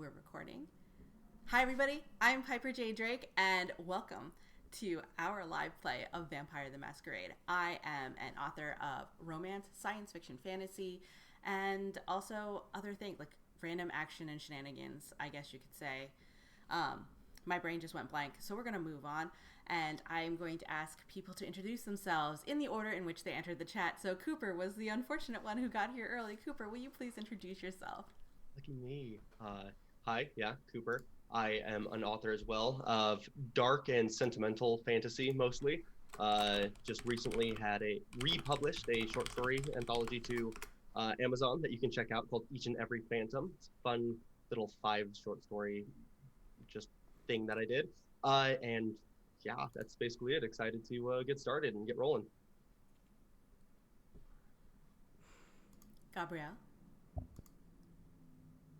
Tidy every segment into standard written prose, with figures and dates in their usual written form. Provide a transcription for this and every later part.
We're recording. Hi everybody, I'm Piper J. Drake and welcome to our live play of Vampire the Masquerade. I am an author of romance, science fiction, fantasy, and also other things like random action and shenanigans, I guess you could say. My brain just went blank, so we're going to move on, and I'm going to ask people to introduce themselves in the order in which they entered the chat. So Cooper was the unfortunate one who got here early. Cooper, will you please introduce yourself? Lucky me. Hi, Cooper. I am an author as well of dark and sentimental fantasy, mostly. Just recently republished a short story anthology to Amazon that you can check out called Each and Every Phantom. It's a fun little 5 short story just thing that I did. And yeah, that's basically it. Excited to get started and get rolling. Gabriel.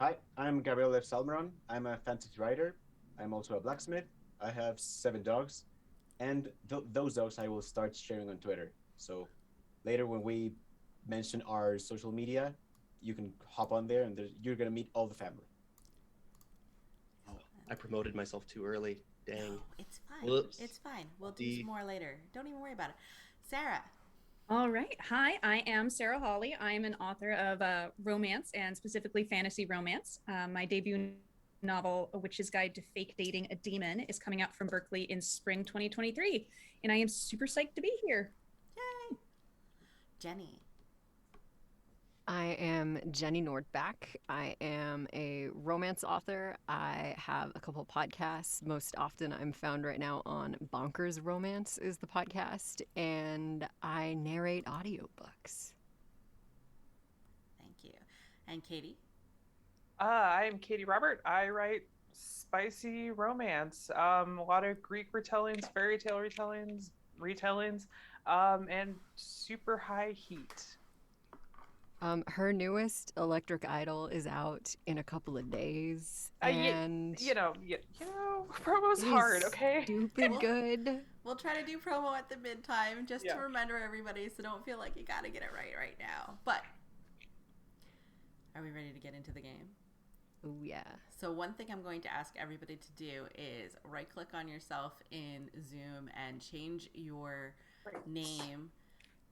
Hi, I'm Gabriel of Salmeron. I'm a fantasy writer. I'm also a blacksmith. I have 7 dogs, and those dogs I will start sharing on Twitter. So later when we mention our social media, you can hop on there and you're going to meet all the family. Oh, I promoted myself too early. Dang. No, it's fine. Whoops. It's fine. We'll do some more later. Don't even worry about it. Sarah. All right. Hi, I am Sarah Hawley. I am an author of romance and specifically fantasy romance. My debut novel, A Witch's Guide to Fake Dating a Demon, is coming out from Berkeley in spring 2023. And I am super psyched to be here. Yay. Jenny. I am Jenny Nordbak. I am a romance author. I have a couple podcasts. Most often I'm found right now on Bonkers Romance is the podcast, and I narrate audiobooks. Thank you. And Katie? I'm Katie Robert. I write spicy romance. A lot of Greek retellings, fairy tale retellings, and super high heat. Her newest Electric Idol is out in a couple of days, and you know, promo's hard, okay? Stupid good. We'll try to do promo at the mid-time just to remember everybody, so don't feel like you gotta get it right now. But are we ready to get into the game? Oh yeah. So one thing I'm going to ask everybody to do is right-click on yourself in Zoom and change your name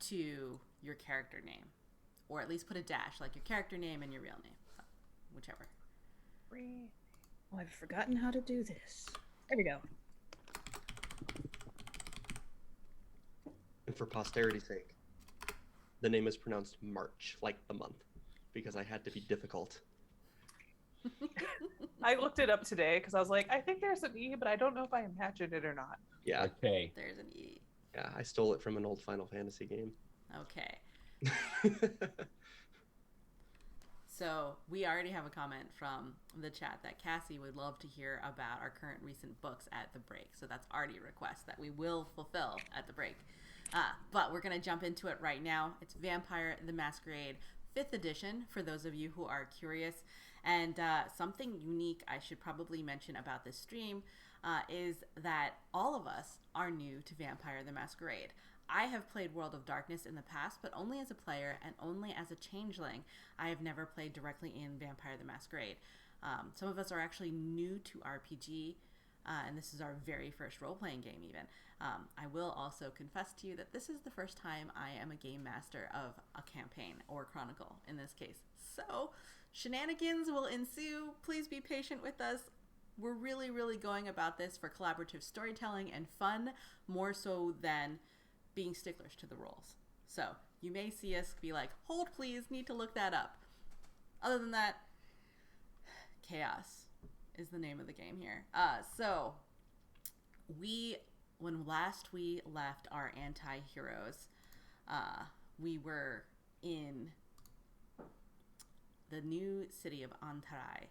to your character name. Or at least put a dash, like your character name and your real name. So, whichever. Oh, I've forgotten how to do this. There we go. And for posterity's sake, the name is pronounced Marche, like the month, because I had to be difficult. I looked it up today because I was like, I think there's an E, but I don't know if I imagined it or not. Yeah. Okay. There's an E. Yeah, I stole it from an old Final Fantasy game. Okay. So we already have a comment from the chat that Cassie would love to hear about our current recent books at the break. So that's already a request that we will fulfill at the break. But we're going to jump into it right now. It's Vampire the Masquerade 5th edition for those of you who are curious. And something unique I should probably mention about this stream is that all of us are new to Vampire the Masquerade. I have played World of Darkness in the past, but only as a player and only as a changeling. I have never played directly in Vampire the Masquerade. Some of us are actually new to RPG, and this is our very first role-playing game even. I will also confess to you that this is the first time I am a game master of a campaign, or Chronicle in this case. So, shenanigans will ensue. Please be patient with us. We're really, really going about this for collaborative storytelling and fun, more so than being sticklers to the rules. So you may see us be like, hold please, need to look that up. Other than that, chaos is the name of the game here. So when last we left our anti-heroes, we were in the new city of Ahndtaraai,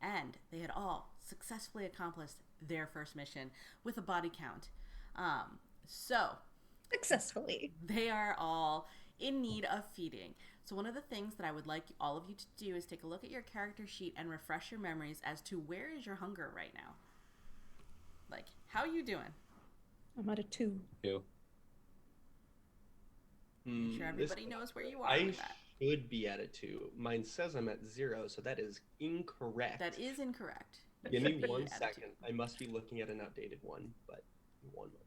and they had all successfully accomplished their first mission with a body count. Successfully. They are all in need of feeding. So one of the things that I would like all of you to do is take a look at your character sheet and refresh your memories as to where is your hunger right now. Like, how are you doing? I'm at a 2. Make sure everybody knows where you are with that. should be at a 2. Mine says I'm at 0, so that is incorrect. That is incorrect. Give Should me be 1 at a 2. second. I must be looking at an outdated one, but 1 moment.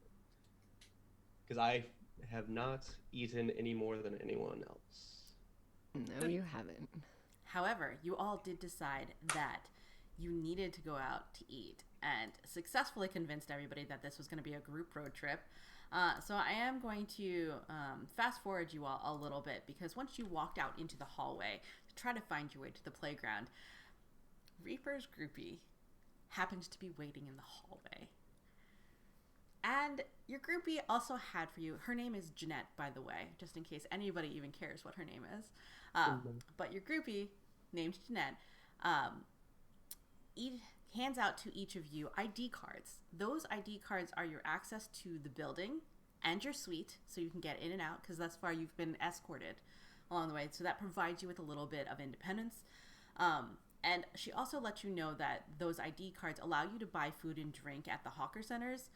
Because I have not eaten any more than anyone else. No, you haven't. However, you all did decide that you needed to go out to eat and successfully convinced everybody that this was going to be a group road trip. So I am going to fast forward you all a little bit, because once you walked out into the hallway to try to find your way to the playground, Reaper's groupie happened to be waiting in the hallway. And your groupie also had for you, her name is Jeanette, by the way, just in case anybody even cares what her name is. But your groupie, named Jeanette, hands out to each of you ID cards. Those ID cards are your access to the building and your suite, so you can get in and out, because thus far you've been escorted along the way. So that provides you with a little bit of independence. And she also lets you know that those ID cards allow you to buy food and drink at the hawker centers,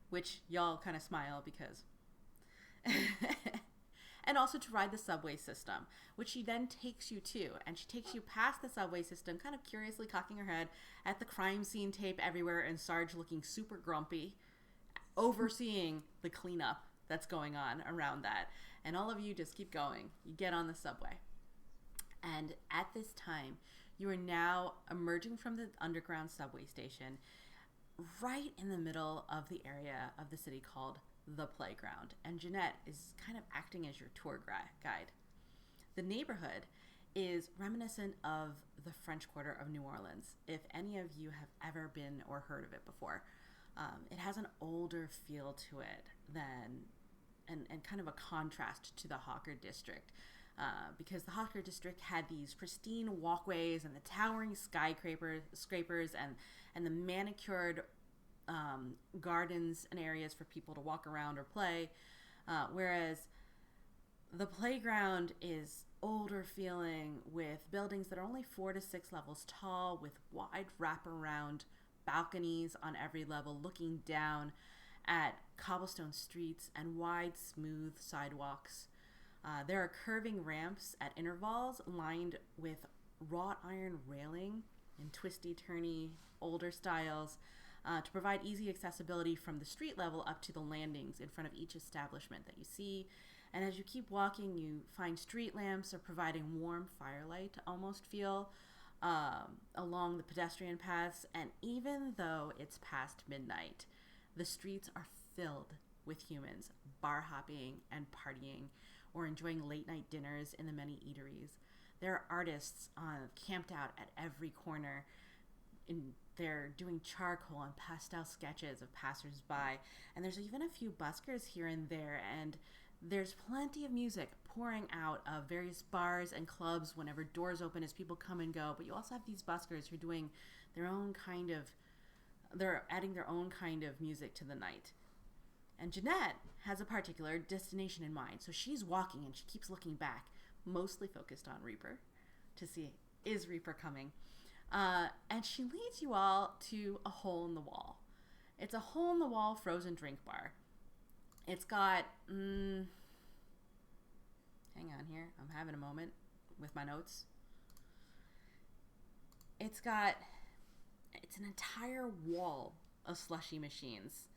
which y'all kind of smile because... and also to ride the subway system, which she then takes you to. And she takes you past the subway system, kind of curiously cocking her head at the crime scene tape everywhere and Sarge looking super grumpy, overseeing the cleanup that's going on around that. And all of you just keep going. You get on the subway. And at this time, you are now emerging from the underground subway station right in the middle of the area of the city called the Playground, and Jeanette is kind of acting as your tour guide. The neighborhood is reminiscent of the French Quarter of New Orleans, if any of you have ever been or heard of it before. It has an older feel to it and kind of a contrast to the Hawker District, because the Hawker District had these pristine walkways and the towering skyscrapers and the manicured gardens and areas for people to walk around or play, whereas the Playground is older feeling, with buildings that are only 4 to 6 levels tall, with wide wraparound balconies on every level looking down at cobblestone streets and wide smooth sidewalks. There are curving ramps at intervals lined with wrought iron railing in twisty-turny older styles, to provide easy accessibility from the street level up to the landings in front of each establishment that you see. And as you keep walking, you find street lamps are providing warm firelight to almost feel along the pedestrian paths. And even though it's past midnight, the streets are filled with humans bar hopping and partying or enjoying late night dinners in the many eateries. There are artists camped out at every corner. They're doing charcoal and pastel sketches of passersby, and there's even a few buskers here and there, and there's plenty of music pouring out of various bars and clubs whenever doors open as people come and go. But you also have these buskers who are doing they're adding their own kind of music to the night. And Jeanette has a particular destination in mind, so she's walking and she keeps looking back, mostly focused on Reaper, to see, is Reaper coming? And she leads you all to a hole in the wall. It's a hole in the wall frozen drink bar. It's got, hang on here, I'm having a moment with my notes. It's an entire wall of slushy machines,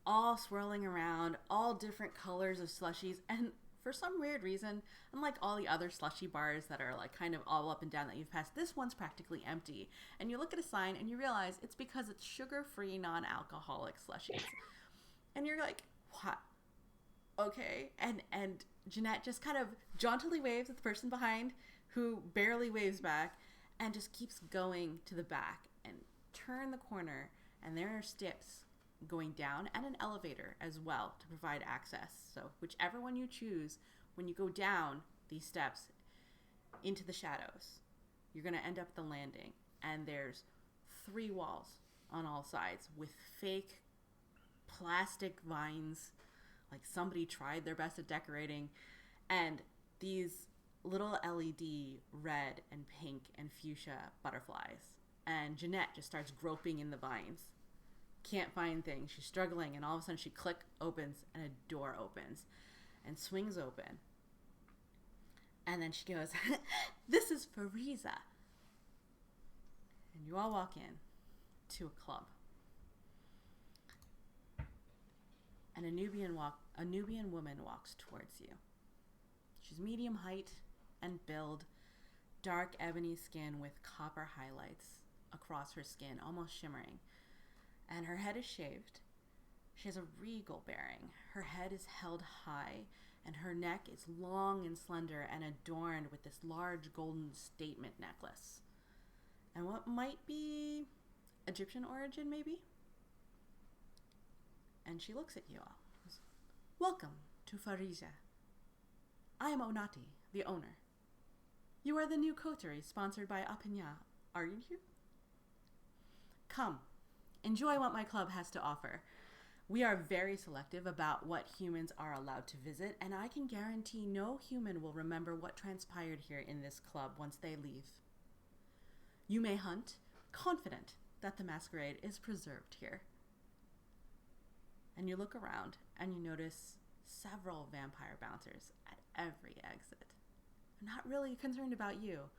all swirling around, all different colors of slushies, and for some weird reason, unlike all the other slushy bars that are like kind of all up and down that you've passed, this one's practically empty. And you look at a sign and you realize it's because it's sugar-free, non-alcoholic slushies. And you're like, what? Okay. And Jeanette just kind of jauntily waves at the person behind, who barely waves back, and just keeps going to the back and turn the corner, and there are steps going down and an elevator as well to provide access. So whichever one you choose, when you go down these steps into the shadows, you're going to end up at the landing, and there's 3 walls on all sides with fake plastic vines, like somebody tried their best at decorating, and these little LED red and pink and fuchsia butterflies. And Jeanette just starts groping in the vines. Can't find things. She's struggling, and all of a sudden she opens, and a door opens and swings open. And then she goes, "This is Fariza." And you all walk in to a club. And a Nubian woman walks towards you. She's medium height and build, dark ebony skin with copper highlights across her skin, almost shimmering. And her head is shaved. She has a regal bearing. Her head is held high, and her neck is long and slender and adorned with this large golden statement necklace. And what might be Egyptian origin, maybe? And she looks at you all. "Welcome to Fariza. I am Onati, the owner. You are the new coterie sponsored by Apenya, aren't you? Come, enjoy what my club has to offer. We are very selective about what humans are allowed to visit, and I can guarantee no human will remember what transpired here in this club once they leave. You may hunt, confident that the Masquerade is preserved here." And you look around and you notice several vampire bouncers at every exit. They're not really concerned about you,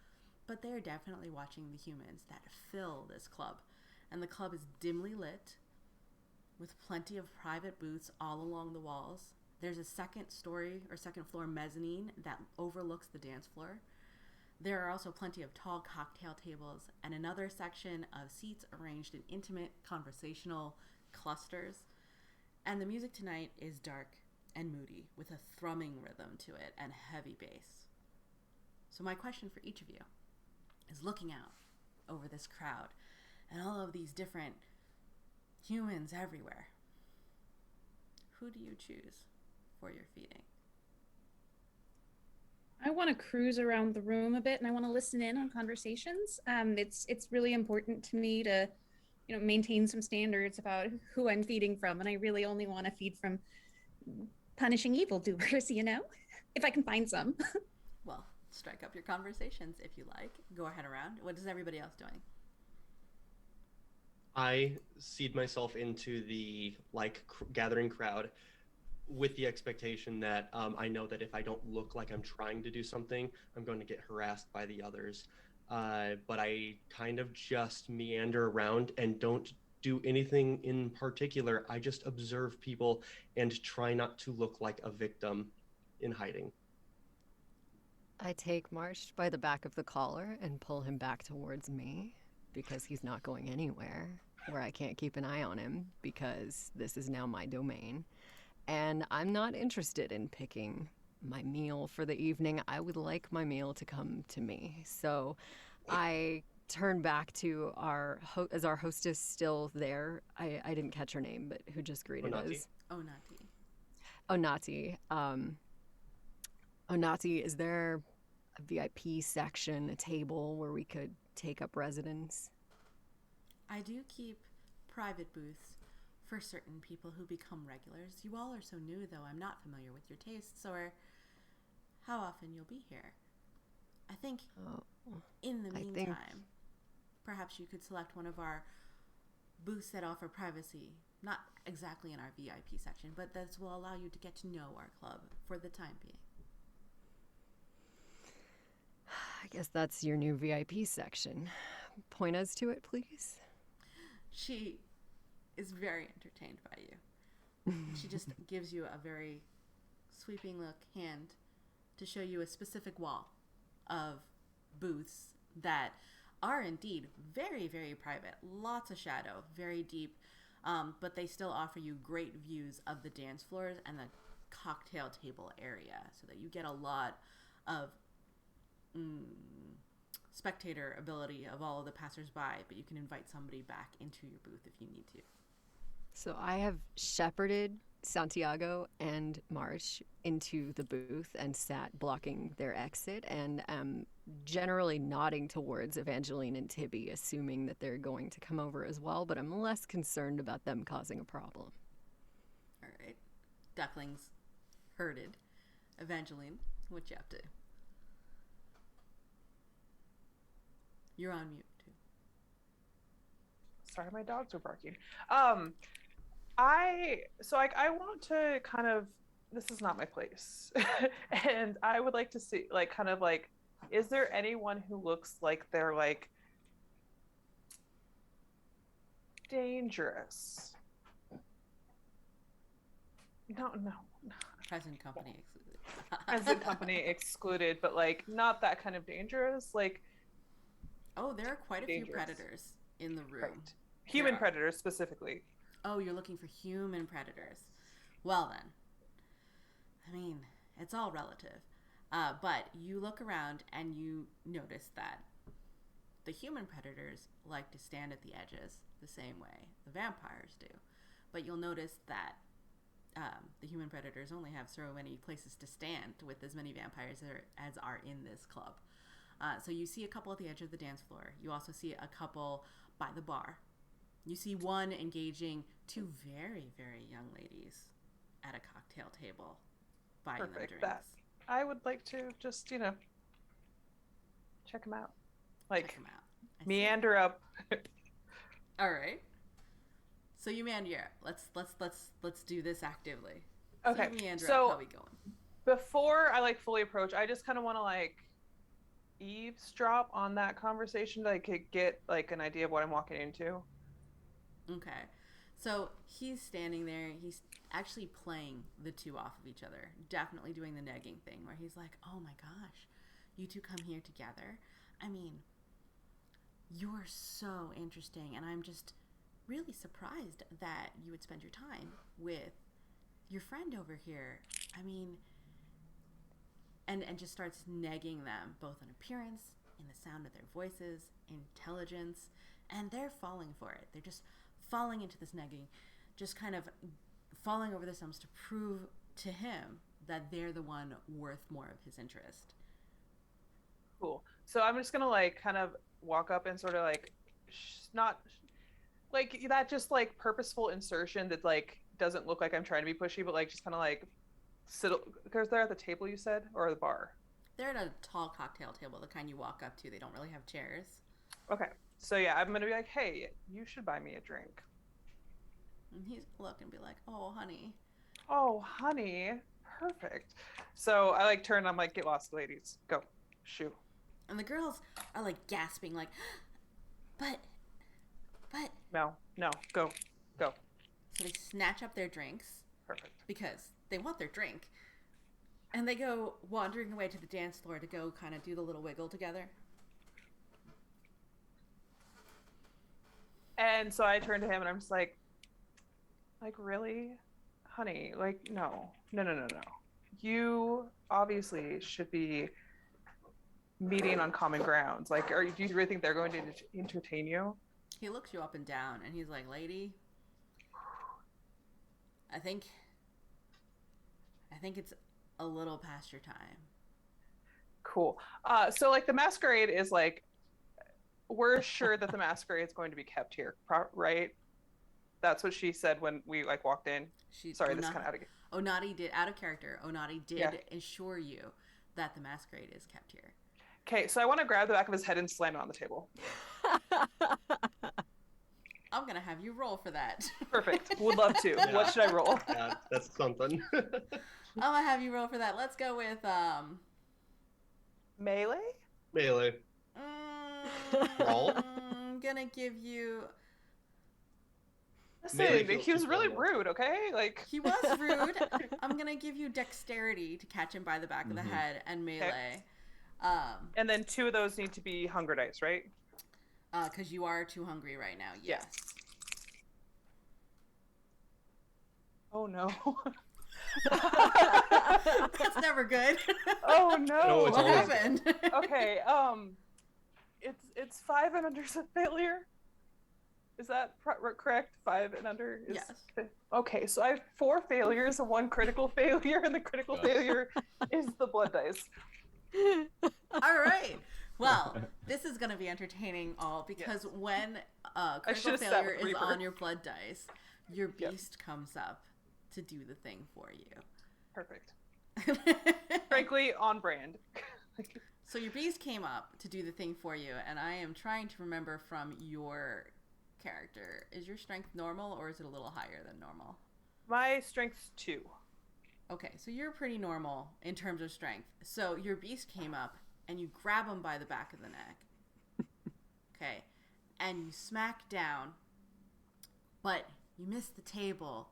but they are definitely watching the humans that fill this club. And the club is dimly lit with plenty of private booths all along the walls. There's a second floor mezzanine that overlooks the dance floor. There are also plenty of tall cocktail tables and another section of seats arranged in intimate conversational clusters. And the music tonight is dark and moody with a thrumming rhythm to it and heavy bass. So my question for each of you is, looking out over this crowd and all of these different humans everywhere, who do you choose for your feeding? I want to cruise around the room a bit, and I want to listen in on conversations. It's really important to me to, maintain some standards about who I'm feeding from, and I really only want to feed from punishing evildoers, if I can find some. Well, strike up your conversations if you like. Go ahead around. What is everybody else doing? I seed myself into the gathering crowd with the expectation that I know that if I don't look like I'm trying to do something, I'm going to get harassed by the others. But I kind of just meander around and don't do anything in particular. I just observe people and try not to look like a victim in hiding. I take Marche by the back of the collar and pull him back towards me because he's not going anywhere where I can't keep an eye on him because this is now my domain. And I'm not interested in picking my meal for the evening. I would like my meal to come to me. So I turn back to our hostess still there. I didn't catch her name, but who just greeted us? Onati. Onati, is there a VIP section, a table where we could take up residence? I do keep private booths for certain people who become regulars. You all are so new, though. I'm not familiar with your tastes or how often you'll be here. I think in the meantime, perhaps you could select one of our booths that offer privacy. Not exactly in our VIP section, but this will allow you to get to know our club for the time being. I guess that's your new VIP section. Point us to it, please. She is very entertained by you. She just gives you a very sweeping look hand to show you a specific wall of booths that are indeed very, very private. Lots of shadow, very deep, but they still offer you great views of the dance floors and the cocktail table area so that you get a lot of spectator ability of all of the passersby, but you can invite somebody back into your booth if you need to. So I have shepherded Santiago and Marche into the booth and sat blocking their exit, and am generally nodding towards Evangeline and Tibbie, assuming that they're going to come over as well, but I'm less concerned about them causing a problem. All right. Ducklings herded. Evangeline, what you up to? You're on mute, too. Sorry, my dogs are barking. I want to kind of this is not my place. And I would like to see, like, kind of like, is there anyone who looks like they're like dangerous? No. Present company excluded. Present company excluded, but like not that kind of dangerous. Like, oh, there are quite a few dangerous. predators in the room. Right. Human predators specifically. Oh, you're looking for human predators. Well then, I mean, it's all relative. But you look around and you notice that the human predators like to stand at the edges the same way the vampires do. But you'll notice that the human predators only have so many places to stand with as many vampires as are in this club. So you see a couple at the edge of the dance floor. You also see a couple by the bar. You see one engaging two very, very young ladies at a cocktail table, buying them drinks. That I would like to just, check them out. Like, Check 'em out. meander up. All right. So you meander. Let's do this actively. Okay. So you meander So up. How we going? before I fully approach, I just kind of want to eavesdrop on that conversation to get an idea of what I'm walking into. Okay. So he's standing there. He's actually playing the two off of each other. Definitely doing the negging thing where he's like, oh my gosh, you two come here together. I mean, you're so interesting. And I'm just really surprised that you would spend your time with your friend over here. I mean, and just starts negging them, both in appearance, in the sound of their voices, intelligence, and they're falling for it. They're just falling into this negging, just kind of falling over the stumps to prove to him that they're the one worth more of his interest. Cool. So I'm just gonna kind of walk up and sort of not that, just purposeful insertion that doesn't look like I'm trying to be pushy, but just kind of sit, because they're at the table, you said, or the bar? They're at a tall cocktail table, the kind you walk up to. They don't really have chairs. Okay. So yeah, I'm gonna be like, hey, you should buy me a drink. And he's look and be like, oh honey. Oh honey, perfect. So I turn and I'm like, get lost, ladies, go, shoo. And the girls are gasping, but No, go. So they snatch up their drinks. Perfect. Because they want their drink. And they go wandering away to the dance floor to go kind of do the little wiggle together. And so I turn to him and I'm just like, really? Honey, no. You obviously should be meeting on common grounds. Do you really think they're going to entertain you? He looks you up and down and he's like, lady, I think it's a little past your time. Cool. So the masquerade is we're sure that the masquerade is going to be kept here, right? That's what she said when we walked in. Sorry, this kind of Onati did, out of character, Onati did assure you that the masquerade is kept here. Okay, so I want to grab the back of his head and slam it on the table. I'm gonna have you roll for that. Perfect. Would love to. Yeah. What should I roll? Yeah, that's something. I'm gonna have you roll for that. Let's go with melee. Melee. Roll. I'm gonna give you. Listen, he was really rude. Okay, he was rude. I'm gonna give you dexterity to catch him by the back of the head and melee. Okay. And then 2 of those need to be hunger dice, right? Because you are too hungry right now. Yes. Oh no. That's never good. Oh no. What happened? Okay. It's 5 and under is a failure. Is that correct? 5 and under is. Yes. Okay, so I have 4 failures and 1 critical failure, and the critical failure is the blood dice. All right. Well, this is going to be entertaining because when critical failure is on your blood dice, your beast comes up to do the thing for you. Perfect. Frankly, on brand. So your beast came up to do the thing for you, and I am trying to remember from your character. Is your strength normal, or is it a little higher than normal? My strength's 2. Okay, so you're pretty normal in terms of strength. So your beast came up and you grab him by the back of the neck. Okay, and you smack down, but you miss the table.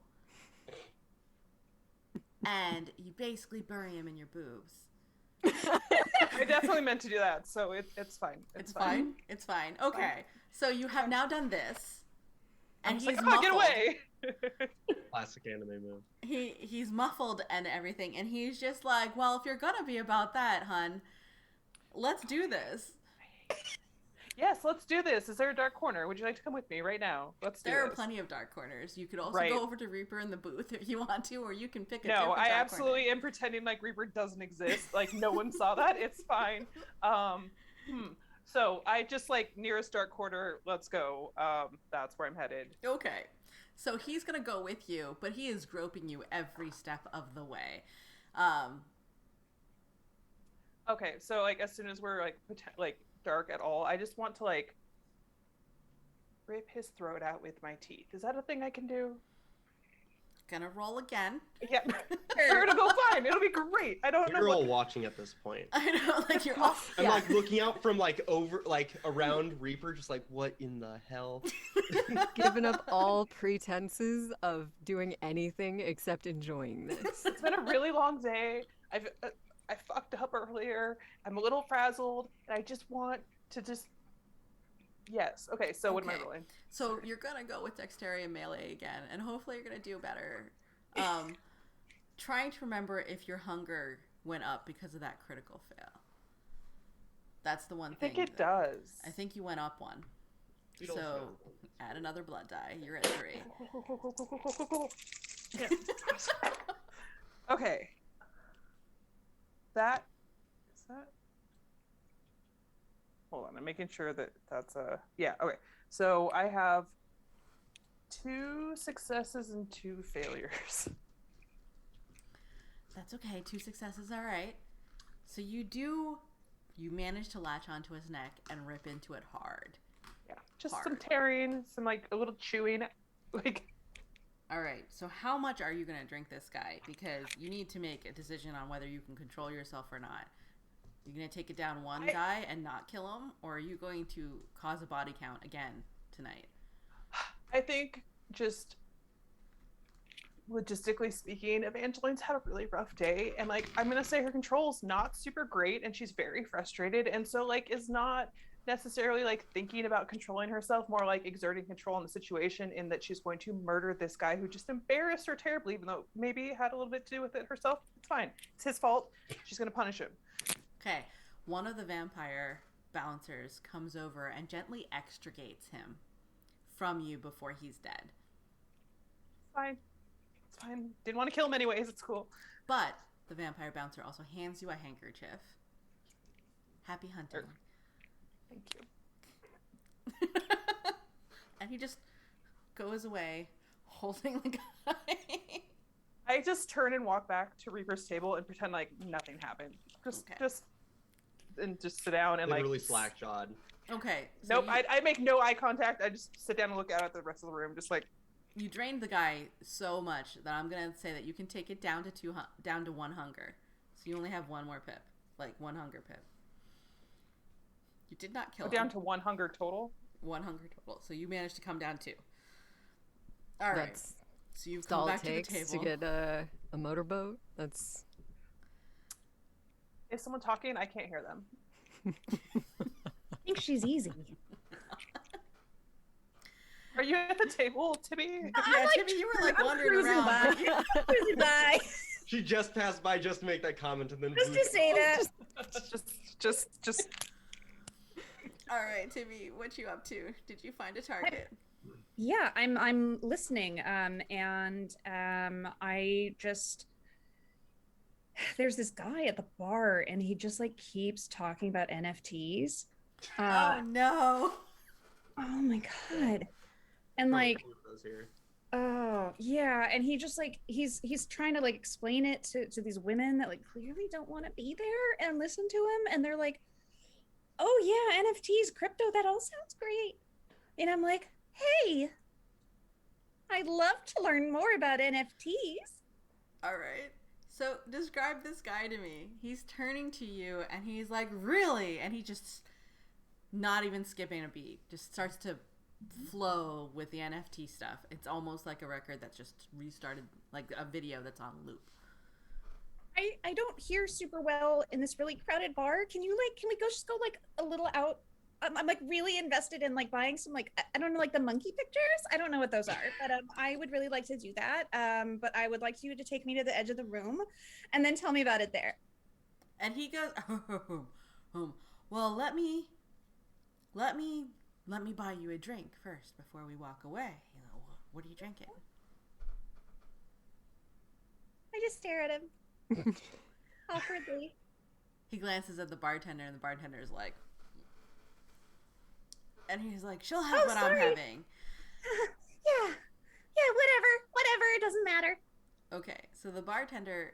And you basically bury him in your boobs. I definitely meant to do that, so it's fine. It's fine? It's fine. Okay, so you have now done this. And he's like, muffled. get away! Classic anime move. He's muffled and everything, and he's just like, well, if you're gonna be about that, hun, let's do this. Yes, let's do this. Is there a dark corner? Would you like to come with me right now? Let's do this. There are plenty of dark corners. You could also go over to Reaper in the booth if you want to, or you can pick a different dark corner. No, I absolutely am pretending like Reaper doesn't exist. Like, no one saw that. It's fine. So I just like nearest dark corner. Let's go. That's where I'm headed. Okay. So he's going to go with you, but he is groping you every step of the way. Okay, so like as soon as we're like dark at all, I just want to like rip his throat out with my teeth. Is that a thing I can do? Gonna roll again. Yeah, sure, it'll go fine. It'll be great. I don't know. You're all watching at this point. I know, like you're off. I'm like looking out from like over, like around Reaper, just like what in the hell? Given up all pretenses of doing anything except enjoying this. It's been a really long day. I fucked up earlier. I'm a little frazzled, and I just want to just. Yes. Okay. So what am I rolling? So you're gonna go with dexterity and melee again, and hopefully you're gonna do better. Trying to remember if your hunger went up because of that critical fail. That's the one thing. I think it does. I think you went up one. You don't So know. add another blood die. You're at 3. Yeah. Okay. That is that. Hold on, I'm making sure that that's a... Yeah, okay. So I have 2 successes and 2 failures. That's okay. 2 successes, all right. So you manage to latch onto his neck and rip into it hard. Yeah, just some tearing, some like a little chewing. Like. All right, so how much are you going to drink this guy? Because you need to make a decision on whether you can control yourself or not. You're going to take it down one guy and not kill him, or are you going to cause a body count again tonight? I think just logistically speaking, Evangeline's had a really rough day, and like I'm going to say her control's not super great, and she's very frustrated, and so like is not necessarily like thinking about controlling herself, more like exerting control in the situation, in that she's going to murder this guy who just embarrassed her terribly, even though maybe had a little bit to do with it herself. It's fine. It's his fault. She's going to punish him. Okay, one of the vampire bouncers comes over and gently extricates him from you before he's dead. Fine. It's fine. Didn't want to kill him anyways. It's cool. But the vampire bouncer also hands you a handkerchief. Happy hunting. Thank you. And he just goes away holding the guy. I just turn and walk back to Reaper's table and pretend like nothing happened. Just sit down and Literally slack-jawed. Okay. So nope, I make no eye contact. I just sit down and look out at the rest of the room, just like. You drained the guy so much that I'm gonna say that you can take it down to 1 hunger. So you only have 1 more pip, like 1 hunger pip. You did not kill him. Down to 1 hunger total. 1 hunger total. So you managed to come down 2. All right. So you've all come back it takes to the table to get a motorboat. That's. Is someone talking? I can't hear them. I think she's easy. Are you at the table, Tibbie? Yeah, Tibbie, you were like wandering around. Cruising by. She just passed by just to make that comment and then. Just to say that. Just. All right, Tibbie, what you up to? Did you find a target? Yeah, I'm listening. And I just. There's this guy at the bar, and he just like keeps talking about NFTs. Oh no! Oh my god! And like, oh yeah, and he just like he's trying to like explain it to these women that like clearly don't want to be there and listen to him, and they're like, oh yeah, NFTs, crypto, that all sounds great. And I'm like, hey, I'd love to learn more about NFTs. All right. So describe this guy to me. He's turning to you and he's like, really? And he just, not even skipping a beat, just starts to flow with the NFT stuff. It's almost like a record that's just restarted, like a video that's on loop. I don't hear super well in this really crowded bar. Can we just go like a little out? I'm like really invested in like buying some like, I don't know, like the monkey pictures. I don't know what those are, but I would really like to do that. But I would like you to take me to the edge of the room and then tell me about it there. And he goes, well, let me buy you a drink first before we walk away. You know, what are you drinking? I just stare at him awkwardly. He glances at the bartender, and the bartender is like, and he's like, she'll have what sorry. I'm having. Yeah, whatever, it doesn't matter. Okay, so the bartender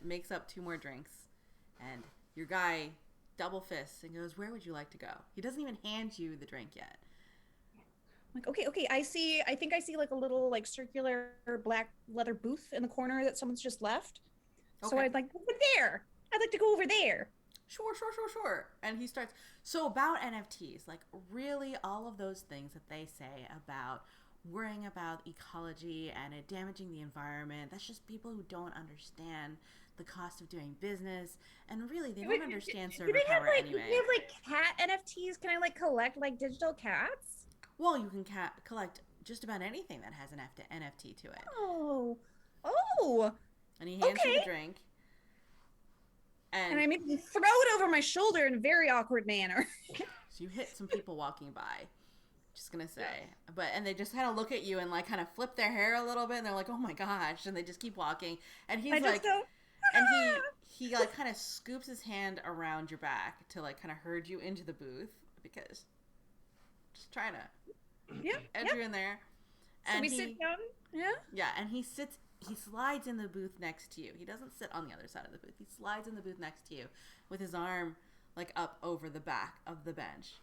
makes up 2 more drinks, and your guy double fists and goes, where would you like to go? He doesn't even hand you the drink yet. I'm like, okay, I think I see like a little like circular black leather booth in the corner that someone's just left. Okay. So I'd like over there. I'd like to go over there. Sure. And he starts, so about NFTs, like really all of those things that they say about worrying about ecology and it damaging the environment, that's just people who don't understand the cost of doing business, and really they don't understand server power anyway. You have like cat NFTs? Can I like collect like digital cats? Well, you can collect just about anything that has an NFT to it. Oh. And he hands you the drink. And I maybe throw it over my shoulder in a very awkward manner. So you hit some people walking by. Just gonna say, and they just kind of look at you and like kind of flip their hair a little bit, and they're like, "Oh my gosh!" And they just keep walking. And he's like, and he like kind of scoops his hand around your back to like kind of herd you into the booth because just trying to edge you in there. And so we sit down. Yeah, and he slides in the booth next to you. He doesn't sit on the other side of the booth. He slides in the booth next to you with his arm like up over the back of the bench.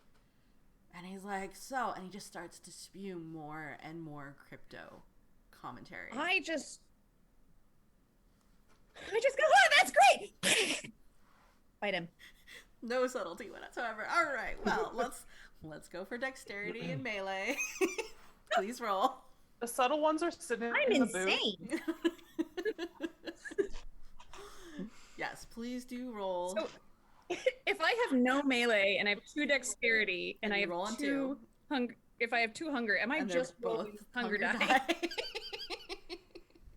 And he's like, and he just starts to spew more and more crypto commentary. I just go, oh, that's great! Fight him. No subtlety whatsoever. All right, well, let's go for dexterity and melee. Please roll. The subtle ones are sitting I'm in insane. the booth. Yes, please do roll. So, if I have no melee and I have 2 dexterity and I have 2 hunger, if I have 2 hunger, am I just rolling hunger die?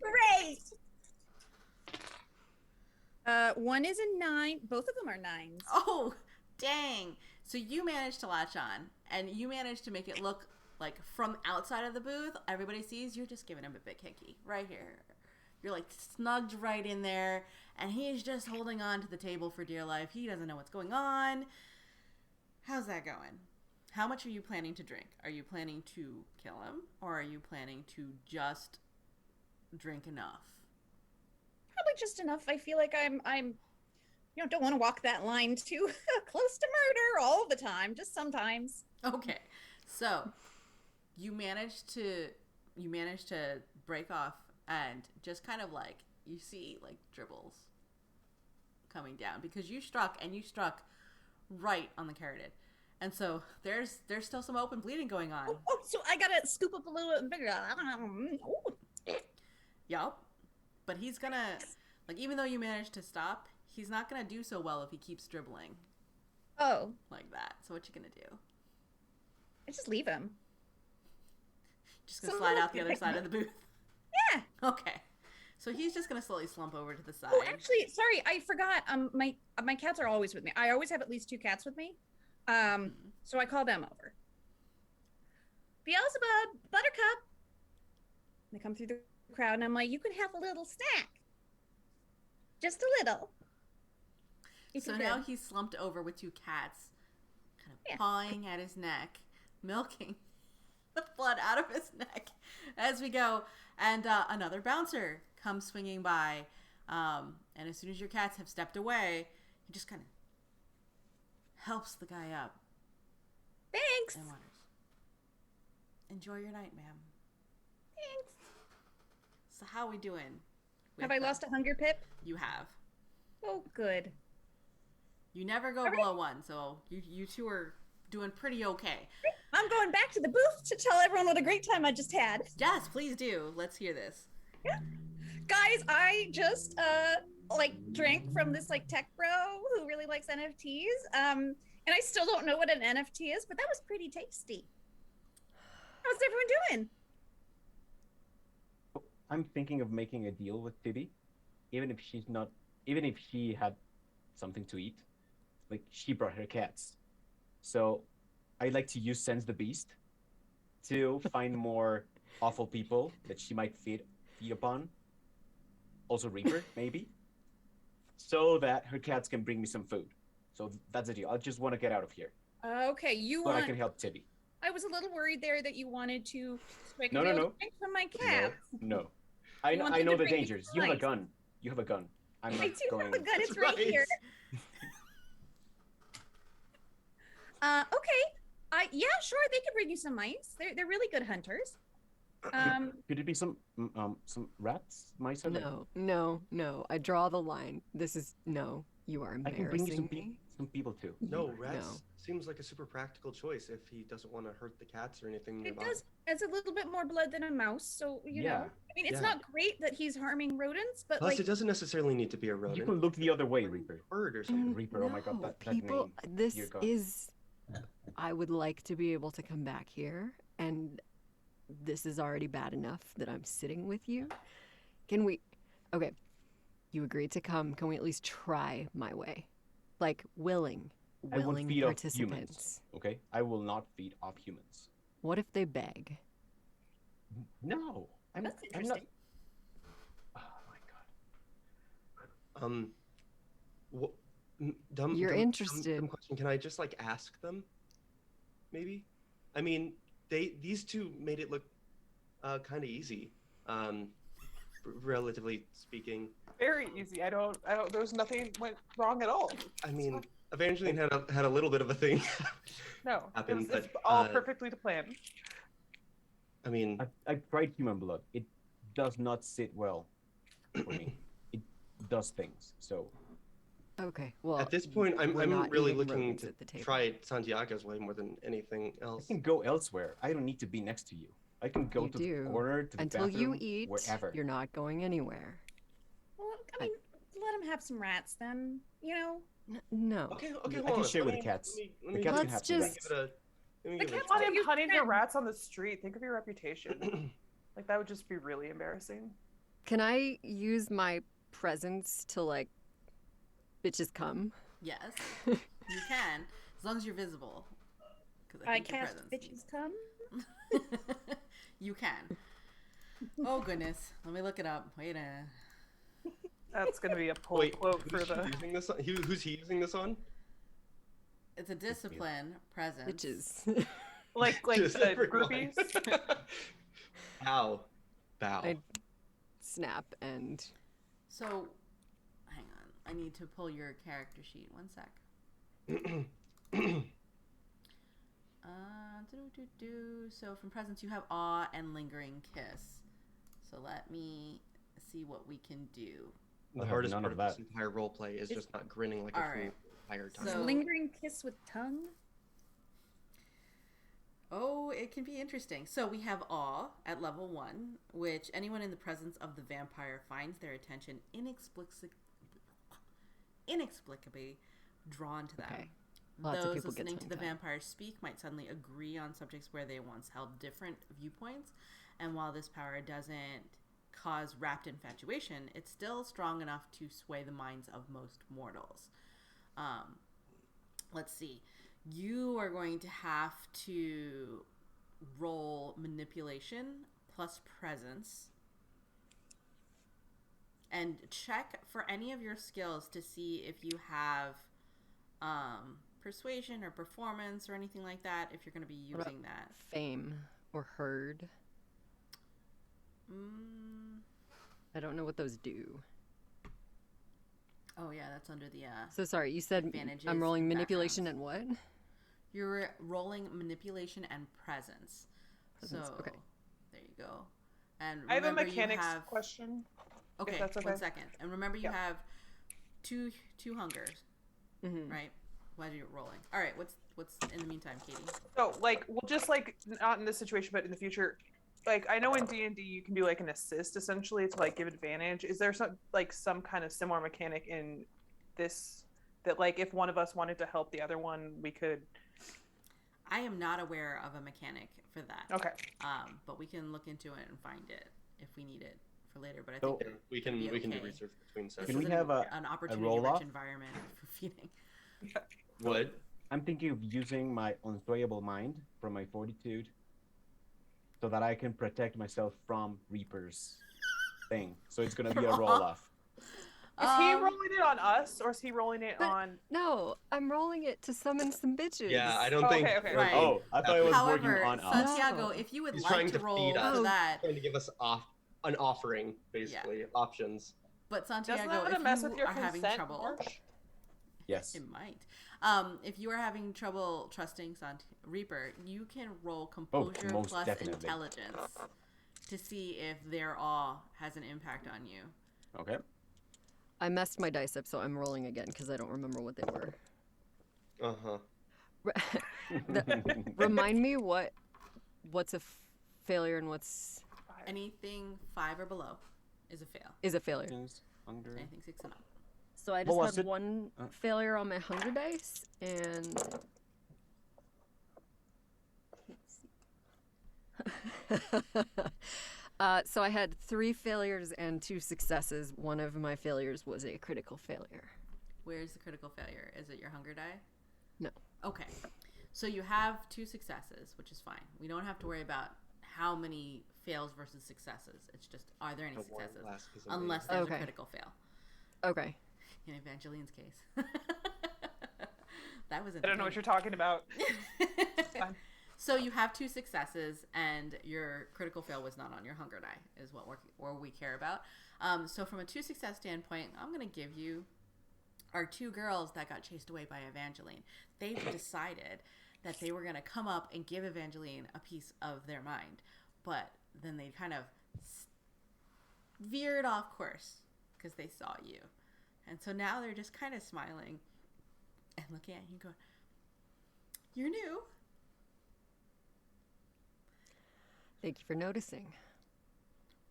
Great. 1 is a 9. Both of them are 9s. Oh, dang! So you managed to latch on, and you managed to make it look like from outside of the booth, everybody sees you're just giving him a big hickey right here. You're like snugged right in there, and he's just holding on to the table for dear life. He doesn't know what's going on. How's that going? How much are you planning to drink? Are you planning to kill him, or are you planning to just drink enough? Probably just enough. I feel like I'm don't want to walk that line too close to murder all the time, just sometimes. Okay. So, you managed to break off and just kind of like you see like dribbles coming down because you struck right on the carotid. And so there's still some open bleeding going on. Oh, so I gotta scoop up a little bit bigger. Yup. But he's gonna, like, even though you managed to stop, he's not gonna do so well if he keeps dribbling. Oh. Like that. So what you gonna do? I just leave him. Just gonna slide out the other side of the booth? Yeah. Okay. So he's just gonna slowly slump over to the side. Oh, actually, sorry, I forgot. My cats are always with me. I always have at least 2 cats with me. So I call them over. Beelzebub, Buttercup. They come through the crowd, and I'm like, you can have a little snack. Just a little. So now he's slumped over with 2 cats, kind of pawing at his neck, milking the blood out of his neck as we go. And another bouncer comes swinging by. And as soon as your cats have stepped away, he just kind of helps the guy up. Thanks. And wonders, enjoy your night, ma'am. Thanks. So how we doing? Have I lost a hunger pip? You have. Oh, good. You never go below 1, so you two are doing pretty okay. I'm going back to the booth to tell everyone what a great time I just had. Yes, please do. Let's hear this. Yeah. Guys, I just drank from this tech bro who really likes NFTs. And I still don't know what an NFT is, but that was pretty tasty. How's everyone doing? I'm thinking of making a deal with Tibbie, even if she had something to eat. Like, she brought her cats. So I'd like to use Sense the Beast to find more awful people that she might feed upon. Also Reaper, maybe. So that her cats can bring me some food. So that's the deal. I just want to get out of here. Okay, But I can help Tibbie. I was a little worried there that you wanted to strike No. drink from my cat. No. I know the bring me dangers. some You have a ice. gun. You have a gun. I'm I not do going. have a gun. It's That's right right. here. Okay. Yeah, sure. They could bring you some mice. They're really good hunters. Could it be some rats? Mice? No. I draw the line. This is no. You are I can bring you embarrassing me. some people too. No, rats No. seems like a super practical choice if he doesn't want to hurt the cats or anything It nearby. does. It's a little bit more blood than a mouse, so you know. Yeah. I mean, it's Yeah. not great that he's harming rodents, but Plus, it doesn't necessarily need to be a rodent. You can look the other way, Reaper. Bird or something. Reaper, oh my god, No, that people. name. This Dear God. is. I would like to be able to come back here, and this is already bad enough that I'm sitting with you. Can we? Okay, you agreed to come. Can we at least try my way? Like willing I won't feed off participants. humans. Okay, I will not feed off humans. What if they beg? No, I'm That's not. interesting. Oh my god. You're interested. Dumb question. Can I just ask them? Maybe. I mean, these two made it look kind of easy, relatively speaking. Very easy. I don't. There's nothing went wrong at all. I mean, Evangeline had a little bit of a thing. No, Happened, it's but, all perfectly to plan. I mean, I've tried human blood. It does not sit well for me. It does things. So Okay, well. at this point, I'm we're not really eating looking rodents to at the table. try Santiago's way more than anything I else. can go elsewhere. I don't need to be next to you. I can go You to do. the corner, to the Until bathroom, you eat, wherever. you're not going anywhere. Well, I mean, let him have some rats then. You know, No. Okay, I hold can on. share Let with the me- cats. let me The cats give can it- have some let me rats. give it a- let me The give it a cats try. Want him your hunting the friend. rats on the street? Think of your reputation. That would just be really embarrassing. Can I use my presence to bitches come? Yes, you can, as long as you're visible. 'Cause I think your cast presence bitches come. You can. Oh goodness, let me look it up. Wait a. That's gonna be a pull Wait, quote for who's he the. using this on? Who's he using this on? It's a discipline presence. Bitches. Like Just the everyone. groupies. Bow. I snap and So, hang on. I need to pull your character sheet. One sec. So from presence you have awe and lingering kiss. So let me see what we can do. The I have hardest none part of of this that. entire role play is just not grinning like a Alright. fool the entire time. So- Lingering kiss with tongue. Oh, it can be interesting. So we have awe at level 1, which anyone in the presence of the vampire finds their attention inexplicably drawn to them. Okay. Lots of Those people get listening to the tongue-tied. vampire speak might suddenly agree on subjects where they once held different viewpoints, and while this power doesn't cause rapt infatuation, it's still strong enough to sway the minds of most mortals. Let's see. You are going to have to roll manipulation plus presence and check for any of your skills to see if you have persuasion or performance or anything like that, if you're going to be What about using that. fame or herd. I don't know what those do. Oh yeah, that's under the So sorry, you said Advantages, I'm rolling manipulation backgrounds. and what? you're rolling manipulation and presence. Presence, So okay. there you go. And I have a remember you mechanics have... question. Okay, that's okay. 1 second. And remember you Yeah. have two hungers, right? While you're rolling. All right, what's in the meantime, Katie? So, like, well, just like not in this situation, but in the future, like I know in D&D you can do like an assist essentially to like give advantage. Is there some kind of similar mechanic in this that like if one of us wanted to help the other one, we could? I am not aware of a mechanic for that. Okay. But we can look into it and find it if we need it for later. But I So- think We can be do okay. research between this sessions. Can is we have an opportunity-rich roll-off? environment for feeding. What? I'm thinking of using my unswayable mind from my fortitude so that I can protect myself from Reaper's thing. So it's gonna be a roll-off. Is he rolling it on us or is he rolling it But- on? No, I'm rolling it to summon some bitches. Yeah, I don't Oh, think. okay. Right. Oh, I thought it was working However, on us. Santiago, No. if you would He's like trying to to roll feed us. for that, Trying to give us an offering, basically, options. but Doesn't Santiago, that if mess you with your are having consent, trouble, Marche? Yes. it might. If you are having trouble trusting Reaper, you can roll composure most plus definitely. intelligence to see if their awe has an impact on you. Okay. I messed my dice up, so I'm rolling again because I don't remember what they were. Remind me what's a failure and what's Anything 5 or below is a fail. is a failure. Hunger. Anything 6 and up. So I What just was have it? one failure on my hunger dice, and so I had 3 failures and 2 successes. One of my failures was a critical failure. Where's the critical failure? Is it your hunger die? No. Okay. So you have 2 successes, which is fine. We don't have to worry about how many fails versus successes. It's just, are there any The one successes? last is Unless amazing. there's Okay. a critical fail. Okay. In Evangeline's case. That was I don't know what you're talking about. Fine. So you have 2 successes, and your critical fail was not on your hunger die, is what we care about. So from a 2 success standpoint, I'm going to give you our 2 girls that got chased away by Evangeline. They've decided that they were going to come up and give Evangeline a piece of their mind, but then they kind of veered off course because they saw you. And so now they're just kind of smiling and looking at you going, "You're new." Thank you for noticing.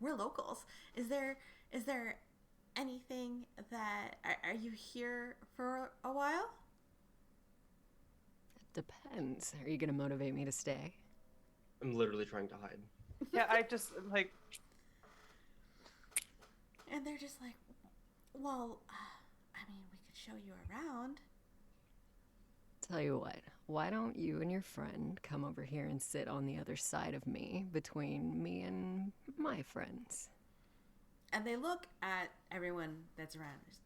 We're locals. Is there anything that are you here for a while? Depends. Are you going to motivate me to stay? I'm literally trying to hide. Yeah, I just like. And they're just like, "Well, I mean, we could show you around." Tell you what, why don't you and your friend come over here and sit on the other side of me, between me and my friends? And they look at everyone that's around.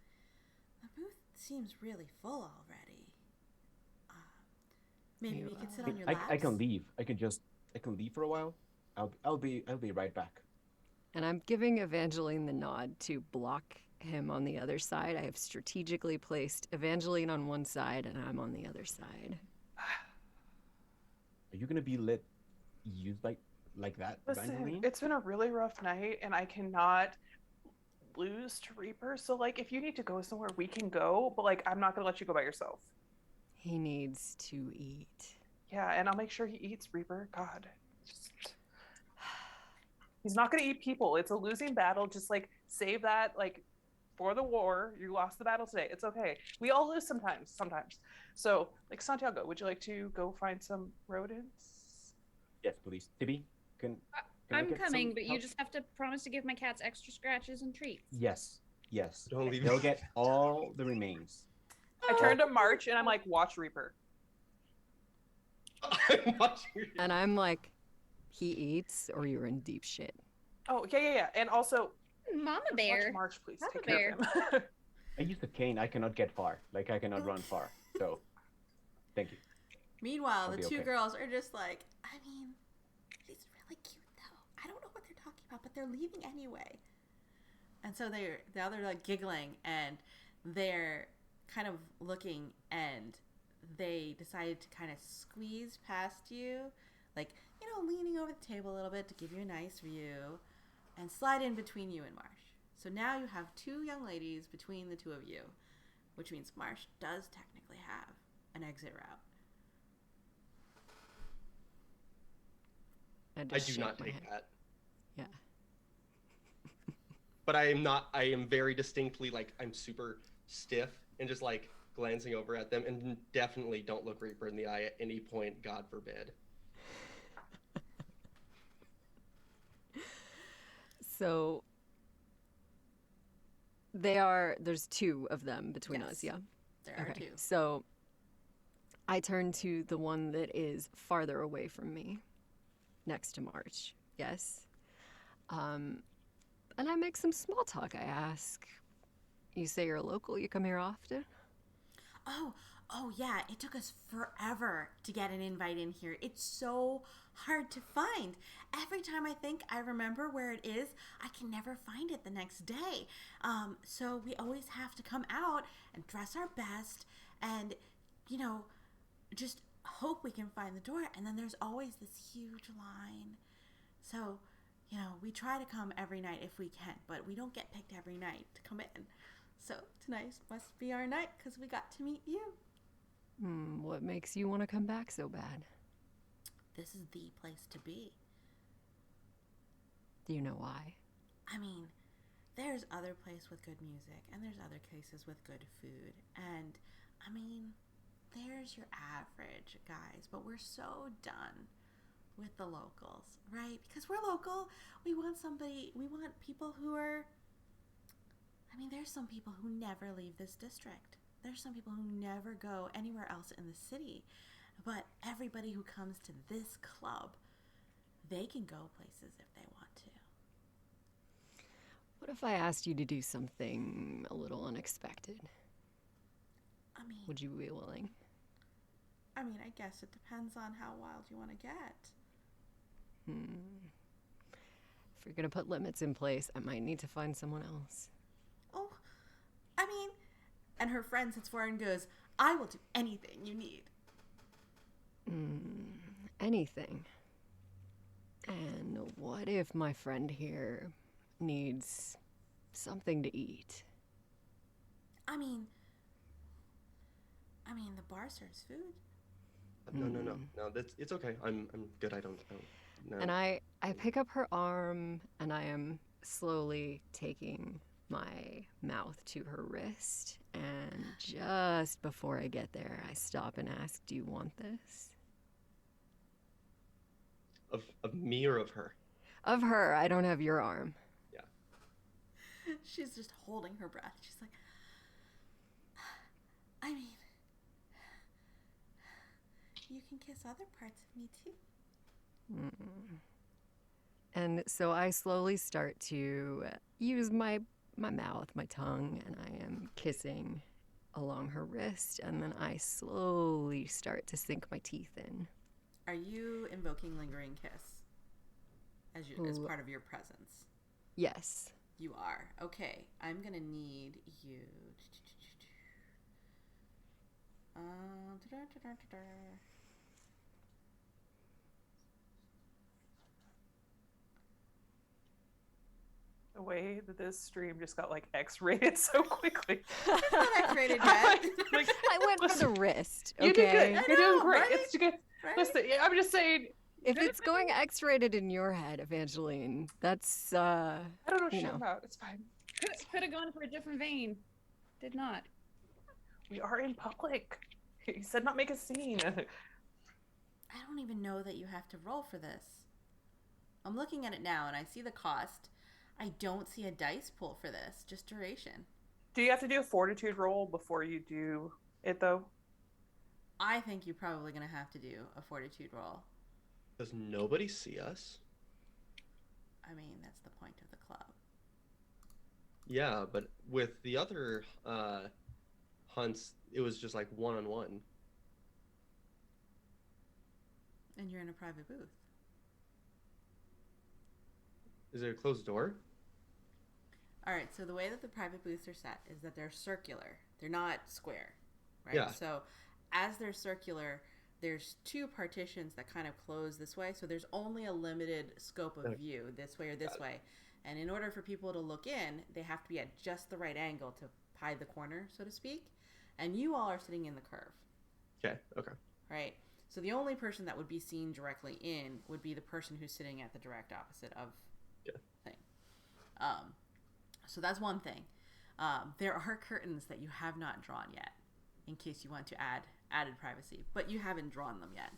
The booth seems really full already. Maybe we could sit on your laps. I can leave. I can leave for a while. I'll be right back. And I'm giving Evangeline the nod to block him on the other side. I have strategically placed Evangeline on one side and I'm on the other side. Are you gonna be used like that, Listen, Evangeline? it's been a really rough night, and I cannot lose to Reaper. So, like, if you need to go somewhere, we can go. But like, I'm not gonna let you go by yourself. He needs to eat. Yeah, and I'll make sure he eats Reaper. God, he's not gonna eat people. It's a losing battle. Just like save that, like, for the war. You lost the battle today. It's okay. We all lose sometimes. So, like, Santiago, would you like to go find some rodents? Yes, please. Tibbie, can I I'm get coming, some but you help? just have to promise to give my cats extra scratches and treats. Yes. Don't leave They'll me. get all the remains. I turn to Marche and I'm like, watch Reaper. I'm watching you. And I'm like, he eats or you're in deep shit. Oh, yeah. And also, Mama watch bear. Marche, please. Papa Take care of him. I used a cane. I cannot get far. Like I cannot run far. So, thank you. Meanwhile, I'll the be 2 okay. girls are just like, "I mean, he's really cute though. I don't know what they're talking about, but they're leaving anyway." And so they're like giggling, and they're kind of looking, and they decided to kind of squeeze past you, like, leaning over the table a little bit to give you a nice view. and slide in between you and Marche. So now you have 2 young ladies between the 2 of you, which means Marche does technically have an exit route. I do not take that. Yeah. But I am very distinctly, like, I'm super stiff and just, like, glancing over at them, and definitely don't look Reaper in the eye at any point, God forbid. So there's 2 of them between us, yeah? There are 2. So I turn to the one that is farther away from me, next to Marche, yes? And I make some small talk. I ask, you say you're local, you come here often? Oh yeah, it took us forever to get an invite in here. It's so hard to find. Every time I think I remember where it is, I can never find it the next day. So we always have to come out and dress our best and, just hope we can find the door. And then there's always this huge line. So, we try to come every night if we can, but we don't get picked every night to come in. So tonight must be our night because we got to meet you. What makes you want to come back so bad? This is the place to be. Do you know why? I mean, there's other places with good music, and there's other places with good food. And, I mean, there's your average guys, but we're so done with the locals, right? Because we're local. We want people who are... I mean, there's some people who never leave this district. There's some people who never go anywhere else in the city. But everybody who comes to this club, they can go places if they want to. What if I asked you to do something a little unexpected? I mean... Would you be willing? I mean, I guess it depends on how wild you want to get. If you're going to put limits in place, I might need to find someone else. Oh, I mean... And her friend sits forward and goes, I will do anything you need. Anything. And what if my friend here needs something to eat? I mean, the bar serves food. No. It's okay. I'm good. I don't. No. And I pick up her arm and I am slowly taking my mouth to her wrist. And just before I get there, I stop and ask, do you want this? Of me or of her? Of her. I don't have your arm. Yeah. She's just holding her breath. She's like, I mean, you can kiss other parts of me too. And so I slowly start to use my mouth, my tongue, and I am kissing along her wrist, and then I slowly start to sink my teeth in. Are you invoking Lingering Kiss as part of your presence? Yes. You are. Okay, I'm gonna need you. The way that this stream just got like X-rated so quickly. It's not X-rated yet. I went for the wrist. Okay? You did good. You're doing great. Right? It's good. Right? Listen, yeah, I'm just saying. If it's going X-rated in your head, Evangeline, that's I don't know what you you're know. talking about. It's fine. Could have gone for a different vein. Did not. We are in public. He said not make a scene. I don't even know that you have to roll for this. I'm looking at it now and I see the cost. I don't see a dice pool for this, just duration. Do you have to do a fortitude roll before you do it, though? I think you're probably going to have to do a fortitude roll. Does nobody see us? I mean, that's the point of the club. Yeah, but with the other hunts, it was just like one-on-one. And you're in a private booth. Is there a closed door? All right, so the way that the private booths are set is that they're circular. They're not square, right? Yeah. So as they're circular, there's 2 partitions that kind of close this way. So there's only a limited scope of view this way or this way. And in order for people to look in, they have to be at just the right angle to hide the corner, so to speak. And you all are sitting in the curve. Okay. Right? So the only person that would be seen directly in would be the person who's sitting at the direct opposite of the thing. So that's one thing. There are curtains that you have not drawn yet, in case you want to add added privacy, but you haven't drawn them yet.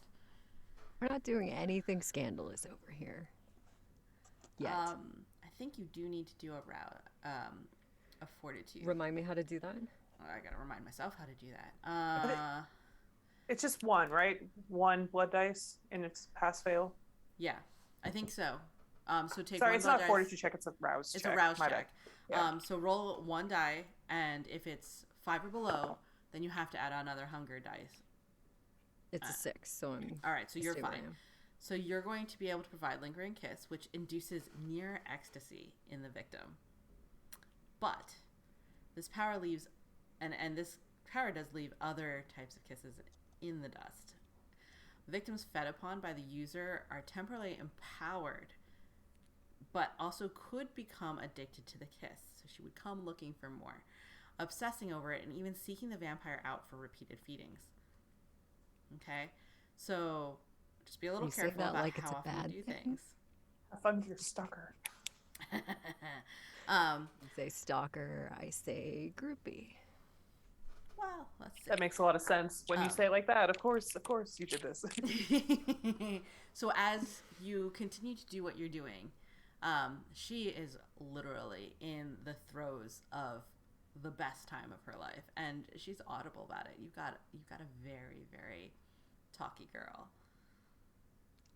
We're not doing anything scandalous over here yet. I think you do need to do a fortitude. Remind me how to do that. I gotta remind myself how to do that. It's just one, right? One blood dice, and it's pass-fail. Yeah, I think so. So take. Sorry, one it's blood not dice. fortitude check. It's a rouse check. It's a rouse My check. bad. Yeah. So roll one die, and if it's 5 or below, then you have to add another hunger dice. It's a 6, so I'm... All right, so you're stay where I fine. am. So you're going to be able to provide lingering kiss, which induces near ecstasy in the victim. But this power leaves, and this power does leave other types of kisses in the dust. Victims fed upon by the user are temporarily empowered, but also could become addicted to the kiss. So she would come looking for more, obsessing over it, and even seeking the vampire out for repeated feedings. Okay? So just be a little You say careful that about like it's how a often bad you do thing? things. Have fun with your stalker. You say stalker, I say groupie. Well, let's see. That makes a lot of sense when you say it like that. Of course, you did this. So as you continue to do what you're doing, she is literally in the throes of the best time of her life, and she's audible about it. You've got a very, very talky girl.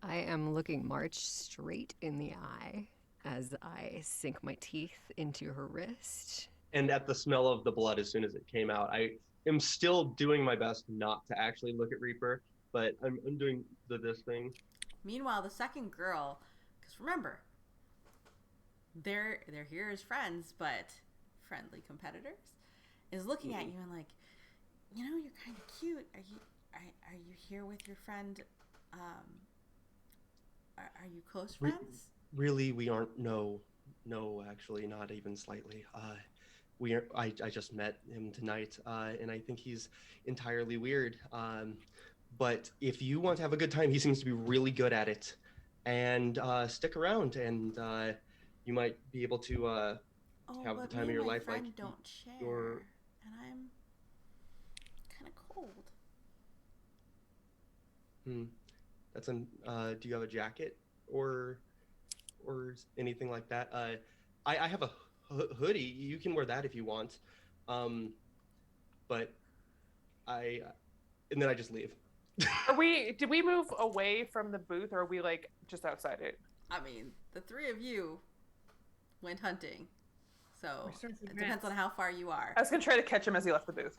I am looking Marche straight in the eye as I sink my teeth into her wrist. And at the smell of the blood as soon as it came out, I am still doing my best not to actually look at Reaper, but I'm doing this thing. Meanwhile, the second girl, because remember, they're here as friends, but friendly competitors, is looking at you and like, you know, you're kind of cute. Are you here with your friend? Are you close friends? Really, we aren't. No, actually, not even slightly. We are. I just met him tonight, and I think he's entirely weird. But if you want to have a good time, he seems to be really good at it. And stick around, and you might be able to have the time of your life. Like don't share, and I'm kind of cold. That's an. Do you have a jacket or anything like that? I have a hoodie. You can wear that if you want. But and then I just leave. Did we move away from the booth, or are we like just outside it? I mean, the three of you went hunting, so We're sorts of it depends rats. on how far you are. I was gonna try to catch him as he left the booth.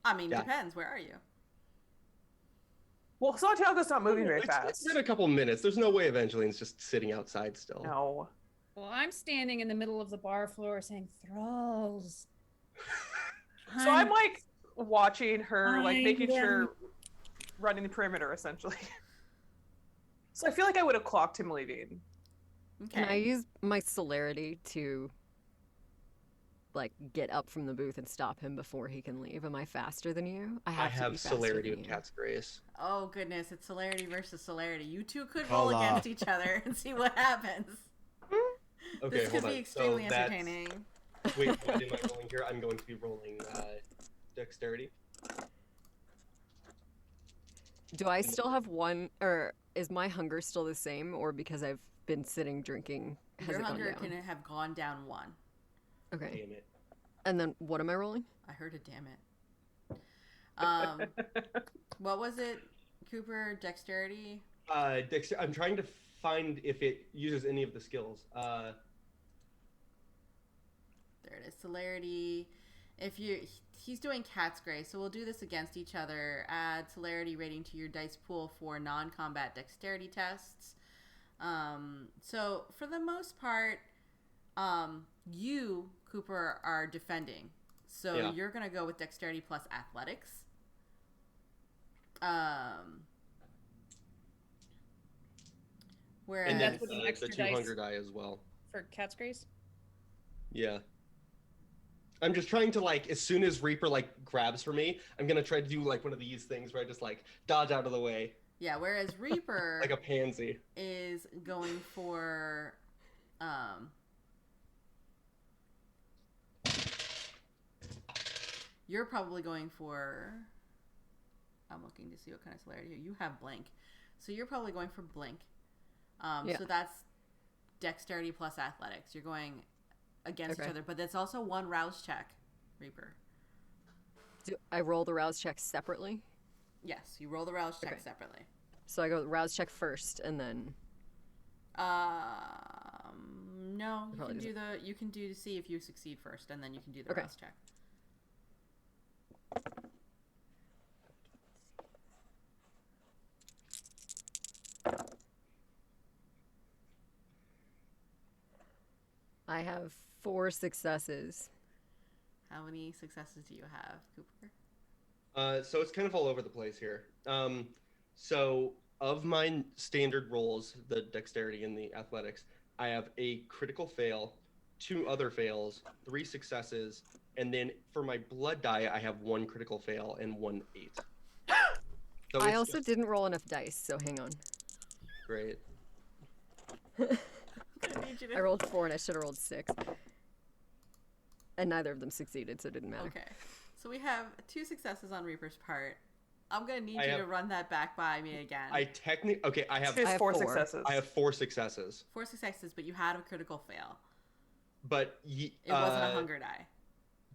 I mean, Yeah. depends. Where are you? Well, Santiago's not moving very It's fast. been a couple minutes. There's no way Evangeline's just sitting outside still. No. Well, I'm standing in the middle of the bar floor saying, "Thralls." So I'm like watching her, like Find making them. sure, running the perimeter essentially. So I feel like I would have clocked him leaving. Okay. Can I use my celerity to like get up from the booth and stop him before he can leave? Am I faster than you? I I have to be have faster celerity than with you. Cat's Grace. Oh goodness, it's celerity versus celerity. You two could roll Hola. against each other and see what happens. Okay, This could hold be on. extremely So that's- entertaining. Wait, what am I rolling here? I'm going to be rolling dexterity. Do I still have one, or is my hunger still the same, or because I've been sitting drinking, has Your it gone hunger down? can have gone down 1. Okay. Damn it. And then what am I rolling? I heard a damn it. What was it, Cooper? Dexterity? I'm trying to find if it uses any of the skills. There it is. Celerity. He's doing Cat's Grace, so we'll do this against each other. Add celerity rating to your dice pool for non-combat dexterity tests. So for the most part, you, Cooper, are defending. So Yeah. you're gonna go with dexterity plus athletics. Whereas And then That's with an the extra 2 dice. hunger die as well. For Cat's Grace? Yeah. I'm just trying to, like, as soon as Reaper, like, grabs for me, I'm gonna try to do, like, one of these things where I just, like, dodge out of the way. Yeah, whereas Reaper like a pansy is going for you're probably going for, I'm looking to see what kind of celerity you have. Blink, so you're probably going for blink. So that's dexterity plus athletics. You're going against each other, but that's also one rouse check, Reaper. Do I roll the rouse check separately? Yes, you roll the rouse check separately. So I go rouse check first, and then. No, you can do to see if you succeed first, and then you can do the rouse check. I have 4 successes. How many successes do you have, Cooper? So it's kind of all over the place here. So of my standard rolls, the dexterity and the athletics, I have a critical fail, 2 other fails, 3 successes, and then for my blood die, I have 1 critical fail and 1 8. So I also didn't roll enough dice, so hang on. Great. I rolled 4 and I should have rolled 6. And neither of them succeeded, so it didn't matter. Okay. So we have 2 successes on Reaper's part. I'm going to need you to run that back by me again. I have 4 successes. I have 4 successes. 4 successes, but you had a critical fail. But it wasn't a hunger die.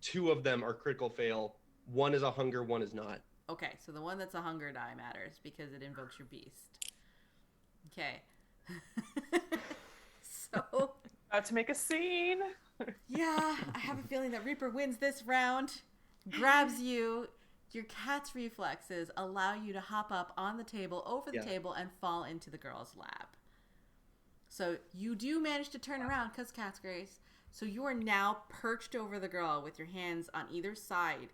2 of them are critical fail. 1 is a hunger, 1 is not. Okay, so the one that's a hunger die matters because it invokes your beast. Okay. So... About to make a scene. Yeah, I have a feeling that Reaper wins this round. Grabs you. Your cat's reflexes allow you to hop up on the table, over the table, and fall into the girl's lap. So you do manage to turn around because Cat's Grace. So you are now perched over the girl with your hands on either side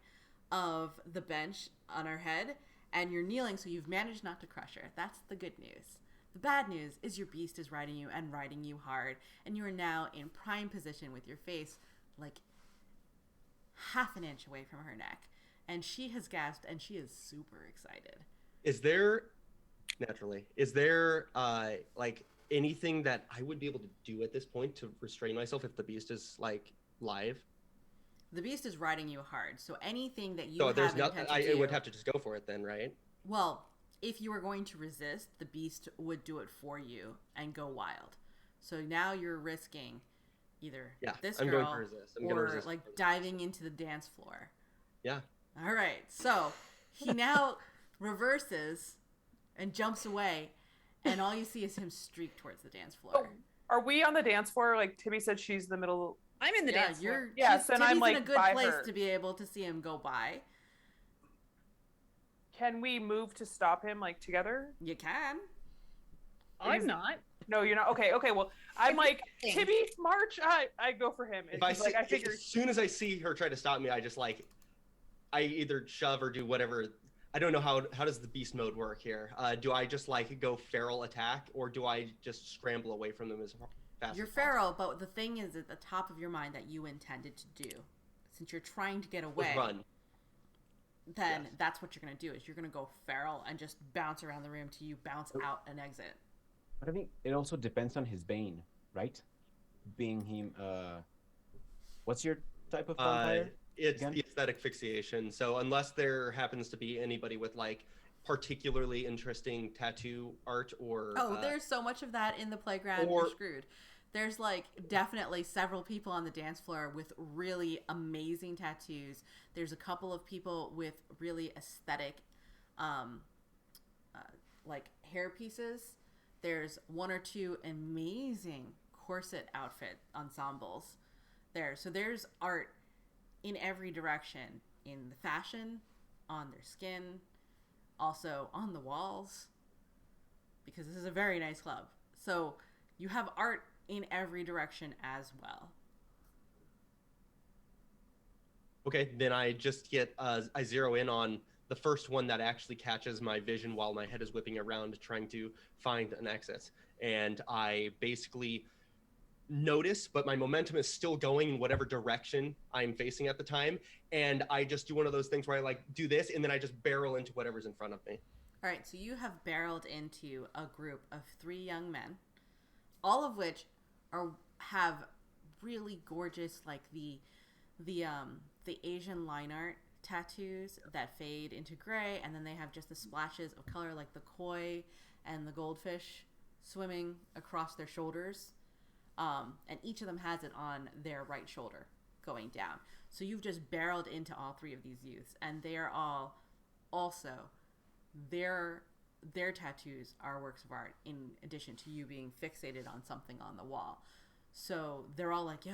of the bench on her head, and you're kneeling, so you've managed not to crush her. That's the good news. The bad news is your beast is riding you and riding you hard, and you are now in prime position with your face like half an inch away from her neck. And she has gasped, and she is super excited. Is there like anything that I would be able to do at this point to restrain myself if the beast is like live? The beast is riding you hard, so anything that you so have there's nothing. intent to do, would have to just go for it then, right? Well, if you were going to resist, the beast would do it for you and go wild. So now you're risking either this girl going to resist. or like diving into the dance floor. Yeah. All right. So he now reverses and jumps away, and all you see is him streak towards the dance floor. Oh, are we on the dance floor? Like Tibbie said, she's the middle. I'm in the dance floor. Yes, and I'm like in a good by place her. to be able to see him go by. Can we move to stop him, like, together? You can. I'm not. No, you're not. Okay, well, I'm like, Tibbie, Marche, I go for him. I figure as soon as I see her try to stop me, I just, like, I either shove or do whatever. I don't know how does the beast mode work here. Do I just, like, go feral attack, or do I just scramble away from them as fast You're as feral, but the thing is at the top of your mind that you intended to do. Since you're trying to get away. Run. Then that's what you're going to do, is you're going to go feral and just bounce around the room till you bounce out and exit. But I think it also depends on his bane, right? Being him, what's your type of vampire? It's the aesthetic fixation. So unless there happens to be anybody with like particularly interesting tattoo art or... there's so much of that in the playground, you're screwed. There's like definitely several people on the dance floor with really amazing tattoos. There's a couple of people with really aesthetic, like hair pieces. There's 1 or 2 amazing corset outfit ensembles there. So there's art in every direction, in the fashion, on their skin, also on the walls, because this is a very nice club. So you have art in every direction as well. Okay, then I just get I zero in on the first one that actually catches my vision while my head is whipping around trying to find an exit. And I basically notice, but my momentum is still going in whatever direction I'm facing at the time. And I just do one of those things where I like do this and then I just barrel into whatever's in front of me. All right, so you have barreled into a group of 3 young men, all of which have really gorgeous, like the Asian line art tattoos that fade into gray, and then they have just the splashes of color, like the koi and the goldfish swimming across their shoulders. And each of them has it on their right shoulder going down. So you've just barreled into all 3 of these youths, and they are all also their tattoos are works of art in addition to you being fixated on something on the wall. So they're all like, yo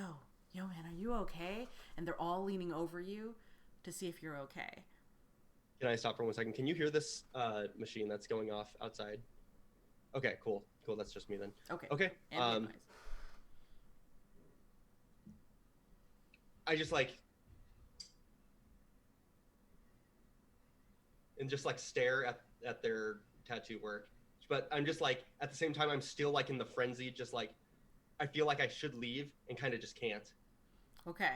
man, are you okay? And they're all leaning over you to see if you're okay. Can I stop for 1 second? Can you hear this machine that's going off outside? Okay, cool. That's just me then. Okay. Ambient noise. I just like and just like stare at their tattoo work, but I'm just like at the same time I'm still like in the frenzy, just like I feel like I should leave and kind of just can't. Okay,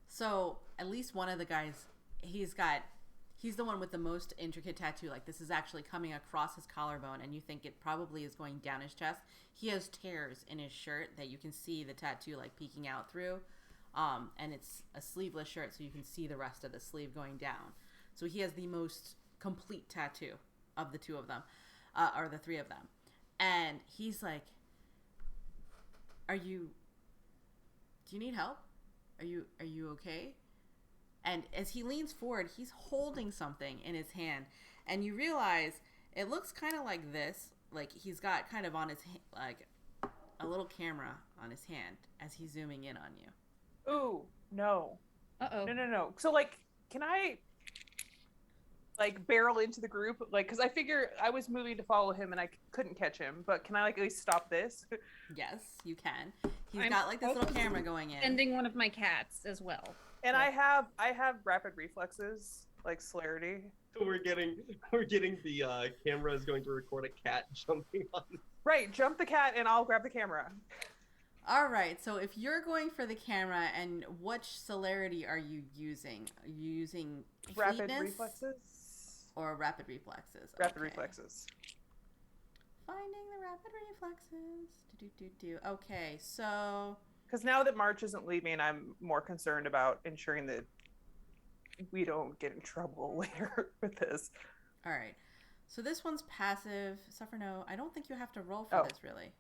so at least one of the guys, he's the one with the most intricate tattoo. Like this is actually coming across his collarbone, and you think it probably is going down his chest. He has tears in his shirt that you can see the tattoo like peeking out through, and it's a sleeveless shirt, so you can see the rest of the sleeve going down. So he has the most complete tattoo of the 2 of them, or the 3 of them, and he's like, do you need help? Are you okay? And as he leans forward, he's holding something in his hand, and you realize it looks kind of like this, like he's got kind of on his like a little camera on his hand as he's zooming in on you. Ooh, no. Uh-oh. No. So, like, can I, like, barrel into the group? Like, because I figure I was moving to follow him and I couldn't catch him, but can I, like, at least stop this? Yes, you can. He's got, like, this little camera going in. Sending one of my cats as well. And I have rapid reflexes, like celerity. We're getting the cameras going to record a cat jumping on. Right, jump the cat and I'll grab the camera. All right, so if you're going for the camera, and which celerity are you using? Are you using Rapid fleetness reflexes? or rapid reflexes? Rapid Okay. reflexes. Finding the rapid reflexes. Okay, so Because now that Marche isn't leaving, I'm more concerned about ensuring that we don't get in trouble later with this. all right. So this one's passive. Suffer no. I don't think you have to roll for this really.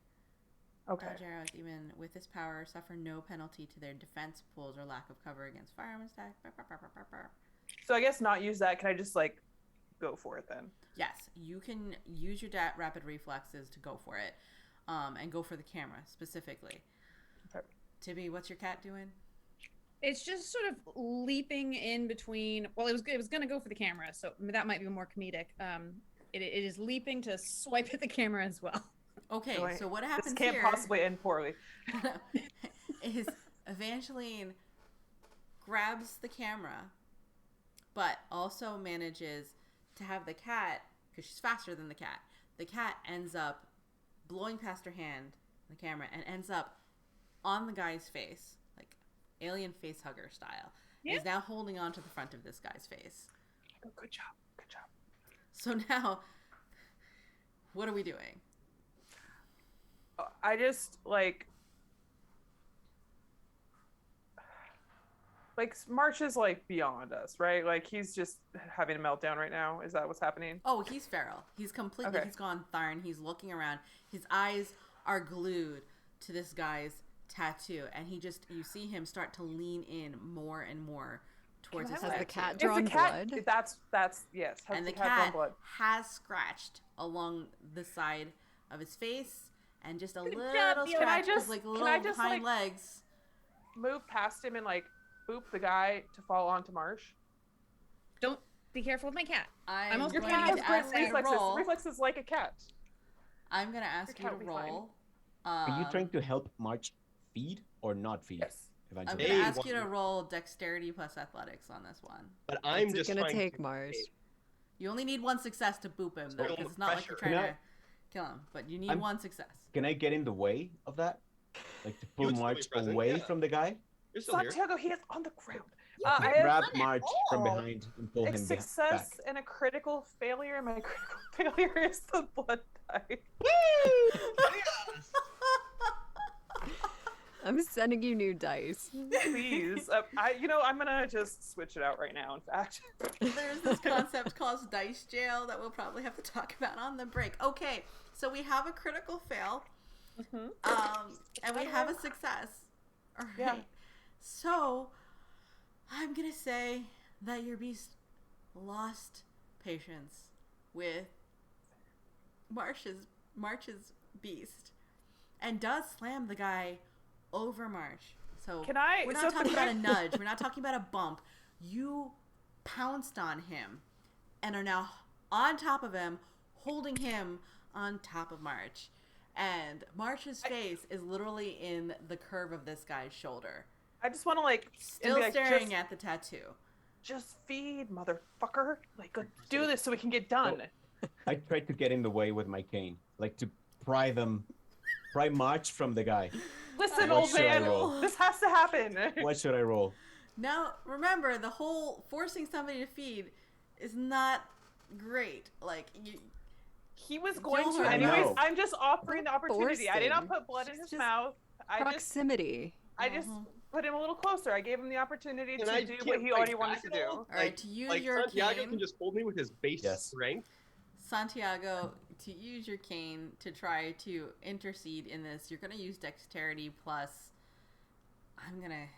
Okay. Dodge arrows, even with this power, suffer no penalty to their defense pools or lack of cover against firearms attack. So I guess not use that. Can I just like go for it then? Yes, you can use your rapid reflexes to go for it, and go for the camera specifically. Okay. Tibbie, what's your cat doing? It's just sort of leaping in between. Well, it was going to go for the camera, so that might be more comedic. It is leaping to swipe at the camera as well. Okay, so what happens This can't here possibly end poorly. is Evangeline grabs the camera, but also manages to have the cat, because she's faster than the cat ends up blowing past her hand, the camera, and ends up on the guy's face, like alien face hugger style. Yeah. Is now holding on to the front of this guy's face. Oh, good job. So now, what are we doing? I just like Marche is like beyond us, right? Like he's just having a meltdown right now. Is that what's happening? Oh, he's feral. He's completely, Okay. he's gone Tharn. He's looking around. His eyes are glued to this guy's tattoo, and you see him start to lean in more and more towards his Has the tattoo. cat If drawn the cat, blood? that's yes. Has And the drawn cat blood? has scratched along the side of his face, and just a Good little job, Neil. scratch Can I with like just- little can I just, hind like- legs. Move past him and like boop the guy to fall onto Marche. Don't be careful with my cat. I'm also Your going cat to has ask great you to reflexes. roll. Reflexes like a cat. I'm going to ask you cat to will be fine. roll. Are you trying to help March feed or not feed? Yes. I'm Eventually. going to Hey, ask you to one- roll dexterity plus athletics on this one. But I'm What's it just gonna trying take, to Marche? You only need one success to boop him, though, Feel because the it's not like you're pressure. trying Can to kill him, but you need I'm- one success. Can I get in the way of that? Like to You pull would still be March present, away yeah. from the guy? You're still here. Santiago, he is on the ground. To I have grab done it March from all. behind and pull a him success back. and a critical failure. My critical failure is the blood type. I'm sending you new dice. Please, I'm gonna just switch it out right now. In fact, There's this concept called dice jail that we'll probably have to talk about on the break. Okay, so we have a critical fail, and we have a success. All right. Yeah. So I'm gonna say that your beast lost patience with Marche's beast, and does slam the guy over Marche. So Can I- we're so not talking can I- about a nudge. We're not talking about a bump. You pounced on him and are now on top of him, holding him on top of Marche. And Marche's face is literally in the curve of this guy's shoulder. I just want to Still staring at the tattoo. Just feed, motherfucker. Like, let's do this so we can get done. I tried to get in the way with my cane, like to pry March from the guy. Listen, What old should I man, roll? this has to happen. What should I roll? Now, remember, the whole forcing somebody to feed is not great. Like, He was going to I anyways. know. I'm just offering the opportunity. I did not Forcing. put blood in his Just mouth. I just Proximity. put him a little closer. I gave him the opportunity And to I do can't what he fight already wanted back to at do. all? all right, to use Like your Santiago cane, can just hold me with his base Yes. strength. Santiago, to use your cane to try to intercede in this, you're gonna use dexterity plus. I'm gonna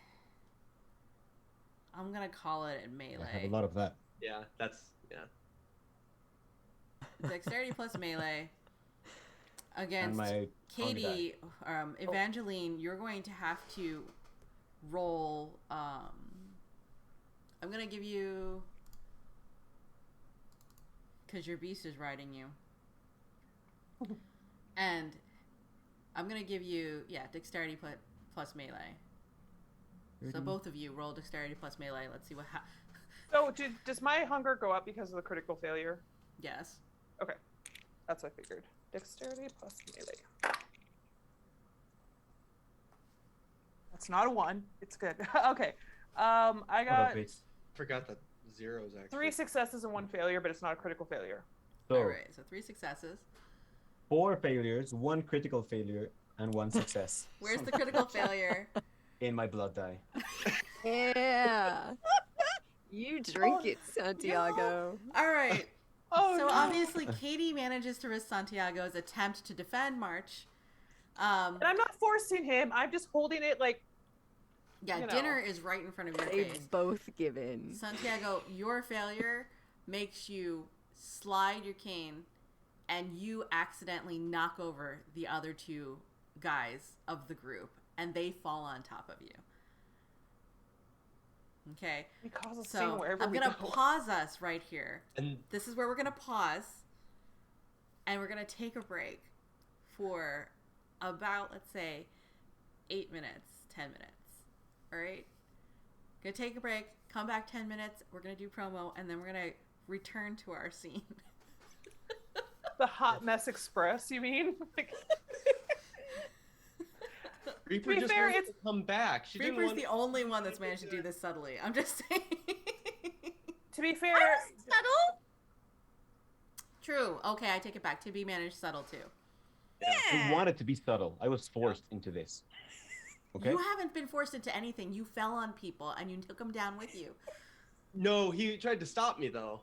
call it a I have a melee. lot of that. Yeah, Dexterity plus melee And against my Katee. Evangeline, you're going to have to roll. I'm gonna give you, because your beast is riding you, and I'm gonna give you dexterity plus melee. So both of you roll dexterity plus melee. Let's see what happens. So, does my hunger go up because of the critical failure? Yes. Okay, that's what I figured. Dexterity plus melee. That's not a 1. It's good. Okay. I What of got it? forgot that zeros actually. 3 successes and 1 failure, but it's not a critical failure. So, All right. So 3 successes. 4 failures, 1 critical failure, and 1 success Where's the critical failure? in my blood die. Yeah. You drink it, Santiago. All right. Oh, So no. obviously, Katee manages to risk Santiago's attempt to defend Marche. And I'm not forcing him. I'm just holding it like. Yeah, you know. dinner is right in front of your They've face. both given. Santiago, your failure makes you slide your cane, and you accidentally knock over the other 2 guys of the group, and they fall on top of you. Okay, We cause a scene so wherever I'm we gonna go. pause us right here. And This is where we're gonna pause, and we're gonna take a break for about, let's say, 8 minutes, 10 minutes. All right, gonna take a break, come back 10 minutes, we're gonna do promo, and then we're gonna return to our scene. The Hot Mess Express, you mean? Like, Reaper be just fair, wanted it's- to come back. She didn't Reaper's want the only one that's managed to do this subtly. I'm just saying. to be fair, Subtle? True. Okay, I take it back. Tibbie managed subtle too. I wanted to be subtle. I was forced into this. Okay? You haven't been forced into anything. You fell on people and you took them down with you. No, he tried to stop me though.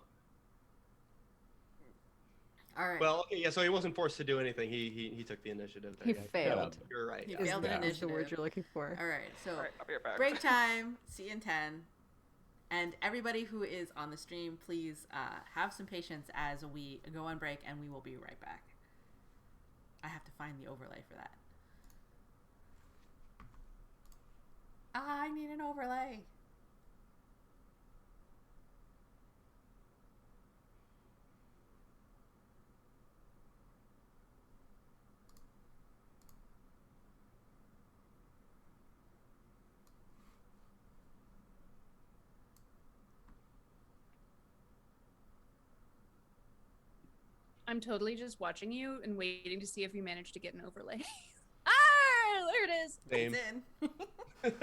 All right. Well, okay, yeah, so he wasn't forced to do anything. He took the initiative there. He yeah. failed. You're right. He Yeah. failed an Is the word initiative. you're looking for. All right. So all right, I'll be right back. break time. See you in 10. And everybody who is on the stream, please have some patience as we go on break, and we will be right back. I have to find the overlay for that. I need an overlay. I'm totally just watching you and waiting to see if you manage to get an overlay. There it is. Same. It's in.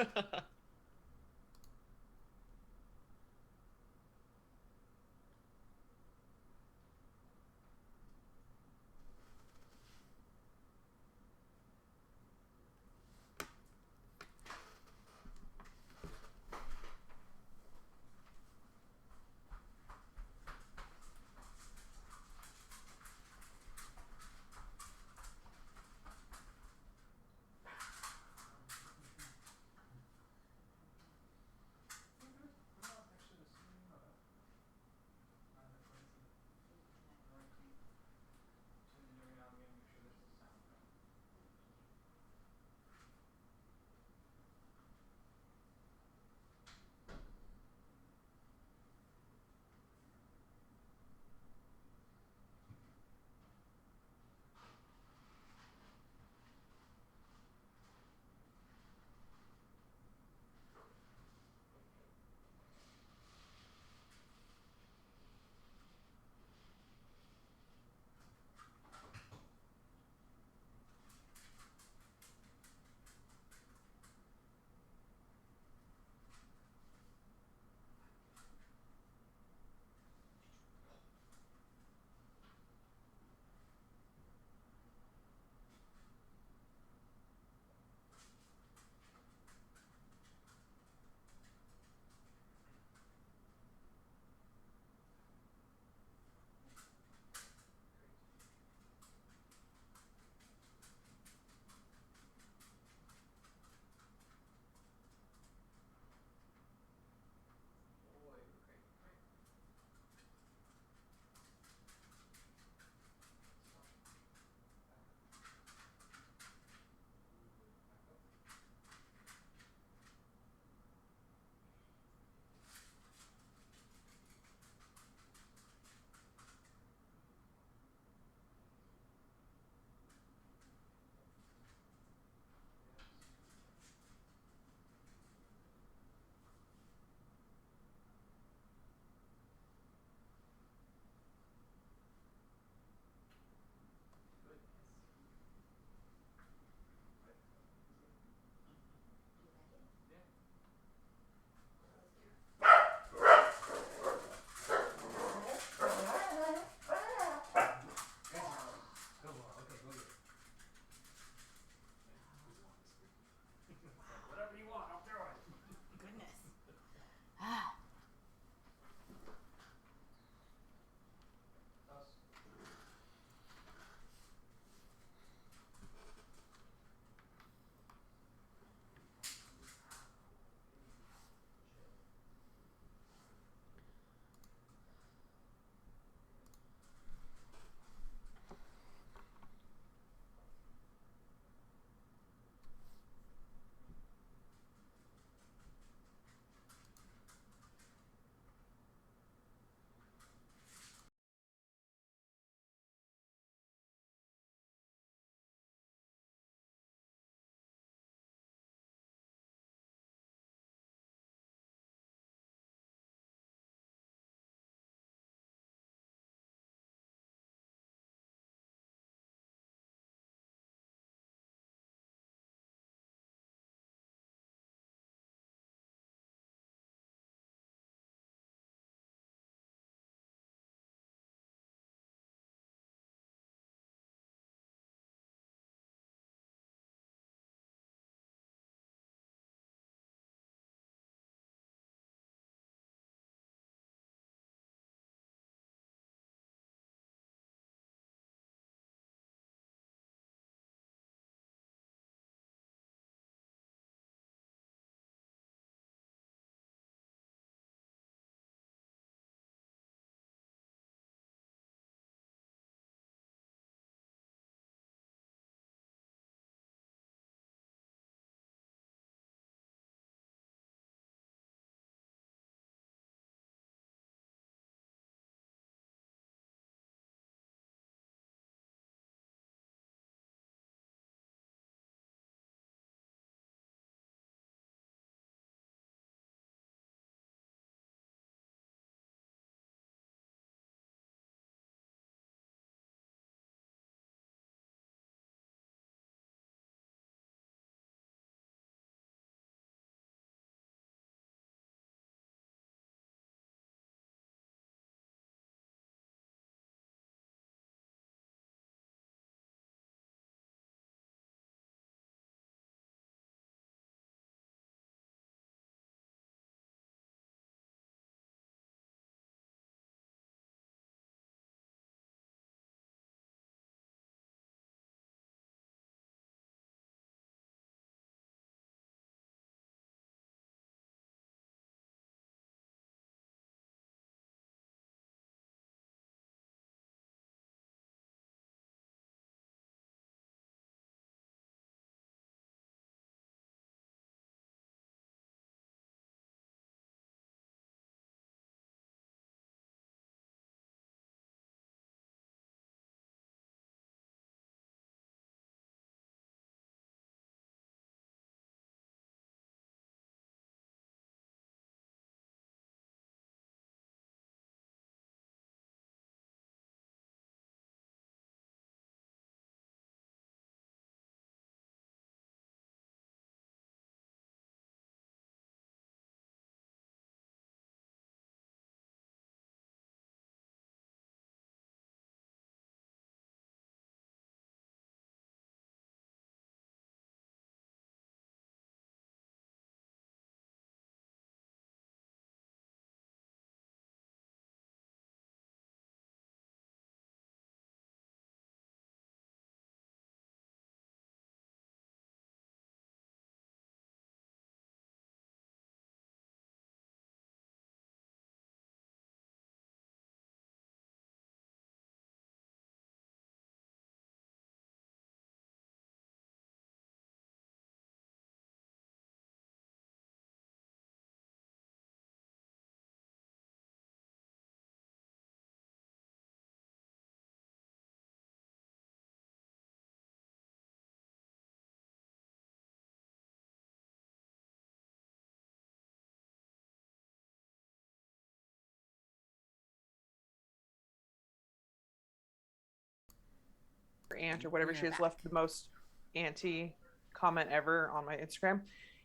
aunt or whatever Bring she her has back. left the most anti comment ever on my Instagram.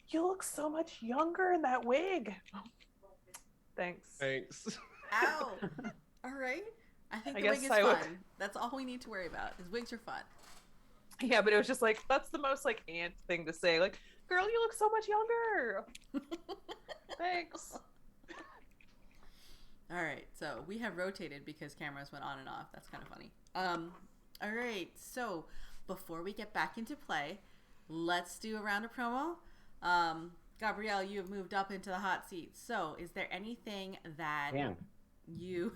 You look so much younger in that wig. Thanks. Thanks. Ow! All right. I think I the wig guess is I fun. look- That's all we need to worry about. Is wigs are fun. Yeah, but it was just like, that's the most like aunt thing to say. Like, girl, you look so much younger. Thanks. All right, so we have rotated because cameras went on and off. That's kind of funny. All right, so before we get back into play, let's do a round of promo. Gabriel, you have moved up into the hot seat. So, is there anything that Damn. you?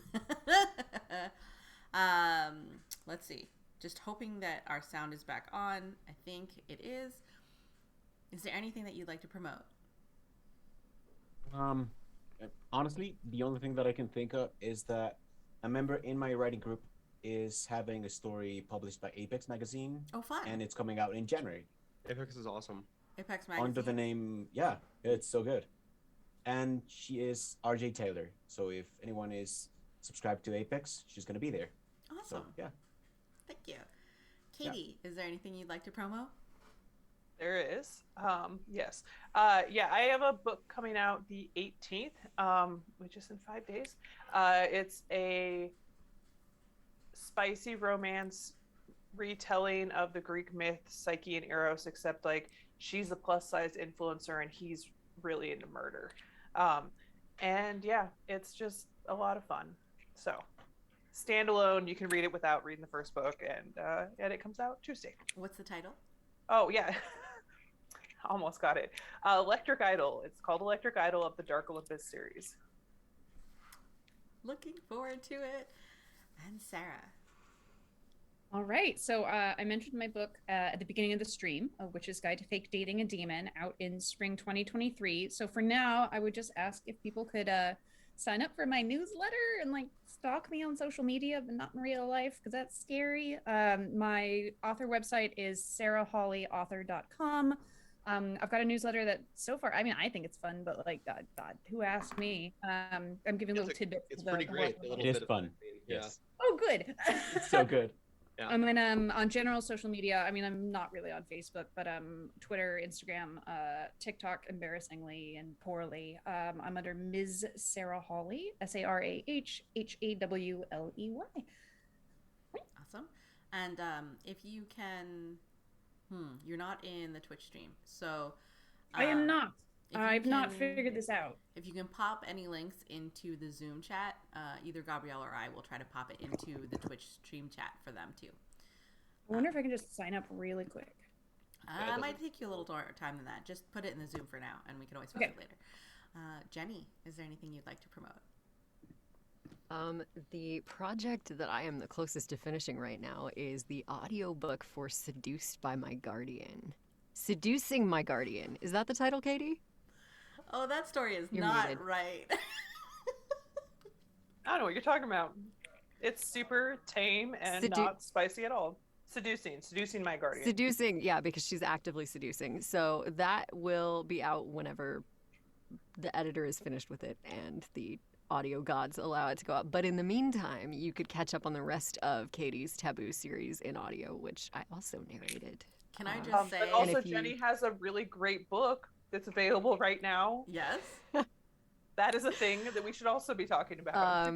Let's see. Just hoping that our sound is back on. I think it is. Is there anything that you'd like to promote? Honestly, the only thing that I can think of is that a member in my writing group is having a story published by Apex magazine, Oh, fun. and it's coming out in January Apex is awesome. Apex Magazine. under the name. Yeah, it's so good. And she is RJ Taylor. So if anyone is subscribed to Apex, she's gonna be there. So Awesome. yeah. Thank you. Katie, is there anything you'd like to promo? There is. Yes. Yeah, I have a book coming out the 18th, which is in 5 days. It's a spicy romance retelling of the Greek myth Psyche and Eros, except like she's a plus size influencer and he's really into murder. And yeah, it's just a lot of fun. So standalone, you can read it without reading the first book, and it comes out Tuesday. What's the title? Oh yeah. Almost got it. Electric Idol. It's called Electric Idol of the Dark Olympus series. Looking forward to it. And Sarah. All right. So I mentioned my book at the beginning of the stream, Witch's Guide to Fake Dating a Demon, out in spring 2023. So for now, I would just ask if people could sign up for my newsletter and like stalk me on social media, but not in real life because that's scary. My author website is sarahhawleyauthor.com. I've got a newsletter that so far, I mean, I think it's fun, but like, God, who asked me? I'm giving little tidbits. It's Uh, pretty great. The little It is bit of fun. editing. Yeah. Yes. Oh, good. It's so good. Yeah. I mean, on general social media, I mean, I'm not really on Facebook, but Twitter, Instagram, TikTok, embarrassingly and poorly. I'm under Ms. Sarah Hawley, SarahHawley. Awesome. And if you can, you're not in the Twitch stream, so I am not. if you I've not can- figured this out. If you can pop any links into the Zoom chat, either Gabrielle or I will try to pop it into the Twitch stream chat for them too. I wonder if I can just sign up really quick. Yeah, it It might doesn't- take you a little more time than that. Just put it in the Zoom for now, and we can always fix Okay. it later. Jenny, is there anything you'd like to promote? The project that I am the closest to finishing right now is the audiobook for Seduced by My Guardian. Seducing My Guardian. Is that the title, Katie? Oh, that story is You're not muted. right. I don't know what you're talking about. It's super tame and not spicy at all. Seducing my guardian. Seducing, yeah, because she's actively seducing. So that will be out whenever the editor is finished with it and the audio gods allow it to go out. But in the meantime, you could catch up on the rest of Katie's Taboo series in audio, which I also narrated. Can I just say? But also, if you- Jenny has a really great book that's available right now. Yes. That is a thing that we should also be talking about.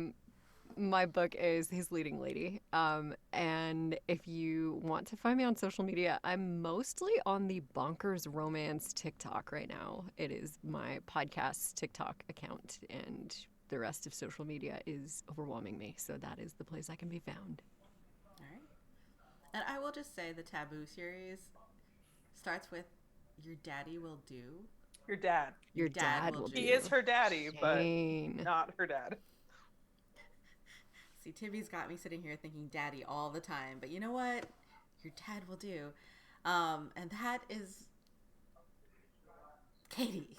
My book is His Leading Lady. And if you want to find me on social media, I'm mostly on the Bonkers Romance TikTok right now. It is my podcast TikTok account, and the rest of social media is overwhelming me. So that is the place I can be found. All right. And I will just say the Taboo series starts with "Your daddy will do." Your dad. Your dad dad will will do. do. He is her daddy, but Shane. not her dad. See, Tibbie's got me sitting here thinking "daddy" all the time, but you know what? Your dad will do, and that is Katie.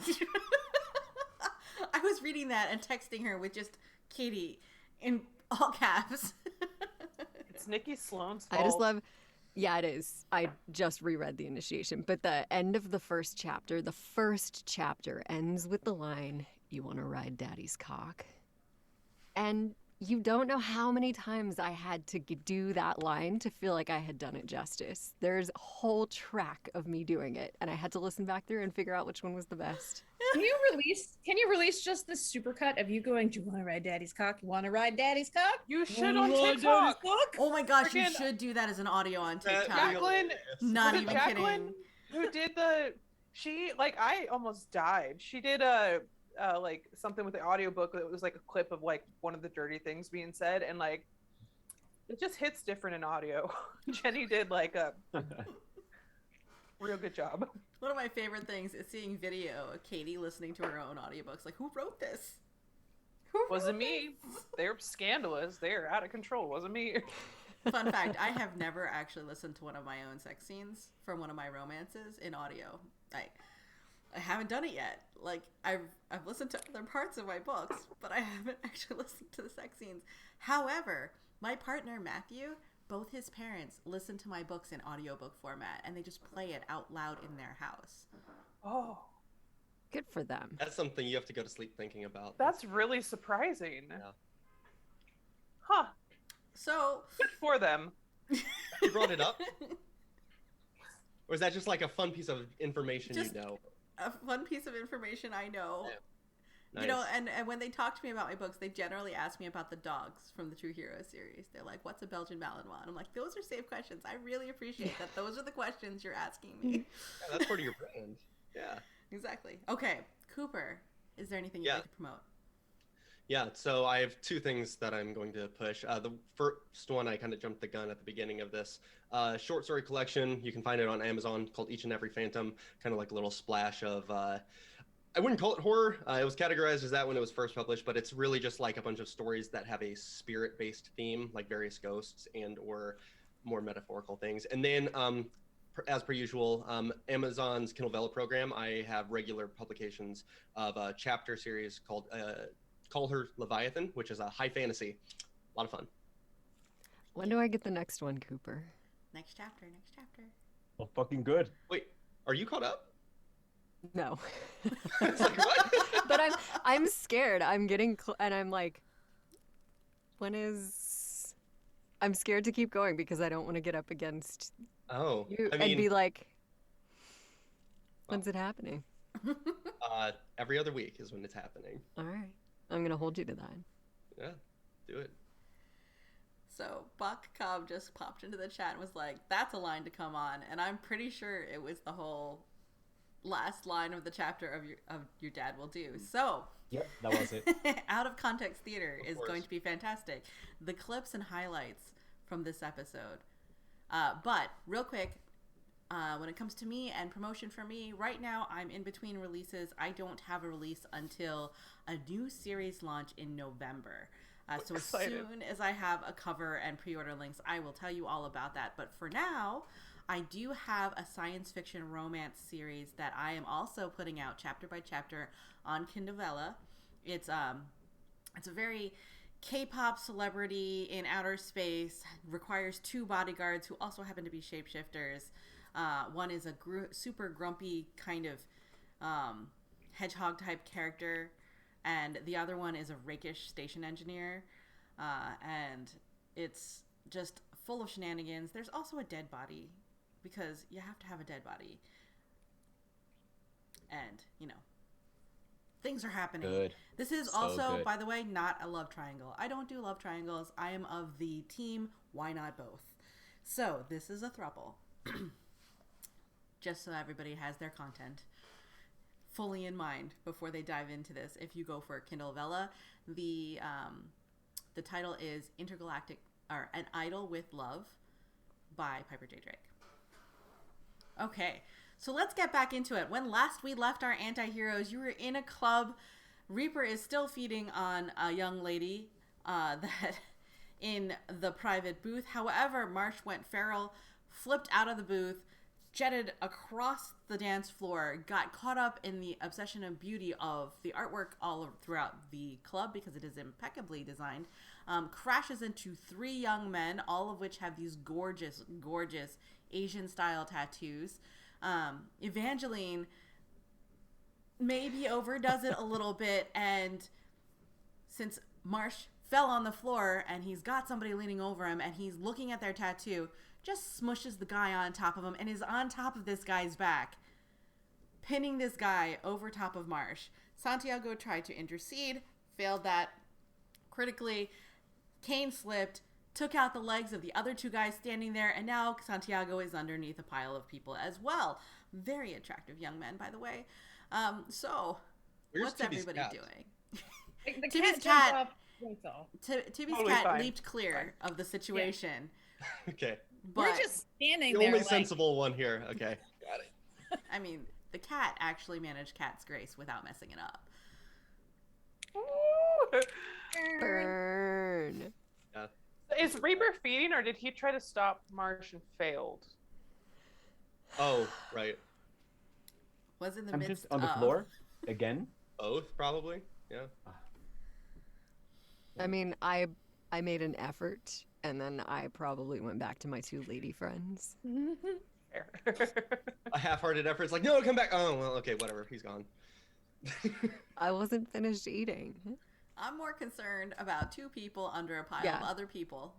I was reading that and texting her with just Katie in all caps. It's Nikki Sloane's fault. I just love, yeah, it is. I just reread the initiation, but the end of the first chapter ends with the line, "You want to ride daddy's cock?" And You don't know how many times I had to do that line to feel like I had done it justice. There's a whole track of me doing it, and I had to listen back through and figure out which one was the best. Can you release just the supercut of you going, "Do you want to ride Daddy's cock? You want to ride Daddy's cock? You should on Wanna ride TikTok. Daddy's cock?" Oh my gosh, you Freaking- should do that as an audio on TikTok. Jacqueline, Not was it even Jacqueline kidding. who did I almost died. She did like something with the audiobook that was like a clip of like one of the dirty things being said, and like it just hits different in audio. Jenny did like a real good job. One of my favorite things is seeing video of Katie listening to her own audiobooks. Like, who wrote this? Wasn't me. They're scandalous. They're out of control. Wasn't me. Fun fact, I have never actually listened to one of my own sex scenes from one of my romances in audio. I haven't done it yet. Like, I've listened to other parts of my books, but I haven't actually listened to the sex scenes. However, my partner, Matthew, both his parents listen to my books in audiobook format, and they just play it out loud in their house. Oh, Good for them. That's something you have to go to sleep thinking about. that's really surprising. Yeah. Huh. So, Good for them. You brought it up? Or is that just like a fun piece of information Just- you know? a fun piece of information I know. Yeah. Nice. You know, and when they talk to me about my books, they generally ask me about the dogs from the True Heroes series. They're like, what's a Belgian Malinois? I'm like, those are safe questions. I really appreciate that. Those are the questions you're asking me. Yeah, that's part of your brand. Yeah. Exactly. Okay, Cooper, is there anything you'd Yeah. like to promote? Yeah, so I have two things that I'm going to push. The first one, I kind of jumped the gun at the beginning of this. Short story collection. You can find it on Amazon, called Each and Every Phantom. Kind of like a little splash of, I wouldn't call it horror. It was categorized as that when it was first published, but it's really just like a bunch of stories that have a spirit-based theme, like various ghosts and or more metaphorical things. And then, as per usual, Amazon's Kindle Vella program, I have regular publications of a chapter series called Call Her Leviathan, which is a high fantasy. A lot of fun. When do I get the next one, Cooper? Next chapter, next chapter. Oh, fucking good. Wait, are you caught up? No. It's like, what? But I'm scared. I'm getting and I'm like, I'm scared to keep going because I don't want to get up against Oh, you I and be mean, like, when's it happening? every other week is when it's happening. All right. I'm going to hold you to that. Yeah, do it. So Buck Cobb just popped into the chat and was like, that's a line to come on. And I'm pretty sure it was the whole last line of the chapter of your dad will do. So Yep, that was it. Out of Context Theater Of is course. going to be fantastic. The clips and highlights from this episode. But real quick, when it comes to me and promotion for me, right now I'm in between releases. I don't have a release until a new series launch in November. So Excited. as soon as I have a cover and pre-order links, I will tell you all about that. But for now, I do have a science fiction romance series that I am also putting out chapter by chapter on Kindle Vella. It's a very K-pop celebrity in outer space, requires 2 bodyguards who also happen to be shapeshifters. One is a super grumpy kind of hedgehog type character, and the other one is a rakish station engineer. And it's just full of shenanigans. There's also a dead body, because you have to have a dead body. And, you know, things are happening. Good. This is So also, good. by the way, not a love triangle. I don't do love triangles. I am of the team, why not both? So, this is a throuple. Just so everybody has their content fully in mind before they dive into this. If you go for Kindle Vella, the title is Intergalactic, or An Idol with Love by Piper J. Drake. Okay, so let's get back into it. When last we left our anti-heroes, you were in a club. Reaper is still feeding on a young lady that in the private booth. However, Marche went feral, flipped out of the booth, jetted across the dance floor, got caught up in the obsession and beauty of the artwork all throughout the club because it is impeccably designed, crashes into 3 young men, all of which have these gorgeous, gorgeous Asian-style tattoos. Evangeline maybe overdoes it a little bit, and since Marche fell on the floor, and he's got somebody leaning over him, and he's looking at their tattoo, just smushes the guy on top of him, and is on top of this guy's back, pinning this guy over top of Marche. Santiago tried to intercede, failed that critically. Kane slipped, took out the legs of the other two guys standing there, and now Santiago is underneath a pile of people as well. Very attractive young men, by the way. So, Where's what's Tibbie's everybody cat? doing? The Tibbie's cat cat- jumped off. Tibbie's Totally cat fine. leaped clear of the situation. Okay. But, We're just standing The there only like, sensible one here. Okay. Got it. I mean, the cat actually managed Cat's grace without messing it up. Ooh. Burn. Is Reaper feeding, or did he try to stop Marche and failed? Oh, right. Was in the I'm midst just on the of... floor again. Both, probably. Yeah. I mean, I made an effort, and then I probably went back to my two lady friends. Fair. A half-hearted effort. It's like, no, come back. Oh, well, okay, whatever. He's gone. I wasn't finished eating. I'm more concerned about two people under a pile Yeah. of other people.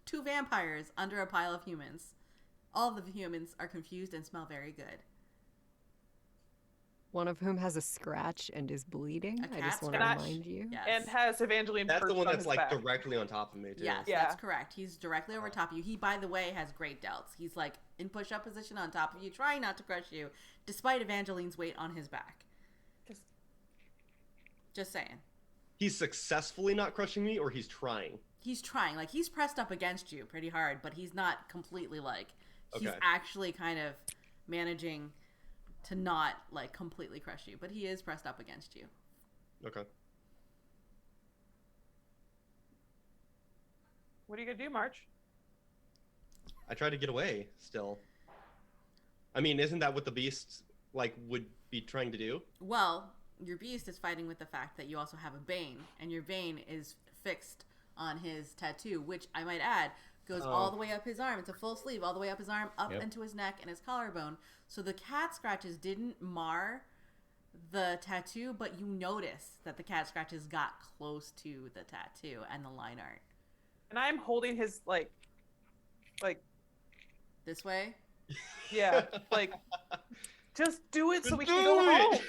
Two vampires under a pile of humans. All of the humans are confused and smell very good. One of whom has a scratch and is bleeding. A I cat just want to scratch? remind you. Yes. And has Evangeline That's the perched one on that's his like back. directly on top of me, too. Yes, Yeah. that's correct. He's directly over top of you. He, by the way, has great delts. He's like in push-up position on top of you, trying not to crush you, despite Evangeline's weight on his back. Just saying. He's successfully not crushing me, or he's trying? He's trying. Like, he's pressed up against you pretty hard, but he's not completely like... He's Okay. actually kind of managing to not, like, completely crush you. But he is pressed up against you. Okay. What are you gonna do, Marche? I tried to get away, still. I mean, isn't that what the beast, like, would be trying to do? Well, your beast is fighting with the fact that you also have a bane, and your bane is fixed on his tattoo, which I might add goes all the way up his arm. It's a full sleeve, all the way up his arm, up Yep. into his neck and his collarbone. So the cat scratches didn't mar the tattoo, but you notice that the cat scratches got close to the tattoo and the line art. And I'm holding his like, This way? yeah, like, just do it so we can Do go it!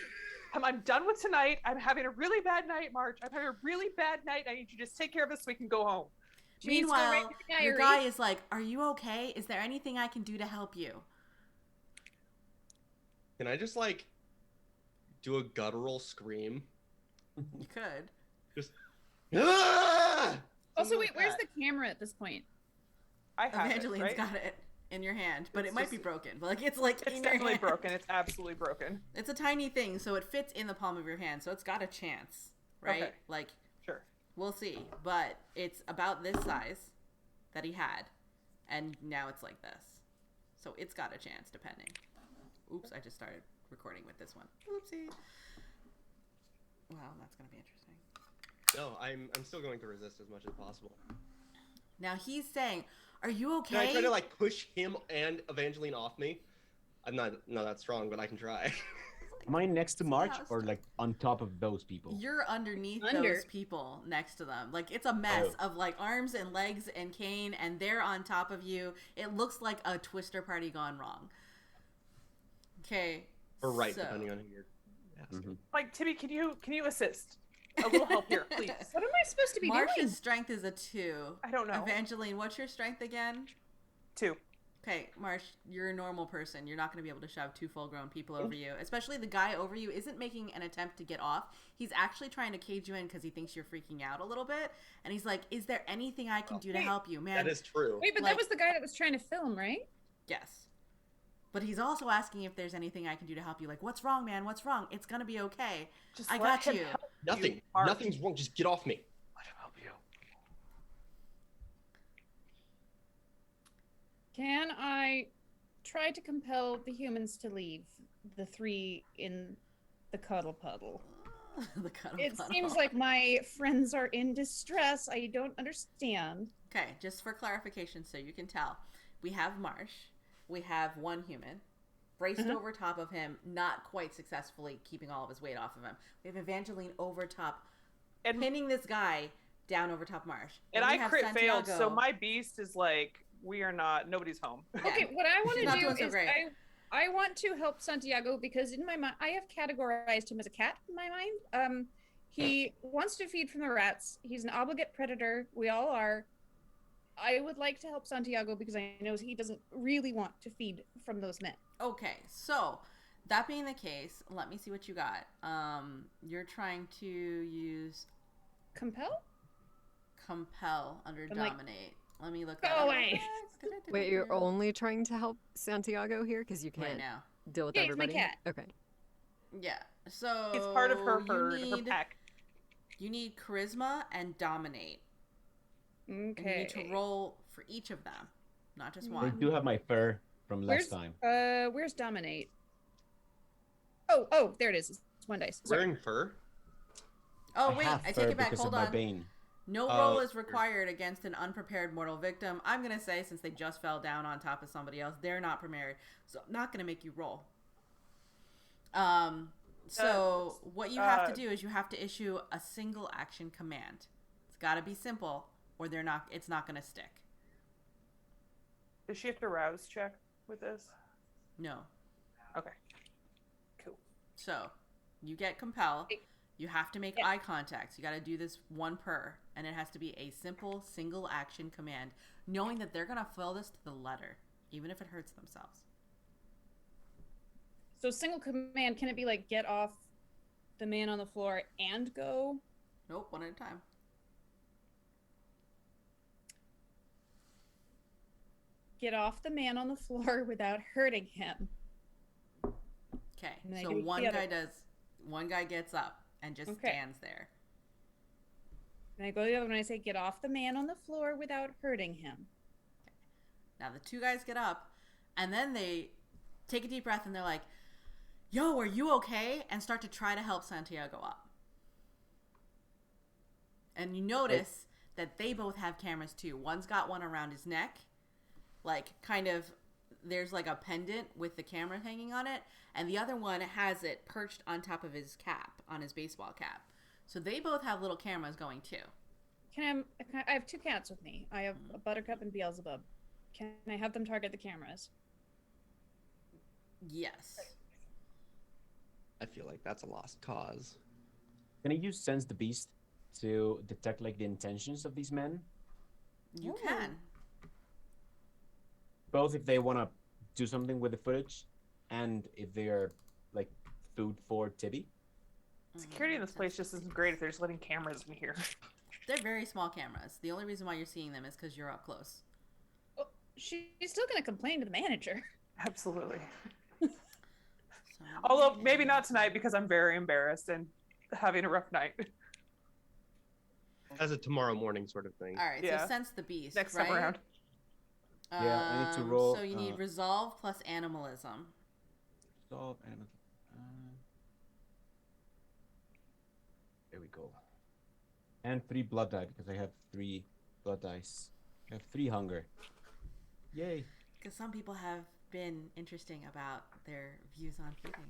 home. I'm done with tonight. I'm having a really bad night, Marche. I'm having a really bad night. I need you to just take care of this so we can go home. Jeez, go right Meanwhile, to the your diary. guy is like, "Are you okay? Is there anything I can do to help you?" Can I just, like, do a guttural scream? You could. Just... Ah! Also, Something wait, like where's that. the camera at this point? I have Evangeline's it, right? got it in your hand, but It's it might be just- broken. But like, it's like It's in your definitely hand. broken. It's absolutely broken. It's a tiny thing, so it fits in the palm of your hand, so it's got a chance, right? Okay. Like, Sure. we'll see. But it's about this size that he had, and now it's like this. So it's got a chance, depending. Oops, I just started recording with this one. Oopsie. Wow, that's going to be interesting. No, I'm still going to resist as much as possible. Now he's saying, "Are you okay?" Can I try to, like, push him and Evangeline off me? I'm not that strong, but I can try. Am I next to Marche Yeah, or like on top of those people? You're underneath Under. those people next to them. Like, it's a mess of, like, arms and legs and Kane, and they're on top of you. It looks like a Twister party gone wrong. Okay. Or right, so- depending on who you're asking. Mhm. Like, Tibbie, can you assist? A little help here, please. What am I supposed to be doing? Marche's strength is a 2. I don't know. Evangeline, what's your strength again? 2. Okay, Marche, you're a normal person. You're not going to be able to shove 2 full-grown people over you. Especially the guy over you isn't making an attempt to get off. He's actually trying to cage you in because he thinks you're freaking out a little bit. And he's like, "Is there anything I can do to Wait. help you, man?" That is true. Wait, but like- that was the guy that was trying to film, right? Yes. But he's also asking if there's anything I can do to help you. Like, "What's wrong, man? What's wrong? It's going to be okay." Just I let got him you. help Nothing. Marche. Nothing's wrong. Just get off me. Let him help you. Can I try to compel the humans to leave? The 3 in the cuddle puddle. The cuddle It puddle. seems like my friends are in distress. I don't understand. Okay, just for clarification so you can tell. We have Marche. We have one human. Braced Mhm. over top of him, not quite successfully keeping all of his weight off of him. We have Evangeline over top And pinning this guy down over top Marche. and Then I we have crit failed, so Santiago. my beast is like, we are not. Nobody's home. Okay, what I want She's to not do doing so is great. I want to help Santiago because in my mind I have categorized him as a cat in my mind. He wants to feed from the rats. He's an obligate predator. We all are. I would like to help Santiago because I know he doesn't really want to feed from those men. Okay, so that being the case, let me see what you got. You're trying to use Compel? compel under I'm like, dominate. Let me look "Go that up. away." Wait, you're only trying to help Santiago here because you right can't now. deal with Yeah, he's my everybody? cat. Okay. Yeah. So It's part of her you herd, her need- pack. You need charisma and dominate. Okay. And you need to roll for each of them, not just They one. do have my fur from last time. Where's dominate? Oh, there it is. It's one dice. Sorry. Wearing fur? Oh wait, have I fur take it back. because Hold of my on. bane. No Oh, roll is sure. required against an unprepared mortal victim. I'm gonna say since they just fell down on top of somebody else, they're not prepared, so I'm not gonna make you roll. So what you have to do is you have to issue a single action command. It's got to be simple, or they're not. It's not gonna stick. Does she have to rouse check with this? No. Okay. Cool. So you get compel. You have to make Yeah. eye contact. So you got to do this one per, and it has to be a simple single action command, knowing that they're gonna fill this to the letter, even if it hurts themselves. So single command, can it be like get off the man on the floor and go? Nope, one at a time. Get off the man on the floor without hurting him. Okay, And I so do the one other. one guy gets up and just Okay. stands there. And I go to the other one and I say, get off the man on the floor without hurting him. Now the two guys get up, and then they take a deep breath and they're like, "Yo, are you okay?" and start to try to help Santiago up. And you notice that they both have cameras too. One's got one around his neck, like kind of there's like a pendant with the camera hanging on it, and the other one has it perched on top of his cap, on his baseball cap. So they both have little cameras going too. I have two cats with me. I have a Buttercup and Beelzebub. Can I have them target the cameras? Yes. I feel like that's a lost cause. Can I use Sense the Beast to detect like the intentions of these men? You Ooh. can. Both if they want to do something with the footage, and if they're like food for Tibbie. Security in this place just isn't great if they're just letting cameras in here. They're very small cameras. The only reason why you're seeing them is because you're up close. Oh, she's still going to complain to the manager. Absolutely. So, Although maybe not tonight because I'm very embarrassed and having a rough night. As a tomorrow morning sort of thing. All right, Yeah. so sense the beast. Next right? time around. Yeah, I need to roll, So you need resolve plus animalism. Solve animal. There we go. And 3 blood die because I have 3 blood dice. I have 3 hunger. Yay! Because some people have been interesting about their views on feeding.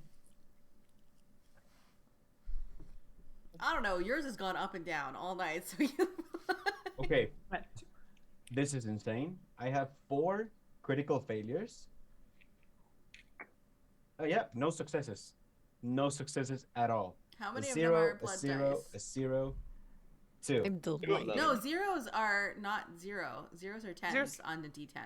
I don't know. Yours has gone up and down all night. So you. Okay, this is insane. I have 4 critical failures. Oh yeah, no successes. No successes at all. How many A of 0, them are a blood 0, dice? a 0, 2. I'm delighted. No, zeros are not 0. Zeros are 10s Zeros- on the D10.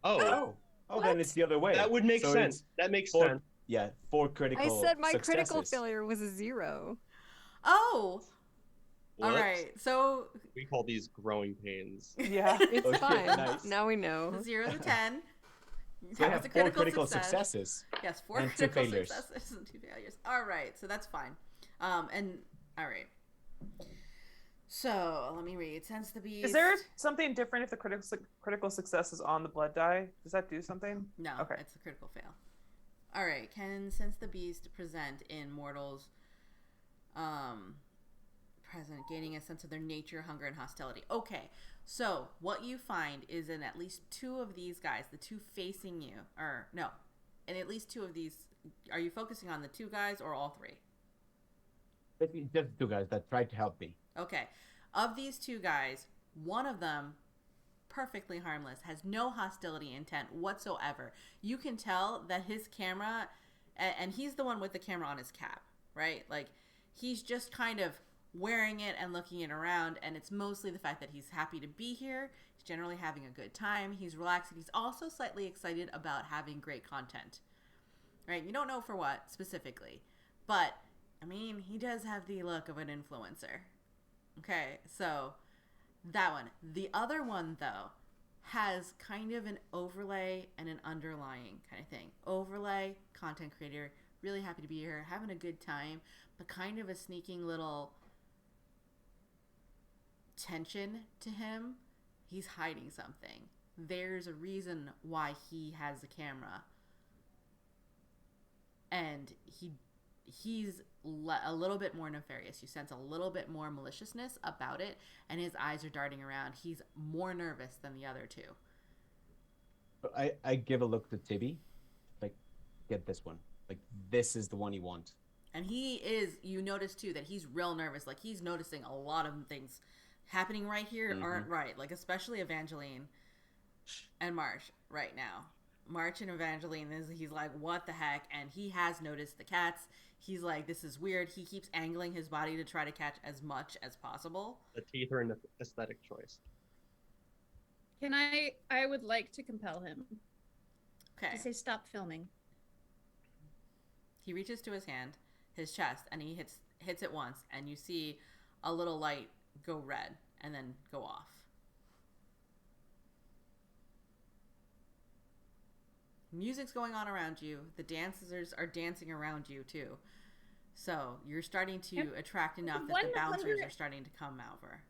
Oh, Oh, then it's the other way. that would make So sense. it's That makes 4 sense. Yeah, 4 critical I said my critical successes. failure was a 0. Oh! All Whoops. right. So We call these growing pains. Yeah. It's Okay, fine. nice. Now we know. the 0 to 10. So I That have was a 4 critical successes. Yes, 4 and 2 critical failures. successes and 2 failures. All right, so that's fine. And all right. So let me read. Sense the beast. Is there something different if the critical success is on the blood die? Does that do something? No, Okay. it's a critical fail. All right. Can sense the beast present in mortals? Present, gaining a sense of their nature, hunger, and hostility. Okay. So what you find is in at least 2 of these guys, the 2 facing you, or no, in at least 2 of these. Are you focusing on the 2 guys or all 3? Basically, just two guys that tried to help me. Okay. Of these two guys, one of them, perfectly harmless, has no hostility intent whatsoever. You can tell that his camera, and he's the one with the camera on his cap, right? Like, he's just kind of wearing it and looking it around, and it's mostly the fact that he's happy to be here. He's generally having a good time. He's relaxed. He's also slightly excited about having great content, right? You don't know for what specifically, but I mean, he does have the look of an influencer. Okay, so that one. The other one, though, has kind of an overlay and an underlying kind of thing. Overlay, content creator, really happy to be here, having a good time, but kind of a sneaking little tension to him. He's hiding something. There's a reason why he has a camera. And he's a little bit more nefarious. You sense a little bit more maliciousness about it, and his eyes are darting around. He's more nervous than the other two. I give a look to Tibbie, like, get this one. Like, this is the one you want. And he is, you notice too, that he's real nervous. Like, he's noticing a lot of things happening right here aren't right. Like, especially Evangeline and Marche right now. Marche and Evangeline, he's like, what the heck? And he has noticed the cats. He's like, this is weird. He keeps angling his body to try to catch as much as possible. The teeth are an aesthetic choice. Can I would like to compel him Okay. to say stop filming. He reaches to his hand, his chest, and he hits it once, and you see a little light go red and then go off. Music's going on around you. The dancers are dancing around you too. So you're starting to attract enough that the bouncers are starting to come over.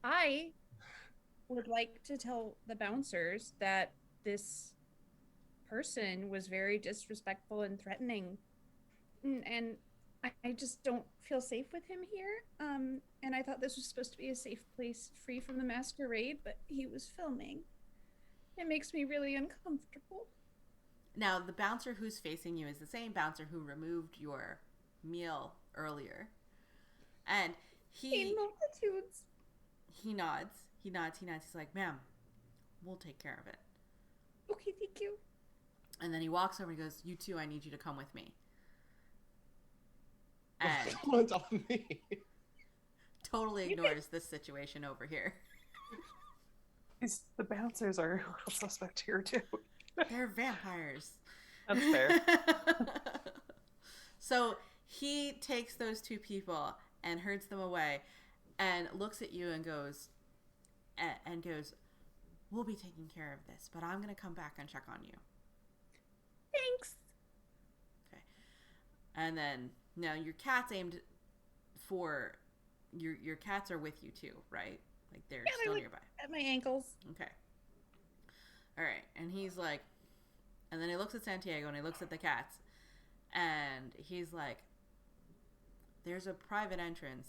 I would like to tell the bouncers that this person was very disrespectful and threatening, and I just don't feel safe with him here. And I thought this was supposed to be a safe place, free from the masquerade, but he was filming. It makes me really uncomfortable. Now, the bouncer who's facing you is the same bouncer who removed your meal earlier. And he multitudes. He nods. He's like, ma'am, we'll take care of it. Okay, thank you. And then he walks over and goes, you two, I need you to come with me. And On top of me. totally ignores this situation over here. The bouncers are a little suspect here too. They're vampires. That's fair. So he takes those two people and herds them away and looks at you and goes, we'll be taking care of this, but I'm going to come back and check on you. Thanks. Okay. And then, now your cat's aimed for, your cats are with you too, right? Like they're still nearby. At my ankles. Okay. All right. And he's like, and then he looks at Santiago and he looks at the cats and he's like, there's a private entrance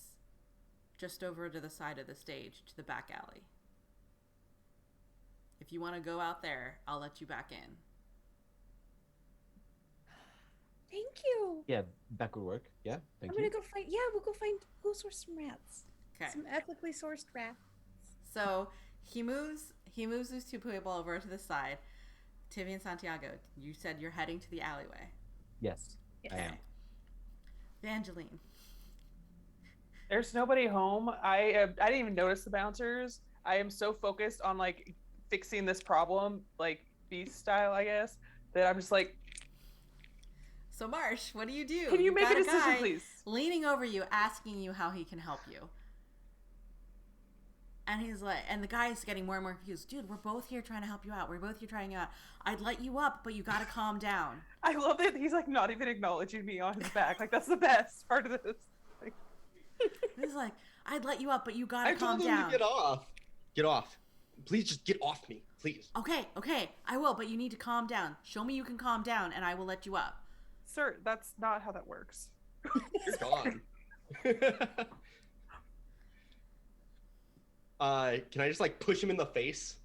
just over to the side of the stage to the back alley. If you want to go out there, I'll let you back in. Thank you. Yeah, that could work. Yeah, thank you. We'll go source some rats. Okay. Some ethically sourced rats. So he moves these two people over to the side. Tibbie and Santiago, you said you're heading to the alleyway. Yes, I am. Evangeline. There's nobody home. I didn't even notice the bouncers. I am so focused on like fixing this problem, like Beast style, I guess, that I'm just like. So Marche, what do you do? Can you make got a decision, guy please? Leaning over you, asking you how he can help you. And he's like, and the guy's getting more and more confused. Dude, we're both here trying to help you out. We're both here trying you out. I'd let you up, but you gotta calm down. I love that he's like not even acknowledging me on his back. Like that's the best part of this. Like, he's like, I'd let you up, but you gotta I calm told him down. to get off. Get off. Please just get off me, please. Okay, I will, but you need to calm down. Show me you can calm down, and I will let you up. sir, that's not how that works. You're gone. Can I just like push him in the face?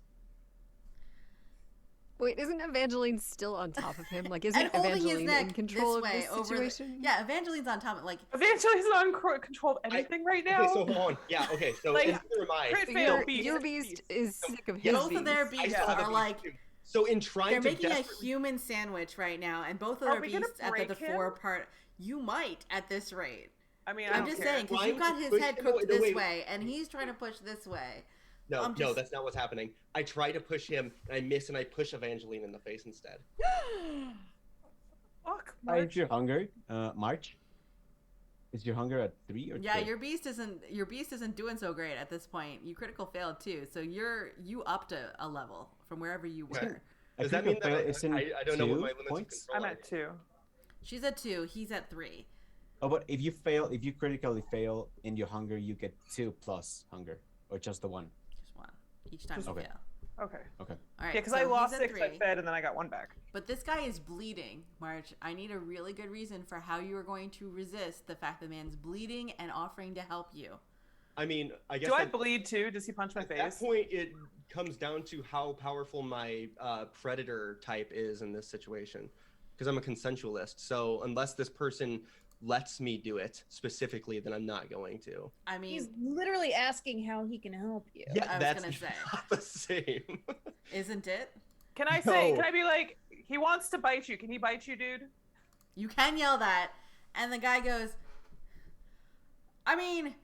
Wait, isn't Evangeline still on top of him? Like, isn't And holding his Evangeline neck in control this of way this over situation? Yeah, Evangeline's on top of like. Evangeline's not in control of anything right now. Okay, so hold on. Yeah, okay, so Like, and neither am I. crit But fail, your beast is sick of his Both beast. of their I beasts still have a are beast, like too. So in trying they're to making a desperately... human sandwich right now, and both of Are their we gonna beasts at break the him? forepart. You might at this rate. I mean, I'm don't just care. saying because Trying you've got to his push head him cooked away- this wait. way, and he's trying to push this way. No, I'm no, just- that's not what's happening. I try to push him, and I miss, and I push Evangeline in the face instead. Fuck, How's Marche. your hunger, March? Is your hunger at 3 or Yeah, 2? your beast isn't doing so great at this point. You critical failed too, so you upped a level from wherever you were. Okay. A Does that mean critical that fail isn't I don't know what 2 my limits points? of control I'm are? at 2. She's at 2. He's at 3. Oh, but if you critically fail in your hunger, you get 2 plus hunger, or just the 1. Just 1 each time Just- you okay. fail. Okay. Okay. All right. Yeah, because so I lost he's at 6, I 3. fed, and then I got 1 back. But this guy is bleeding, March. I need a really good reason for how you are going to resist the fact the man's bleeding and offering to help you. I mean, I guess Do I at bleed too? Does he punch my at that face? point, it comes down to how powerful my predator type is in this situation. Because I'm a consensualist. So unless this person lets me do it specifically, then I'm not going to. I mean, He's literally asking how he can help you. Yeah, I was that's gonna say. not the same. isn't it? Can I say? No. Can I be like, he wants to bite you? Can he bite you, dude? You can yell that, and the guy goes, I mean,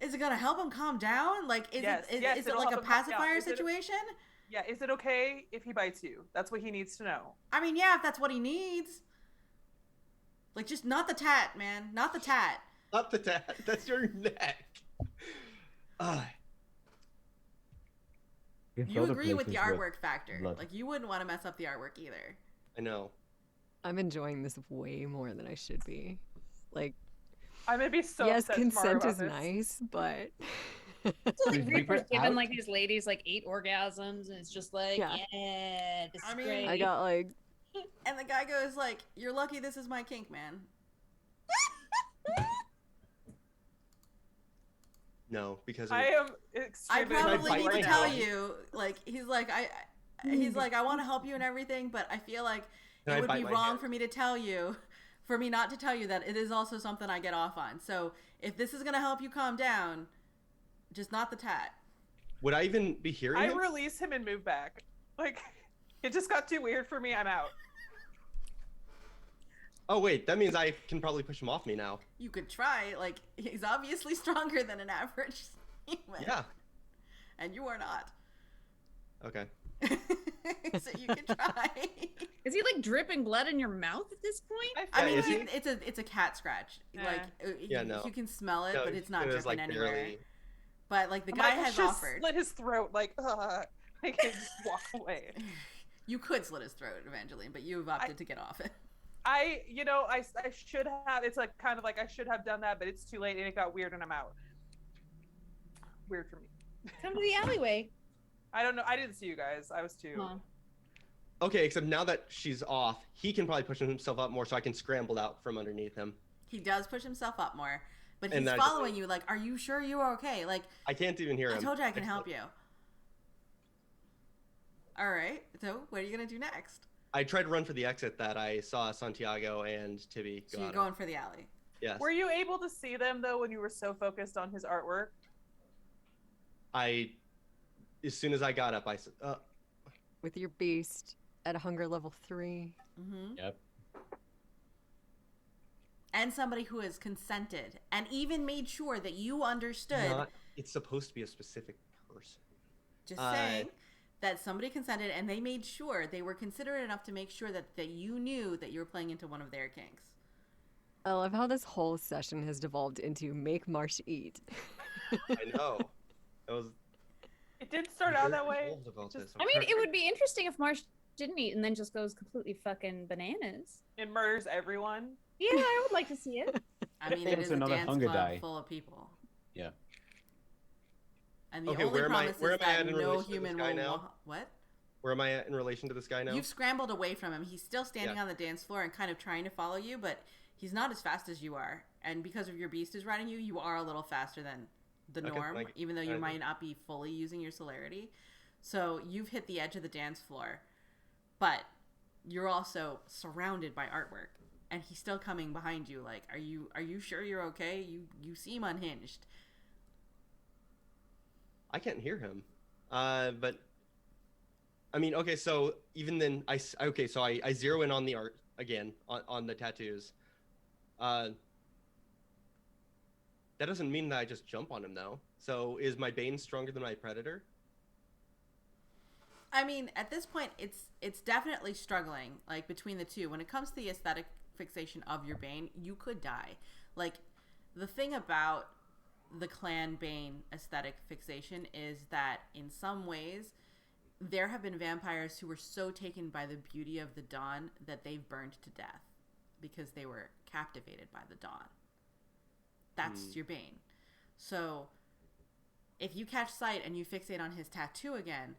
is it gonna help him calm down? Like, is Yes, it yes, is it it'll like a help him calm down. pacifier Is it- situation? Yeah. Is it okay if he bites you? That's what he needs to know. I mean, yeah, if that's what he needs. Like, just not the tat, man. Not the tat. Not the tat. That's your neck. You agree with the artwork factor. blood. Like, you wouldn't want to mess up the artwork either. I know. I'm enjoying this way more than I should be. Like, I'm gonna be so yes, upset tomorrow consent about is this. nice, but So like Is Reaper's Reaper given out? like these ladies like 8 orgasms, and it's just like, Yeah. yeah, this I is mean, great. I got like, And the guy goes like, "You're lucky this is my kink, man." No, because I am I extremely. probably bite need to right tell now? you, like, he's like, he's like, I want to help you and everything, but I feel like Can it I would bite be my wrong hand? for me to tell you, for me not to tell you that it is also something I get off on. So if this is gonna help you calm down, just not the tat. would I even be hearing I him? release him and move back. Like, it just got too weird for me. I'm out. Oh wait, that means I can probably push him off me now. You could try. Like, he's obviously stronger than an average human. Yeah. And you are not. Okay. So you can try. Is he like dripping blood in your mouth at this point? I Yeah, mean, is he? it's a cat scratch. Like, Yeah, no. you can smell it, No, but it's not it was, dripping like, anywhere. barely- But like the I'm guy like, I has should offered. slit his throat. Like, I can just walk away. You could slit his throat, Evangeline, but you've opted to get off it. I should have. It's like kind of like I should have done that, but it's too late and it got weird and I'm out. Weird for me. Come to the alleyway. I don't know. I didn't see you guys. I was too. Huh. Okay, except now that she's off, he can probably push himself up more so I can scramble out from underneath him. He does push himself up more, but And he's then I just- following you. Like, are you sure you are okay? Like, I can't even hear him. I told you I can help you. All right. So what are you gonna do next? I tried to run for the exit that I saw Santiago and Tibbie So go you're out of. going for the alley. Yes. Were you able to see them though when you were so focused on his artwork? As soon as I got up, I said, with your beast at a hunger level 3. Mm-hmm. Yep. And somebody who has consented and even made sure that you understood. it's supposed to be a specific person. Just saying that somebody consented and they made sure they were considerate enough to make sure that you knew that you were playing into one of their kinks. I love how this whole session has devolved into make Marche eat. I know. That was. It did start out that very way. bold about Just- this. I mean, it would be interesting if Marsh didn't eat and then just goes completely fucking bananas. It murders everyone. Yeah, I would like to see it. I mean, think it it's is a another dance hunger club die. full of people. Yeah. And the Okay, only where am I- promise where is am I that at in no relation to this human guy will. now? What? Where am I at in relation to this guy now? You've scrambled away from him. He's still standing Yeah. on the dance floor and kind of trying to follow you, but he's not as fast as you are. And because of your beast is riding you, you are a little faster than the Okay, norm, like, even though you I- might not be fully using your celerity. So you've hit the edge of the dance floor. but you're also surrounded by artwork, and he's still coming behind you. Like, are you sure you're okay? You seem unhinged. I can't hear him. But I mean, okay, so even then, I zero in on the art again, on the tattoos. That doesn't mean that I just jump on him, though. So is my Bane stronger than my Predator? I mean, at this point, it's definitely struggling, like, between the two. When it comes to the aesthetic fixation of your Bane, you could die. Like, the thing about the clan Bane aesthetic fixation is that in some ways there have been vampires who were so taken by the beauty of the dawn that they've burned to death because they were captivated by the dawn. That's your Bane. So if you catch sight and you fixate on his tattoo again,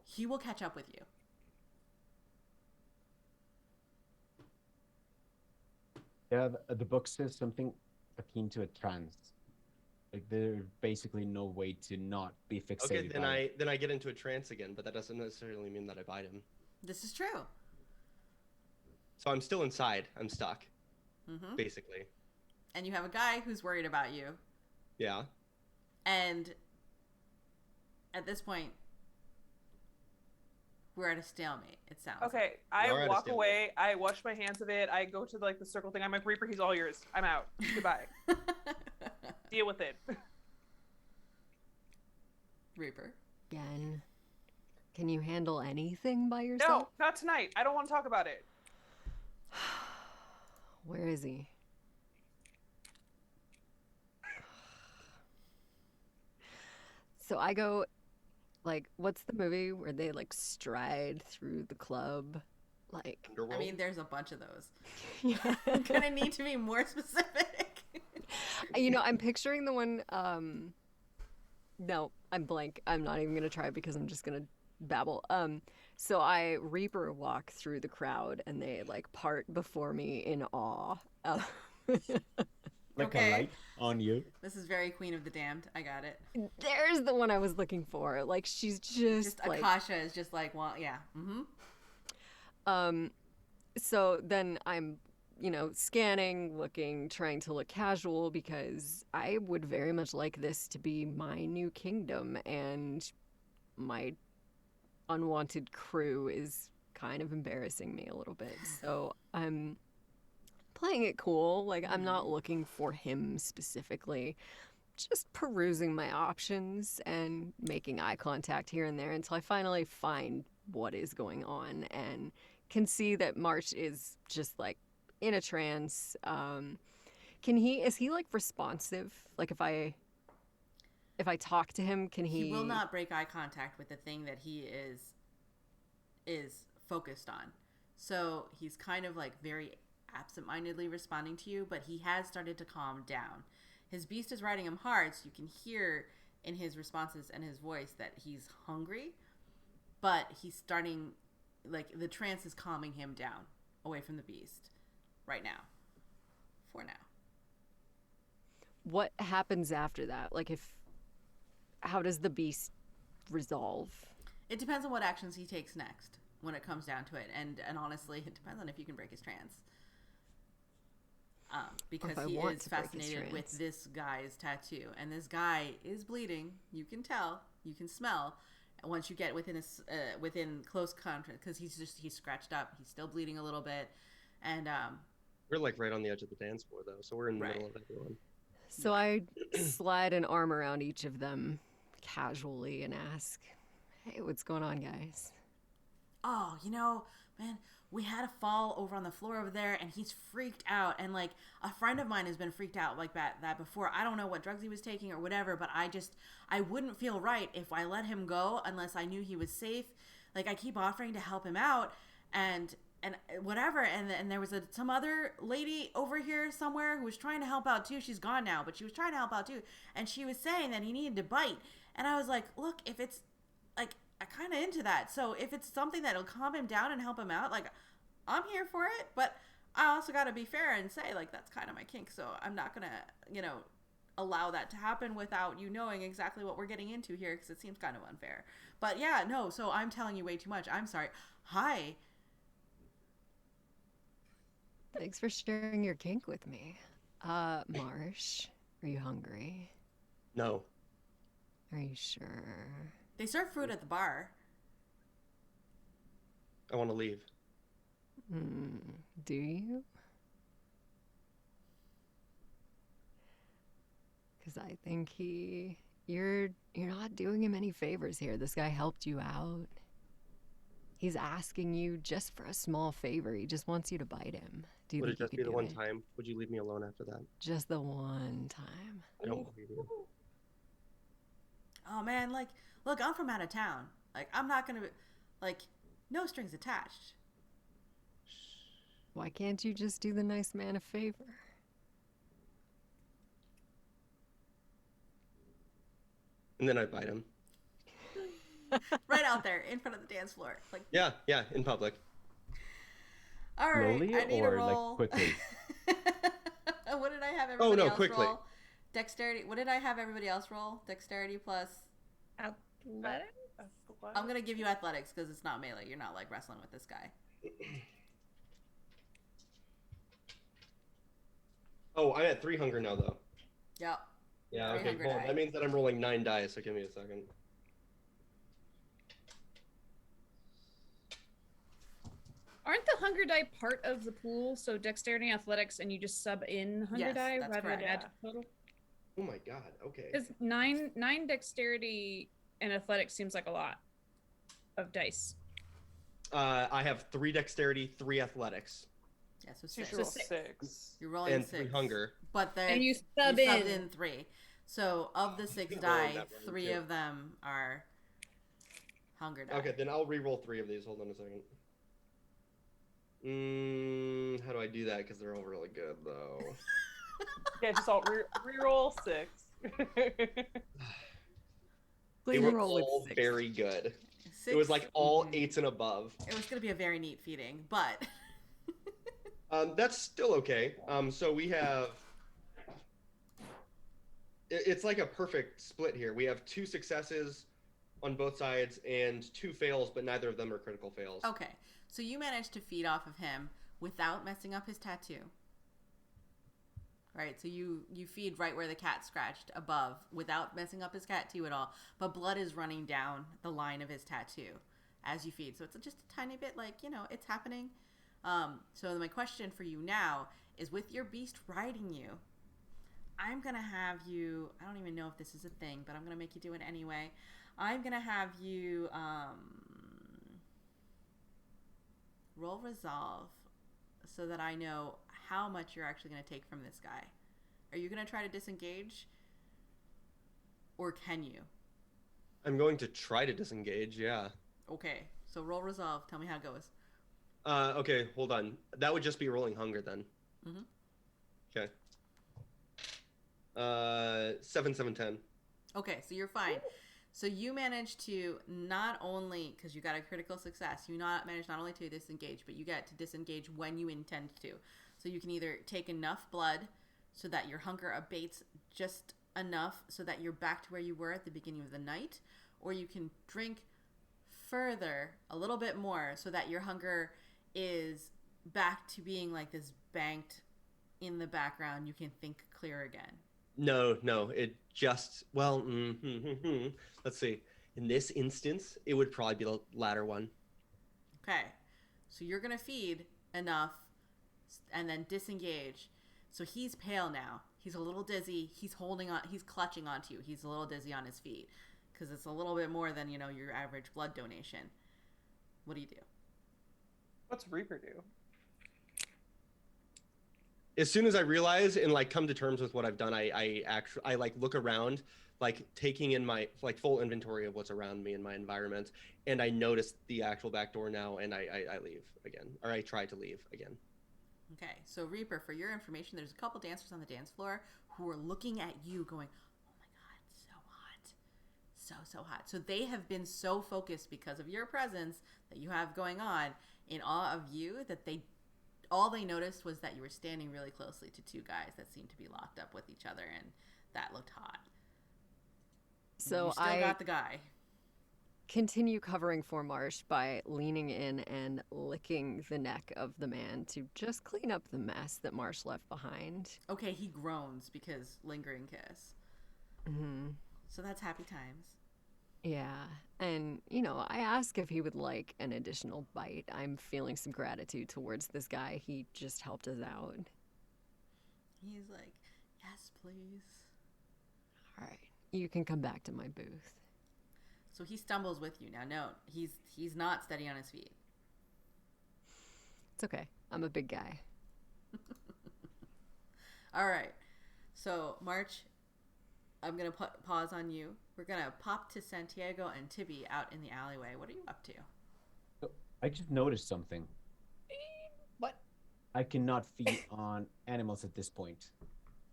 he will catch up with you. Yeah, the book says something akin to a trance. Like, there's basically no way to not be fixated. Okay, by then I get into a trance again, but that doesn't necessarily mean that I bite him. This is true. So I'm still inside. I'm stuck, Mm-hmm. basically. And you have a guy who's worried about you. Yeah. And at this point, we're at a stalemate, it sounds. Okay, We are I at a walk stalemate. away. I wash my hands of it. I go to like the circle thing. I'm like, Reaper, he's all yours. I'm out. Goodbye. Deal with it. Reaper. Again. Can you handle anything by yourself? No, not tonight. I don't want to talk about it. Where is he? So I go, like, what's the movie where they, like, stride through the club? Like, I Underworld? mean, there's a bunch of those. yeah. I'm gonna need to be more specific. You know, I'm picturing the one, no, I'm blank. I'm not even gonna try because I'm just gonna babble. So I Reaper walk through the crowd and they, like, part before me in awe. like Okay. a light on you. This is very Queen of the Damned. I got it. There's the one I was looking for. Like, she's just like, Akasha is just like, well, yeah. Mm-hmm. so then I'm, you know, scanning, looking, trying to look casual because I would very much like this to be my new kingdom, and my unwanted crew is kind of embarrassing me a little bit. So I'm playing it cool. Like, I'm not looking for him specifically, just perusing my options and making eye contact here and there until I finally find what is going on and can see that Marche is just, like, in a trance. Is he like responsive? Like, if I talk to him, can he? He will not break eye contact with the thing that he is focused on. So he's kind of like very absentmindedly responding to you, but he has started to calm down. His beast is riding him hard, so you can hear in his responses and his voice that he's hungry, but he's starting, like, the trance is calming him down away from the beast right now. For now. What happens after that? Like, how does the beast resolve? It depends on what actions he takes next when it comes down to it. And honestly, it depends on if you can break his trance. Because he is fascinated with this guy's tattoo. And this guy is bleeding. You can tell. You can smell. Once you get within close contact, because he's scratched up. He's still bleeding a little bit. And We're like right on the edge of the dance floor, though, so we're in the Right. middle of everyone. So I slide an arm around each of them casually and ask, "Hey, what's going on, guys?" oh, man, we had a fall over on the floor over there, and he's freaked out. And, like, a friend of mine has been freaked out like that before. I don't know what drugs he was taking or whatever, but I wouldn't feel right if I let him go unless I knew he was safe. Like, I keep offering to help him out and whatever. And there was some other lady over here somewhere who was trying to help out too. She's gone now, but she was trying to help out too. And she was saying that he needed to bite. And I was like, look, if it's like, I'm kind of into that. So if it's something that'll calm him down and help him out, like, I'm here for it. But I also got to be fair and say, like, that's kind of my kink. So I'm not going to, allow that to happen without you knowing exactly what we're getting into here, because it seems kind of unfair. But yeah, no, so I'm telling you way too much. I'm sorry. Hi, Thanks for sharing your kink with me. Marche, are you hungry? No. Are you sure? They serve food at the bar. I want to leave. Do you? Because I think you're not doing him any favors here. This guy helped you out. He's asking you just for a small favor. He just wants you to bite him. Do you Would think it just you be could the do one it? time? Would you leave me alone after that? Just the one time. I don't believe you. Oh man, like, look, I'm from out of town. Like, I'm not gonna, like, no strings attached. Why can't you just do the nice man a favor? And then I bite him. Right out there in front of the dance floor. Like, Yeah, in public. all right, Slowly I need or a like roll. quickly? What did I have everybody no, else quickly. roll? Dexterity. What did I have everybody else roll? Dexterity plus. Athletic? I'm gonna give you athletics because it's not melee. You're not like wrestling with this guy. Oh, I'm at 3 hunger now, though. Yep. Yeah, 3 okay, hunger cool. die. That means that I'm rolling 9 dice, so give me a second. Aren't the hunger die part of the pool? So dexterity and athletics, and you just sub in hunger Yes, die that's rather correct. than add to total? Oh my god, okay. Because nine dexterity and athletics seems like a lot of dice. I have 3 dexterity, 3 athletics, Yeah, so You 6. should roll six. 6. You're rolling and 6. 3 hunger. But then And you sub you subbed in. in 3. So of the 6 gonna roll die, that round, 3 too. of them are hunger die. Okay, then I'll re-roll 3 of these. Hold on a second. How do I do that? Because they're all really good, though. Yeah, just all re-roll 6. They Please were roll with all 6. very good. 6, It was like all 8s and above. It was gonna be a very neat feeding, but That's still okay. So we have... It's like a perfect split here. We have 2 successes on both sides and 2 fails, but neither of them are critical fails. okay. So you managed to feed off of him without messing up his tattoo. Right, so you feed right where the cat scratched above without messing up his tattoo at all, but blood is running down the line of his tattoo as you feed. So it's just a tiny bit like, it's happening. So my question for you now is, with your beast riding you, I'm going to have you, I don't even know if this is a thing, but I'm going to make you do it anyway. I'm going to have you roll resolve so that I know how much you're actually going to take from this guy. Are you going to try to disengage? Or can you? I'm going to try to disengage, yeah. Okay, so roll resolve. Tell me how it goes. Okay, hold on. That would just be rolling hunger then. Mhm. Okay. 7, 7, 10. Okay, so you're fine. So you managed to not only, because you got a critical success, you managed not only to disengage, but you get to disengage when you intend to. So you can either take enough blood so that your hunger abates just enough so that you're back to where you were at the beginning of the night, or you can drink further a little bit more so that your hunger is back to being like this banked in the background. You can think clear again. No, it just, well, let's see. In this instance, it would probably be the latter one. Okay, so you're gonna feed enough and then disengage. So he's pale now. He's a little dizzy. He's clutching onto you. He's a little dizzy on his feet because it's a little bit more than, your average blood donation. What do you do? What's Reaper do? As soon as I realize and like come to terms with what I've done, I like look around, like taking in my like full inventory of what's around me in my environment, and I notice the actual back door now, and I leave again, or I try to leave again. Okay, so Reaper, for your information, there's a couple dancers on the dance floor who are looking at you going, oh my god, so hot. So hot. So they have been so focused because of your presence that you have going on in awe of you that all they noticed was that you were standing really closely to 2 guys that seemed to be locked up with each other, and that looked hot. So you still got the guy. continue covering for Marche by leaning in and licking the neck of the man to just clean up the mess that Marche left behind. Okay, he groans because lingering kiss. Mm-hmm. So that's happy times. Yeah, and, I ask if he would like an additional bite. I'm feeling some gratitude towards this guy. He just helped us out. He's like, yes, please. All right, you can come back to my booth. So he stumbles with you. Now, note, he's not steady on his feet. It's okay. I'm a big guy. All right. So, Marche, I'm going to pause on you. We're going to pop to Santiago and Tibbie out in the alleyway. What are you up to? I just noticed something. What? I cannot feed on animals at this point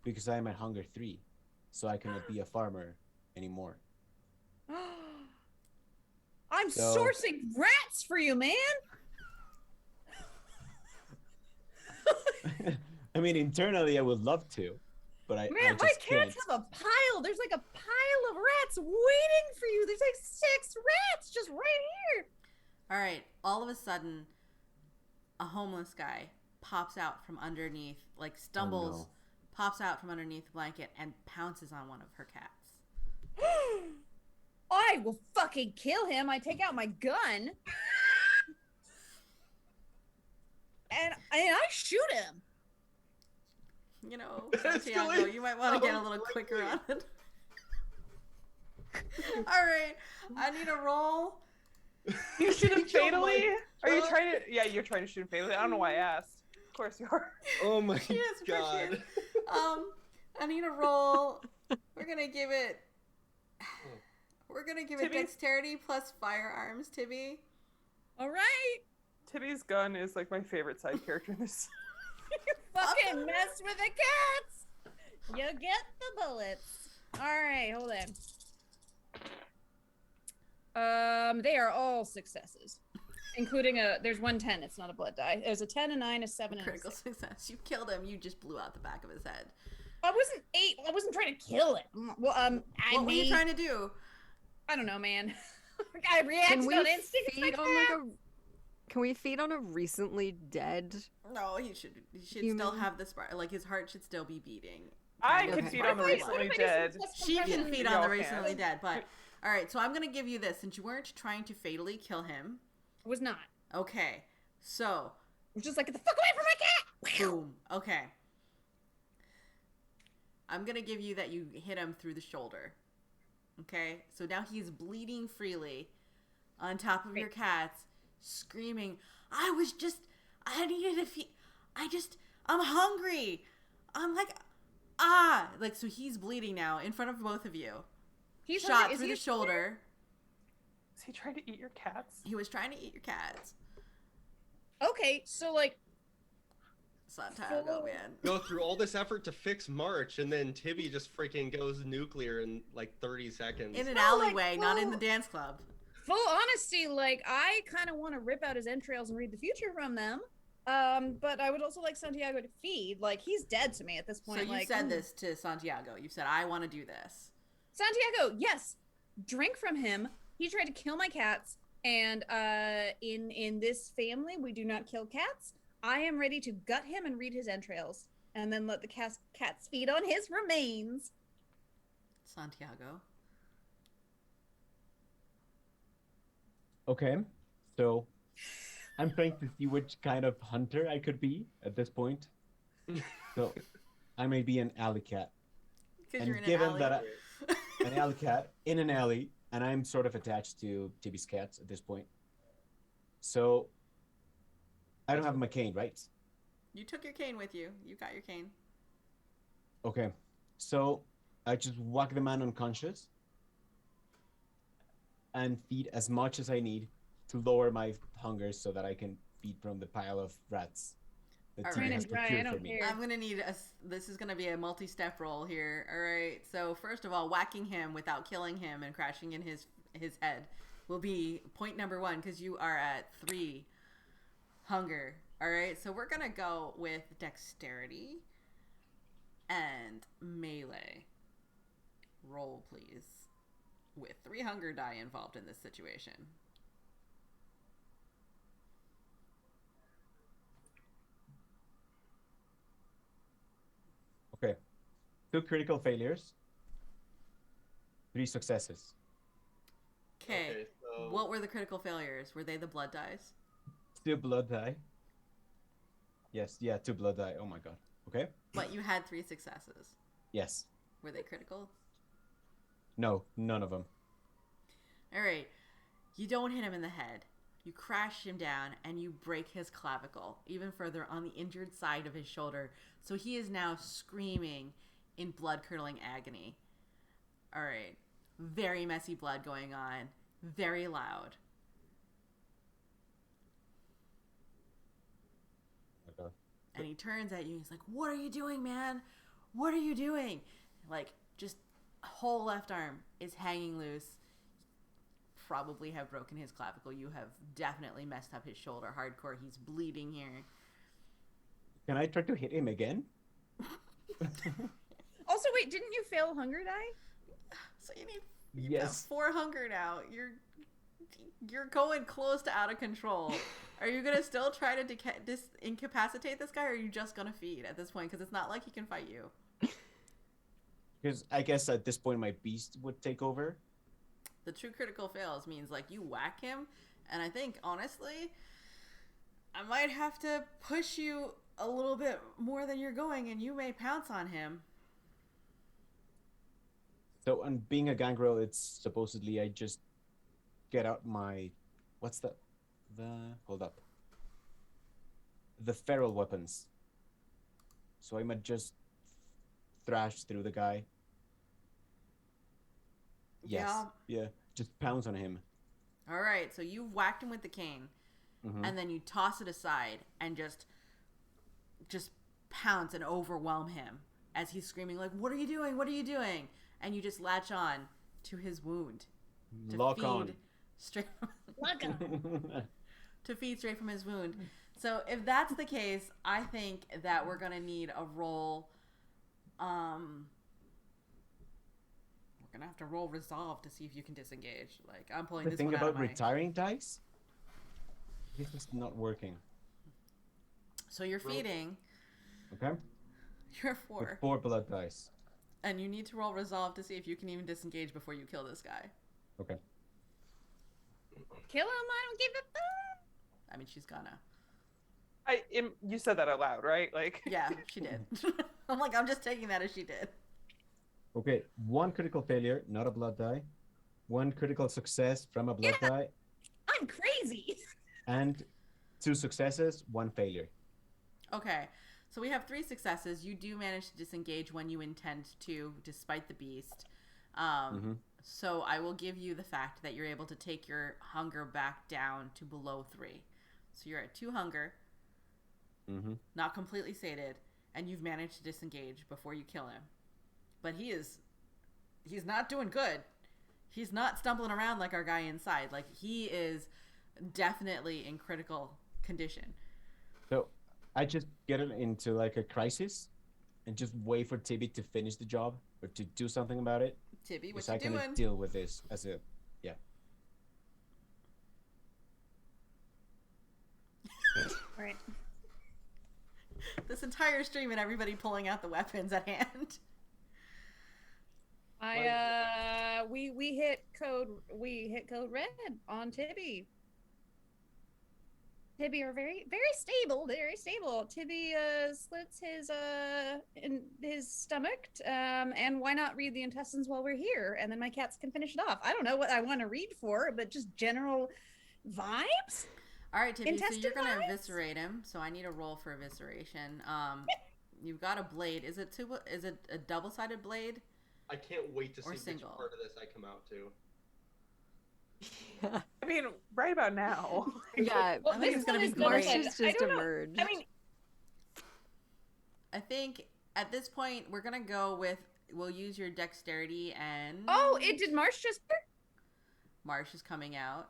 because I am at hunger 3, so I cannot be a farmer anymore. I'm sourcing rats for you, man. I mean, internally, I would love to, but I Man, just my can't. cats have a pile. There's like a pile of rats waiting for you. There's like 6 rats just right here. All right. All of a sudden, a homeless guy pops out from underneath, like stumbles, Oh, no. pops out from underneath the blanket and pounces on one of her cats. I will fucking kill him. I take out my gun. And I shoot him. Santiago, you might want to get a little quicker on it. All right. I need a roll. You shoot him killed my fatally? Are you dog. trying to? Yeah, you're trying to shoot him fatally. I don't know why I asked. Of course you are. Oh my Yes, for god. sure. I need a roll. We're gonna give it Tibbie? dexterity plus firearms, Tibbie. All right. Tibbie's gun is like my favorite side character in this. You fucking mess with the cats. You get the bullets. All right, hold on. They are all successes, including there's 1 10. It's not a blood die. There's a 10, a 9, a 7, and a Critical 6. success. You killed him. You just blew out the back of his head. I wasn't trying to kill him. Well, What were you trying to do? I don't know, man. I reacted on instinct. It's like, Can we feed on a recently dead? No, he should still have the spark. Like his heart should still be beating. I Kind could of feed on the sparkly recently blood. dead. She can feed on Y'all the can. recently dead, but all right. So I'm gonna give you this since you weren't trying to fatally kill him. was not. Okay, so I'm just like, get the fuck away from my cat. boom. Okay, I'm gonna give you that you hit him through the shoulder. Okay, so now he's bleeding freely on top of your cats, screaming, I needed to feed, I'm hungry. I'm like, like, so he's bleeding now in front of both of you. He's Shot hungry. through the shoulder. Is he trying to eat your cats? He was trying to eat your cats. Okay, so like, Santiago, man. Go through all this effort to fix Marche, and then Tibbie just freaking goes nuclear in like 30 seconds. In an No, like, alleyway, not in the well- dance club. full honesty, like, I kind of want to rip out his entrails and read the future from them. But I would also like Santiago to feed. Like, he's dead to me at this point. So you like, said this to Santiago. You said, I want to do this. Santiago, yes, drink from him. He tried to kill my cats, and in this family, we do not kill cats. I am ready to gut him and read his entrails, and then let the cats feed on his remains. Santiago. Okay, so I'm trying to see which kind of hunter I could be at this point. So I may be an alley cat. Because And you're in given an that alley. An alley cat in an alley, and I'm sort of attached to Tibbie's cats at this point. So I don't have my cane, right? You took your cane with you. You got your cane. Okay, so I just whack the man unconscious and feed as much as I need to lower my hunger so that I can feed from the pile of rats that All Tibbie right. has Right, I procured don't for me. care. I'm going to need this is going to be a multi-step roll here. All right. So first of all, whacking him without killing him and crashing in his head will be point number 1 because you are at 3 hunger. All right. So we're going to go with dexterity and melee. Roll, please. with 3 hunger die involved in this situation. Okay. 2 critical failures. 3 successes. Okay. So What were the critical failures? Were they the blood dice? 2 blood die. Yes, yeah, 2 blood die. Oh my god. Okay. But you had 3 successes. Yes. Were they critical? No, none of them. All right. You don't hit him in the head. You crash him down and you break his clavicle even further on the injured side of his shoulder. So he is now screaming in blood-curdling agony. All right. Very messy blood going on. Very loud. Oh my god. And he turns at you and he's like, "What are you doing, man? What are you doing?" Like, just whole left arm is hanging loose. Probably have broken his clavicle. You have definitely messed up his shoulder hardcore. He's bleeding here. Can I try to hit him again? Also, wait, didn't you fail hunger die? So you need you Yes. got 4 hunger now. You're going close to out of control. Are you gonna still try to incapacitate this guy, or are you just gonna feed at this point? Because it's not like he can fight you. Because I guess at this point my beast would take over. The true critical fails means like you whack him, and I think honestly, I might have to push you a little bit more than you're going, and you may pounce on him. So on being a gangrel, it's supposedly I just get out my what's the hold up. The feral weapons. So I might just thrash through the guy. Yes. Yeah. Just pounce on him. All right, so you whacked him with the cane, Mhm. and then you toss it aside and just pounce and overwhelm him as he's screaming like, "What are you doing? What are you doing?" And you just latch on to his wound to Lock feed on. straight Look up. to feed straight from his wound. So if that's the case, I think that we're gonna need a roll. We're gonna have to roll resolve to see if you can disengage. Like, I'm pulling The this thing one out of about my. retiring dice, this is not working. So you're feeding. Okay. You're With 4, 4 blood dice. and you need to roll resolve to see if you can even disengage before you kill this guy. Okay. Kill him, I don't give a fuck. I mean, she's gonna. You said that out loud, right? Like, Yeah, she did. I'm like, I'm just taking that as she did. Okay. 1 critical failure, not a blood die. 1 critical success from a blood die, I'm crazy. and 2 successes, 1 failure. Okay, so we have 3 successes. You do manage to disengage when you intend to, despite the beast. So I will give you the fact that you're able to take your hunger back down to below 3. So you're at 2 hunger, not completely sated, and you've managed to disengage before you kill him. But he's not doing good. He's not stumbling around like our guy inside. Like, he is definitely in critical condition. So I just get it into like a crisis and just wait for Tibbie to finish the job or to do something about it. Tibbie, what Because I you can doing? deal with this as a All right. This entire stream and everybody pulling out the weapons at hand. We hit code red on Tibbie. Tibbie are very stable, Tibbie slits in his stomach, and why not read the intestines while we're here, and then my cats can finish it off. I don't know what I want to read for, but just general vibes. All right, Tibbie, so Intestine you're gonna vibes? eviscerate him. So I need a roll for evisceration. You've got a blade. Is it a double-sided blade? I can't wait to see Or which single. part of this I come out to. I mean, right about now. Yeah, Well, I think this it's gonna one be is great. Marche has I just don't know. emerged. I mean, I think at this point we're gonna go with. We'll use your dexterity and. oh, it did Marche just? Marche is coming out,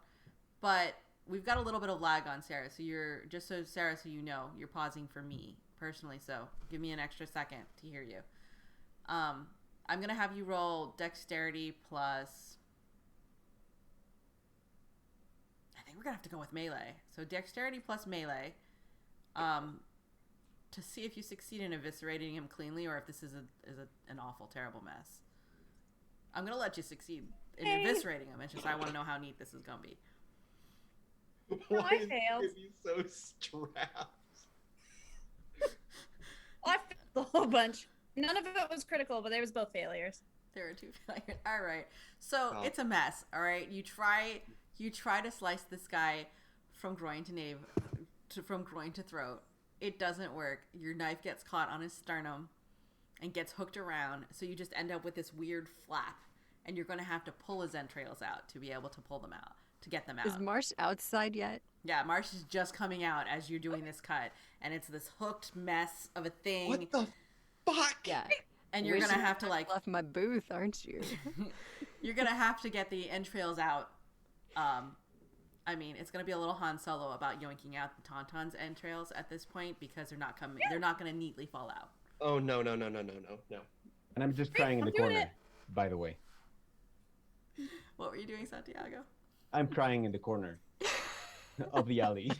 but we've got a little bit of lag on Sarah. So you're just so Sarah, so you know, you're pausing for me personally. So give me an extra second to hear you. I'm gonna have you roll dexterity plus think we're gonna have to go with melee. So dexterity plus melee, to see if you succeed in eviscerating him cleanly, or if this is an awful, terrible mess. I'm gonna let you succeed in eviscerating him. It's just I want to know how neat this is gonna be. No, Why I is failed. Tibbie so strapped? I failed the whole bunch. None of it was critical, but there was both failures. There are 2 failures. All right. So Oh. it's a mess. All right. You try to slice this guy from groin to throat. It doesn't work. Your knife gets caught on his sternum and gets hooked around. So you just end up with this weird flap, and you're going to have to pull his entrails out to be able to pull them out, to get them out. Is Marche outside yet? Yeah, Marche is just coming out as you're doing this cut, and it's this hooked mess of a thing. What the fuck? Yeah. And you're gonna have to like left my booth, aren't you? you're gonna have to get the entrails out. I mean, it's gonna be a little Han Solo about yoinking out the Tauntaun's entrails at this point because they're not coming. They're not gonna neatly fall out. Oh no. And I'm just crying in the I'm doing corner, it. by the way. What were you doing, Santiago? I'm crying in the corner of the alley.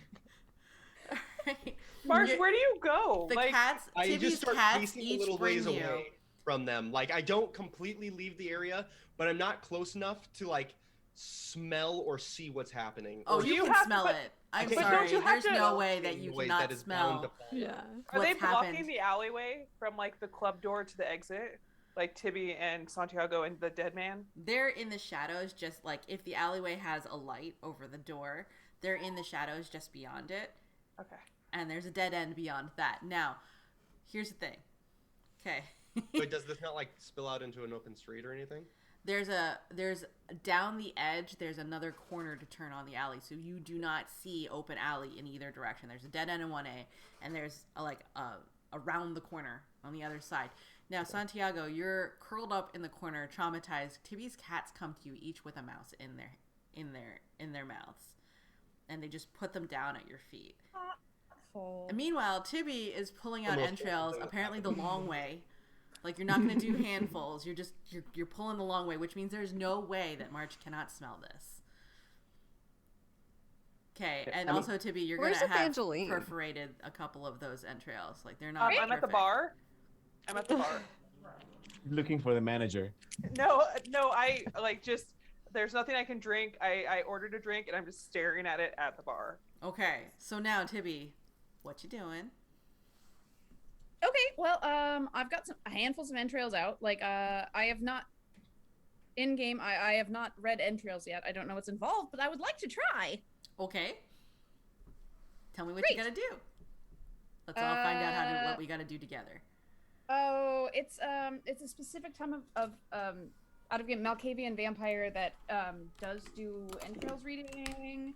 Marche, where do you go? The Like, cats, I Tibbie's just start cats pacing a each little bring ways you. away from them. Like I don't completely leave the area, but I'm not close enough to like smell or see what's happening. Oh, Or you you can have to- smell but- it. I'm Okay, but don't sorry. you have There's to- no way that you Way cannot that is bound to smell. fall. Yeah. are they what's blocking happened. the alleyway from like the club door to the exit? Like Tibbie and Santiago and the dead man? They're in the shadows, just like if the alleyway has a light over the door, they're in the shadows just beyond it. Okay. And there's a dead end beyond that. Now, here's the thing. Okay. But does this not like spill out into an open street or anything? there's down the edge, there's another corner to turn on the alley, so you do not see open alley in either direction. There's a dead end in 1A, and there's around the corner on the other side. Now, Santiago, you're curled up in the corner, traumatized. Tibbie's cats come to you each with a mouse in their mouths, and they just put them down at your feet. And meanwhile, Tibbie is pulling out Almost entrails, all of apparently the long way. Like, you're not going to do handfuls. You're pulling the long way, which means there's no way that Marche cannot smell this. Okay, and also, Tibbie, you're going where's to have Evangeline? perforated a couple of those entrails. Like, they're not I'm at the perfect. bar. I'm at the bar. Looking for the manager. No, I like just. There's nothing I can drink. I ordered a drink and I'm just staring at it at the bar. Okay, so now, Tibbie, what you doing? Okay, well, I've got some handfuls of entrails out. Like, I have not in game. I have not read entrails yet. I don't know what's involved, but I would like to try. Okay. Tell me what you Great. gotta do. Let's all find out what we gotta do together. Oh, it's a specific time of out of game Malkavian vampire that does do entrails reading,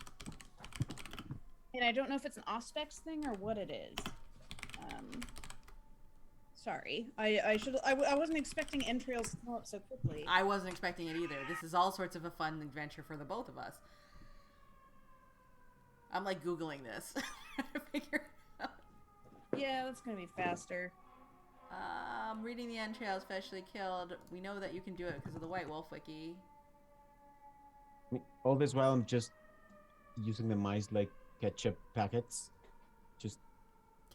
and I don't know if it's an Auspex thing or what it is. Sorry, I wasn't expecting entrails to come up so quickly. I wasn't expecting it either. This is all sorts of a fun adventure for the both of us. I'm like Googling this. Figure it out. Yeah, that's gonna be faster. Reading the entrails, freshly killed. We know that you can do it because of the White Wolf wiki. I mean, all this while I'm just using the mice like ketchup packets. Just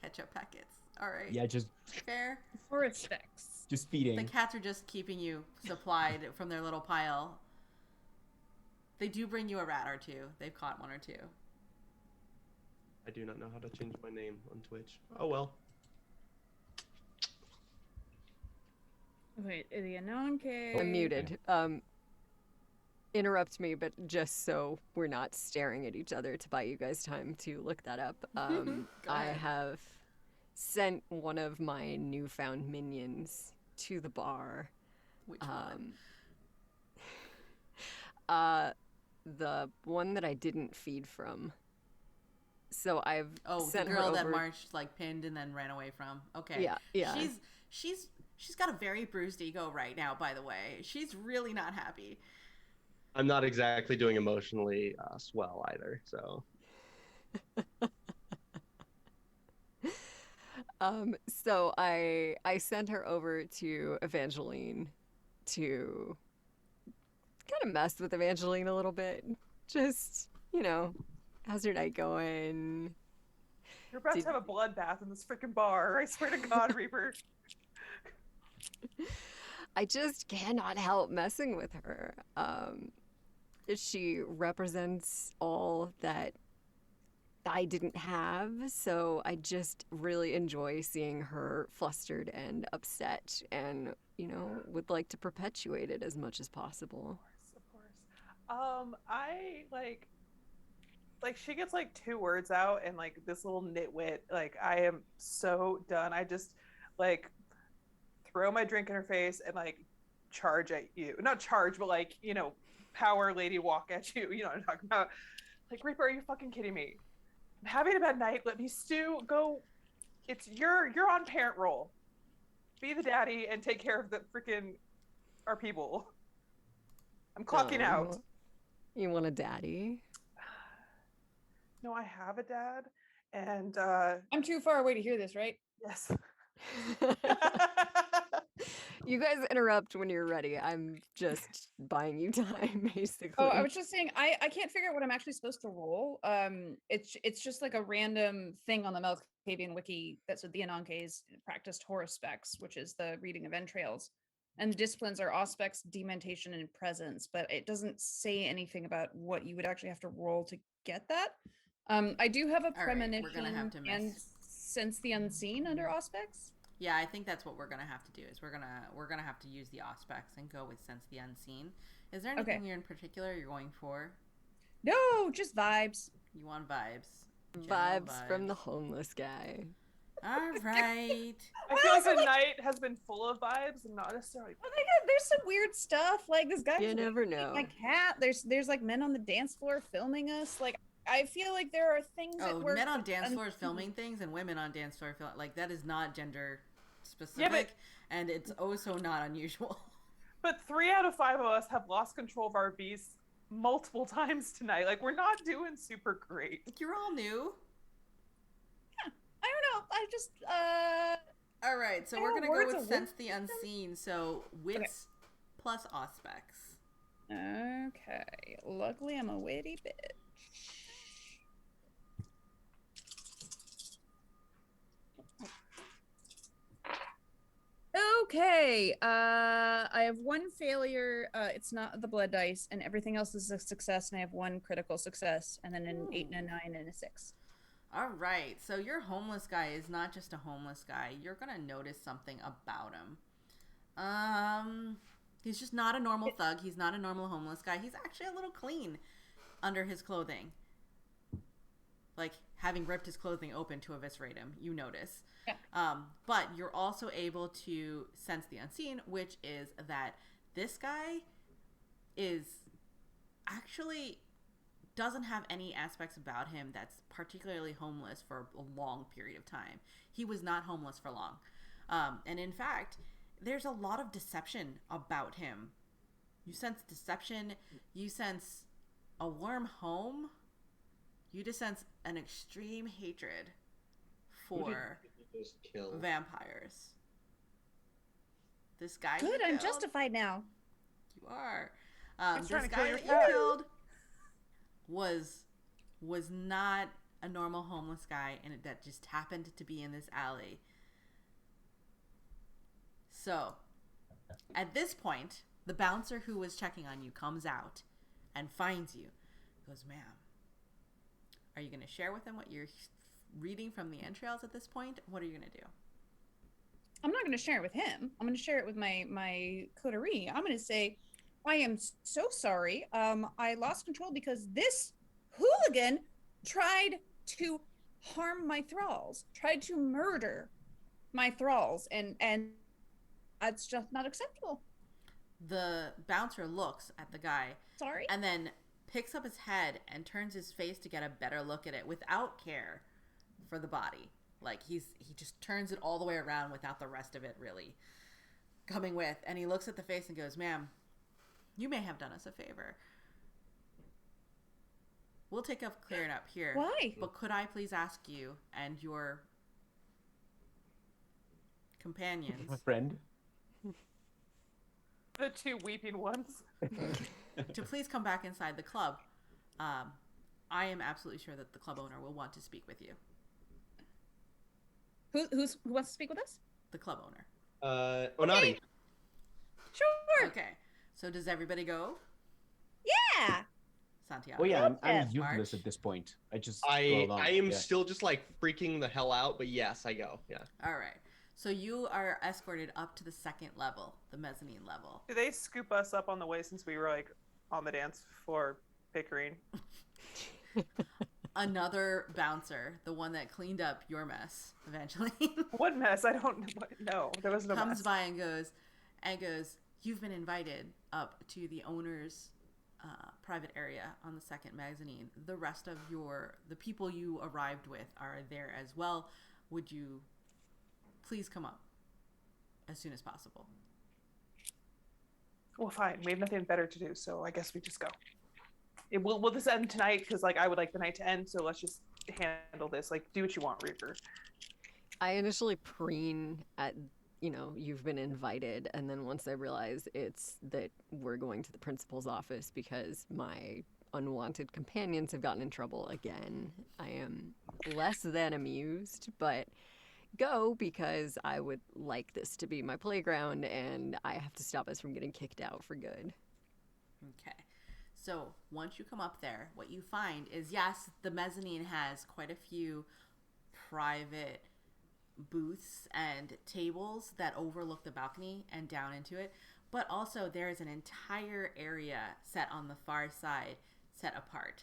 Ketchup packets. All right. yeah, just Fair. For effects. just feeding. The cats are just keeping you supplied from their little pile. They do bring you a rat or two. They've caught one or two. I do not know how to change my name on Twitch. Oh well. Wait, the unknown cave. I'm muted. Interrupt me, but just so we're not staring at each other to buy you guys time to look that up. I ahead. have sent one of my newfound minions to the bar. Which one? The one that I didn't feed from. So I've Oh, the sent girl her that over... Marche like pinned and then ran away from. Okay. Yeah. She's got a very bruised ego right now, by the way. She's really not happy. I'm not exactly doing emotionally swell either, so. So I sent her over to Evangeline to kind of mess with Evangeline a little bit. Just you know, how's your night going? You're about to have a bloodbath in this freaking bar. I swear to God, Reaper. I just cannot help messing with her. She represents all that I didn't have, so I just really enjoy seeing her flustered and upset and, would like to perpetuate it as much as possible. Of course. I like she gets like 2 words out and like this little nitwit, like I am so done. I just like throw my drink in her face and like charge at you. Not charge, but like, power lady walk at you. You know what I'm talking about? Like, Reaper, are you fucking kidding me? I'm having a bad night. Let me stew. Go. You're on parent role. Be the daddy and take care of the freaking our people. I'm clocking out. You want a daddy? No, I have a dad, and I'm too far away to hear this, right? yes. You guys interrupt when you're ready. I'm just buying you time, basically. Oh, I was just saying, I can't figure out what I'm actually supposed to roll. It's just like a random thing on the Malkavian wiki that said the Anankes practiced Horospex, which is the reading of entrails. And the disciplines are Auspex, Dementation, and Presence, but it doesn't say anything about what you would actually have to roll to get that. I do have a premonition we're gonna have to and Sense the Unseen under Auspex. Yeah, I think that's what we're gonna have to do. Is we're gonna have to use the Auspex and go with Sense the Unseen. Is there anything you're in particular you're going for? No, just vibes. You want vibes? Vibes from the homeless guy. All right. I feel like the night has been full of vibes and not necessarily. Oh my God, there's some weird stuff. Like this guy. You never know. My cat. There's like men on the dance floor filming us. Like I feel like there are things. Oh, men on dance floors filming things and women on dance floor like that is not gender specific, and it's so not unusual. But 3 out of 5 of us have lost control of our beasts multiple times tonight. Like we're not doing super great. You're all new. Yeah, I don't know. I just All right, so we're gonna go with Sense the Unseen. So wits plus Auspex. Okay. Luckily, I'm a witty bitch. Okay, I have 1 failure. It's not the blood dice, and everything else is a success. And I have 1 critical success, and then an 8 and a 9 and a 6. All right, so your homeless guy is not just a homeless guy. You're gonna notice something about him. He's just not a normal thug. He's not a normal homeless guy. He's actually a little clean under his clothing. Like having ripped his clothing open to eviscerate him, you notice. Yeah. But you're also able to sense the unseen, which is that this guy is actually doesn't have any aspects about him that's particularly homeless for a long period of time. He was not homeless for long. And in fact, there's a lot of deception about him. You sense deception. You sense a warm home. You just sense an extreme hatred for vampires. This guy. Good, I'm justified now. You are. This guy that you killed was not a normal homeless guy, and that just happened to be in this alley. So, at this point, the bouncer who was checking on you comes out and finds you. Goes, ma'am, are you going to share with him what you're reading from the entrails at this point? What are you going to do? I'm not going to share it with him. I'm going to share it with my coterie. I'm going to say, I am so sorry. I lost control because this hooligan tried to harm my thralls, tried to murder my thralls, and that's just not acceptable. The bouncer looks at the guy. Sorry? And then picks up his head and turns his face to get a better look at it without care for the body. Like he just turns it all the way around without the rest of it really coming with. And he looks at the face and goes, ma'am, you may have done us a favor. We'll take up clearing up here. Why? But could I please ask you and your companions, My friend, the 2 weeping ones, to please come back inside the club. I am absolutely sure that the club owner will want to speak with you. Who wants to speak with us? The club owner. Onati. Sure. Okay. So does everybody go? Yeah. Santiago. Oh yeah, I'm Yes. useless Marche. at this point. I just I go along. am Yeah. still just like freaking the hell out, but yes, I go. Yeah. All right. So you are escorted up to the second level, the mezzanine level. Do they scoop us up on the way since we were like on the dance floor bickering? Another bouncer, the one that cleaned up your mess, Evangeline, What mess? I don't know. There was no comes mess. by and goes, you've been invited up to the owner's private area on the second mezzanine. The rest of the people you arrived with are there as well. Would you please come up as soon as possible? Well, fine. We have nothing better to do, so I guess we just go. Will this end tonight? Because like I would like the night to end, so let's just handle this. Like, do what you want, Reaper. I initially preen at, you've been invited, and then once I realize it's that we're going to the principal's office because my unwanted companions have gotten in trouble again, I am less than amused, but go because I would like this to be my playground, and I have to stop us from getting kicked out for good. Okay. So once you come up there, what you find is, yes, the mezzanine has quite a few private booths and tables that overlook the balcony and down into it, but also there is an entire area set on the far side, set apart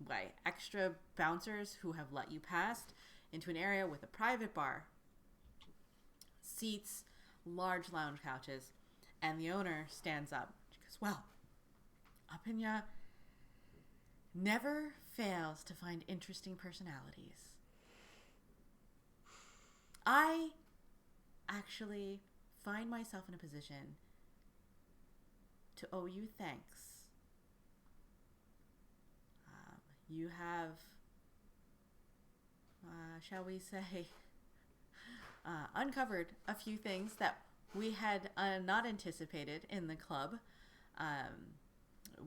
by extra bouncers who have let you past into an area with a private bar, seats, large lounge couches, and the owner stands up. She goes, well, Apenya never fails to find interesting personalities. I actually find myself in a position to owe you thanks. You have, shall we say, uncovered a few things that we had not anticipated in the club.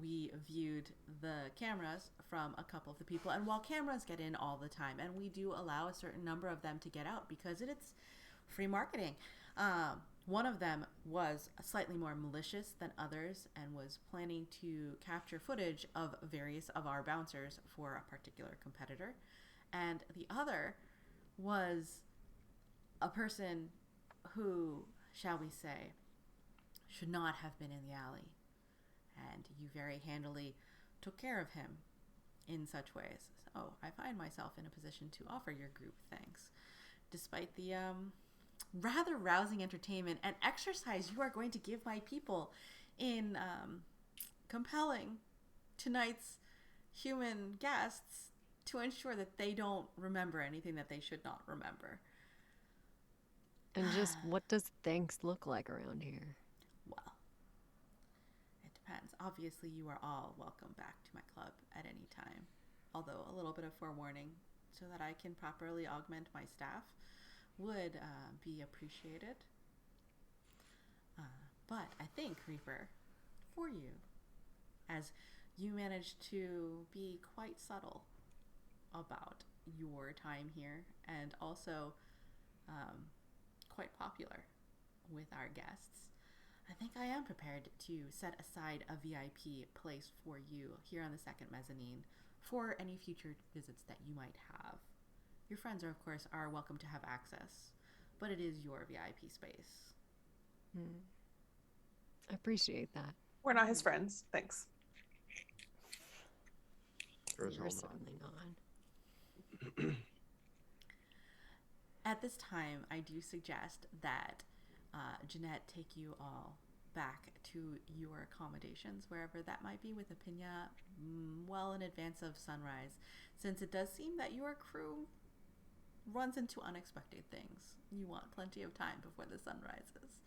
We viewed the cameras from a couple of the people, and while cameras get in all the time, and we do allow a certain number of them to get out because it's free marketing, one of them was slightly more malicious than others and was planning to capture footage of various of our bouncers for a particular competitor, and the other was a person who, shall we say, should not have been in the alley. And you very handily took care of him in such ways. So I find myself in a position to offer your group thanks. Despite the rather rousing entertainment and exercise you are going to give my people in compelling tonight's human guests to ensure that they don't remember anything that they should not remember. And just what does thanks look like around here? Well, it depends. Obviously, you are all welcome back to my club at any time. Although a little bit of forewarning so that I can properly augment my staff would be appreciated. But I think, Reaper, for you, as you managed to be quite subtle about your time here and also quite popular with our guests, I think I am prepared to set aside a VIP place for you here on the second mezzanine for any future visits that you might have. Your friends, of course, are welcome to have access, but it is your VIP space. I appreciate that. We're not his friends. Thanks. You're certainly not. At this time, I do suggest that Jeanette take you all back to your accommodations, wherever that might be, with Apenya well in advance of sunrise, since it does seem that your crew runs into unexpected things. You want plenty of time before the sun rises.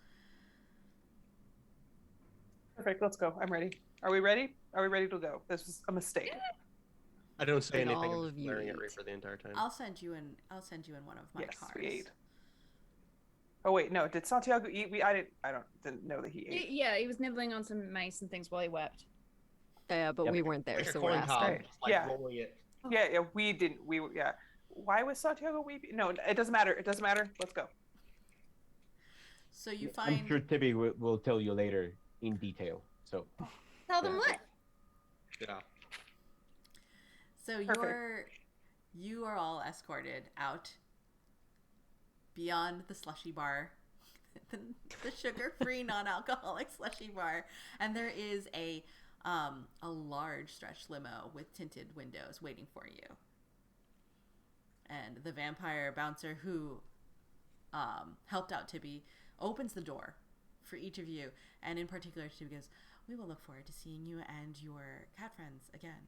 Perfect. Let's go. I'm ready. Are we ready? Are we ready to go? This was a mistake. I don't say And anything. all I'm of just you glaring at eat. Reaper the entire time. I'll send you in one of my Yes, cars. we ate. Oh wait, no. Did Santiago eat? I didn't know that he ate. Yeah, he was nibbling on some mice and things while he wept. Yeah, but Yep. we weren't there, Like a so we're corn asking. cob, Right. just like Yeah. rolling it. Yeah, we didn't. Yeah. Why was Santiago weeping? No, it doesn't matter. It doesn't matter. Let's go. So you I'm find sure Tibbie will tell you later in detail. So Tell them Yeah. what? Yeah. so Perfect. you are all escorted out beyond the slushy bar, the sugar-free non-alcoholic slushy bar, and there is a large stretch limo with tinted windows waiting for you. And the vampire bouncer who helped out Tibbie opens the door for each of you, and in particular Tibbie goes, "We will look forward to seeing you and your cat friends again."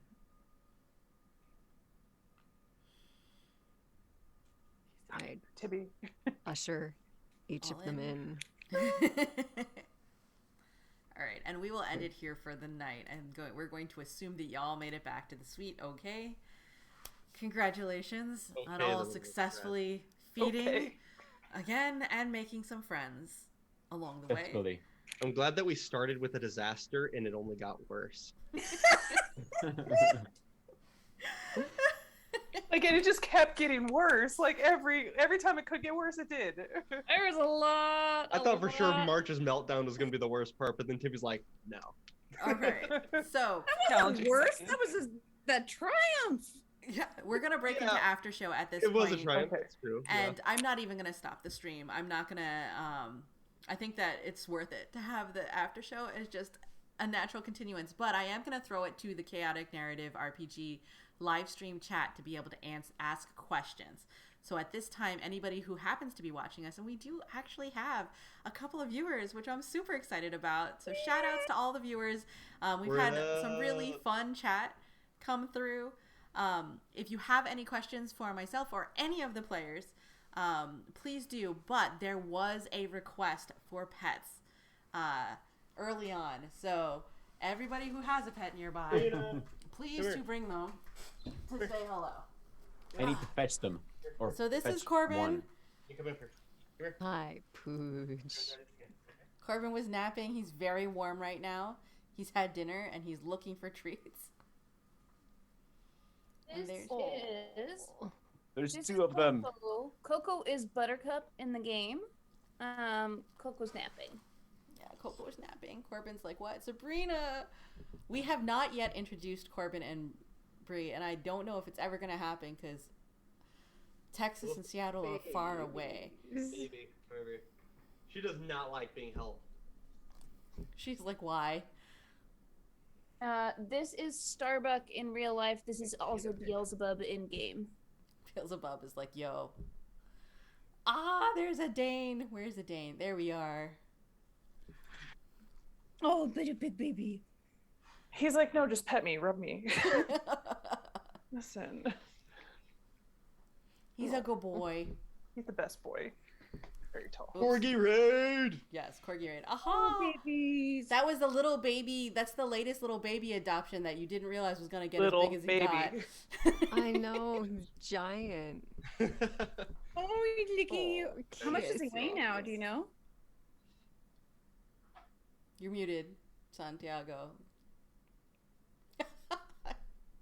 I Tibbie. usher each All of them in. in. All right, and we will end it here for the night. And we're going to assume that y'all made it back to the suite. Okay. Congratulations on Okay, all then, successfully feeding Okay. again and making some friends along the way. definitely. I'm glad that we started with a disaster and it only got worse. Like, and it just kept getting worse. Like every time it could get worse, it did. There was a lot. I thought for sure Marche's meltdown was going to be the worst part, but then Tibbie's like, no. All right. So That wasn't Challenging worse. second. That was the triumph. yeah, we're gonna break Yeah. into after show at this It was point. a triumph. Okay. It's true. And I'm not even gonna stop the stream. I'm not gonna. I think that it's worth it to have the after show as just a natural continuance. But I am gonna throw it to the Chaotic Narrative RPG live stream chat to be able to ask questions. So at this time, anybody who happens to be watching us, and we do actually have a couple of viewers, which I'm super excited about. So shout outs to all the viewers. We've Word had some really up. fun chat come through. If you have any questions for myself or any of the players, please do. But there was a request for pets early on. So everybody who has a pet nearby, please Come do here. bring them to say hello. I need to fetch them. Or So this is fetch Corbin. one. You come in here. Come here. Hi, Pooch. Corbin was napping. He's very warm right now. He's had dinner and he's looking for treats. And This there's- is There's this two is of them. Coco. Coco is Buttercup in the game. Coco's napping. Yeah, Coco was napping. Corbin's like, what? Sabrina! We have not yet introduced Corbin and Bree, and I don't know if it's ever going to happen because Texas and Seattle are far away. Baby, come over here. She does not like being held. She's like, why? This is Starbuck in real life. This is also Beelzebub in game. Beelzebub is like, yo. Ah, there's a Dane. Where's the Dane? There we are. Oh, big baby. He's like, no, just pet me, rub me. Listen, He's a good boy. he's the best boy. Very tall. Corgi raid! Yes, Corgi Raid. Aha! Babies. That was the little baby. That's the latest little baby adoption that you didn't realize was going to get Little as big as he baby. got. I know, he's giant. Oh, he's licking you. How much does he kiss. weigh now? Do you know? You're muted, Santiago.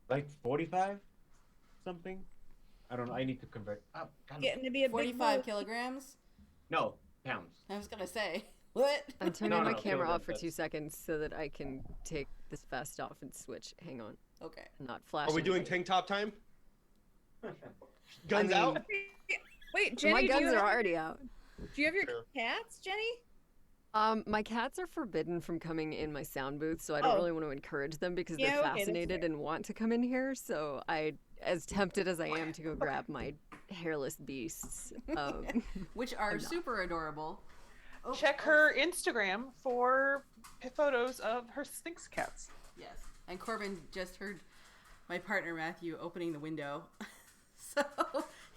Like 45? Something? I don't know. I need to convert. Oh, God. Getting to be a big 45 boy. kilograms? No, pounds. I was going to say. What? I'm turning No, my no, camera no, off for that's- 2 seconds so that I can take this vest off and switch. Hang on. Okay. Not flashing. Are we doing tank top time? Guns mean, out? Wait, Jenny, My do guns you are have, already out. do you have your Sure. cats, Jenny? My cats are forbidden from coming in my sound booth, so I don't Oh. really want to encourage them because Yeah, they're okay, that's fascinated fair. and want to come in here. So as tempted as I am to go grab my hairless beasts, Which are I'm not. super adorable. Oh, Check oh, her Instagram for photos of her Sphinx cats. Yes. And Corbin just heard my partner Matthew opening the window. So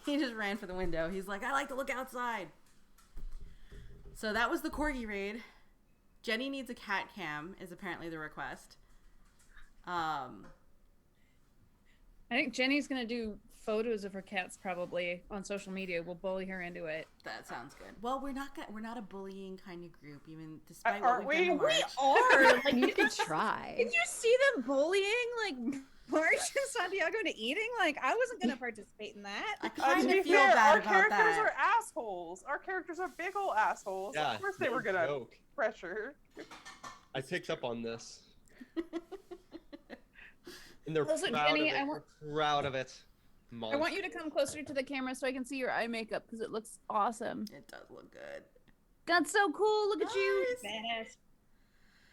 he just ran for the window. He's like, I like to look outside. So that was the Corgi raid. Jenny needs a cat cam is apparently the request. I think Jenny's gonna do photos of her cats probably on social media. We'll bully her into it. That sounds good. Well, we're not a bullying kind of group, even despite Aren't what we've done in We March. are. Like, You could try. did you see them bullying like Marche and Santiago into eating? Like, I wasn't gonna participate in that. I To kind be of feel fair, bad our about characters that. are assholes. Our characters are big ol' assholes. Yeah, Of course they no were gonna joke. pressure. I picked up on this. And they're Also, proud Jenny, of it. I want- They're proud of it. I want you to come closer to the camera so I can see your eye makeup because it looks awesome. It does look good. That's so cool. Look at you. Badass.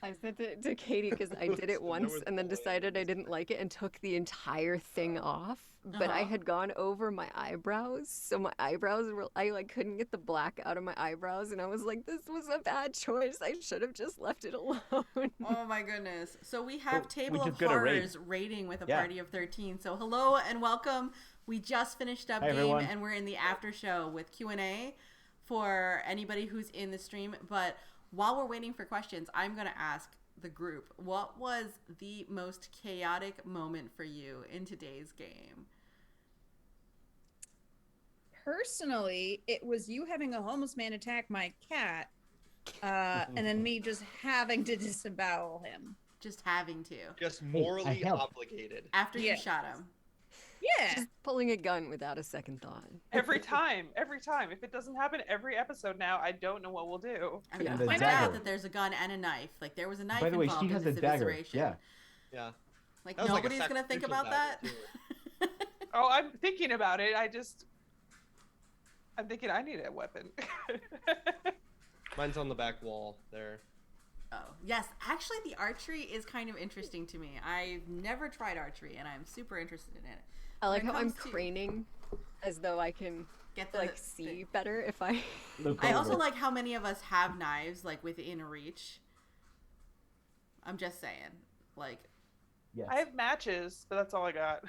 I sent it to Katie because I did it once was and then bullying. decided I didn't like it and took the entire thing off. But I Uh-huh. had gone over my eyebrows, so my eyebrows were I like couldn't get the black out of my eyebrows, and I was like, this was a bad choice. I should have just left it alone. Oh my goodness. So we have Oh, Table we of just got a raid. Horrors rating with a Yeah. party of 13. So hello and welcome. We just finished up Hi, game everyone. and we're in the after show with Q&A for anybody who's in the stream. But while we're waiting for questions, I'm going to ask the group, what was the most chaotic moment for you in today's game? Personally, it was you having a homeless man attack my cat, and then me just having to disembowel him. Just having to. Just I morally helped. obligated. After Yeah. you shot him. Yeah. Just pulling a gun without a second thought. Every time. If it doesn't happen every episode now, I don't know what we'll do. I'm going And to the point out dagger. that there's a gun and a knife. Like there was a knife By the way, involved she has in a this dagger. evisceration. Yeah. Yeah. Like That was like a nobody's going to think sacrificial about that. dagger, too. Oh, I'm thinking about it. I'm thinking I need a weapon. Mine's on the back wall there. Oh, yes. Actually, the archery is kind of interesting to me. I've never tried archery, and I'm super interested in it. I like When it how I'm comes to- craning as though I can Get the like see better if I Look I also over. like how many of us have knives like within reach. I'm just saying, like, Yes. I have matches, but that's all I got.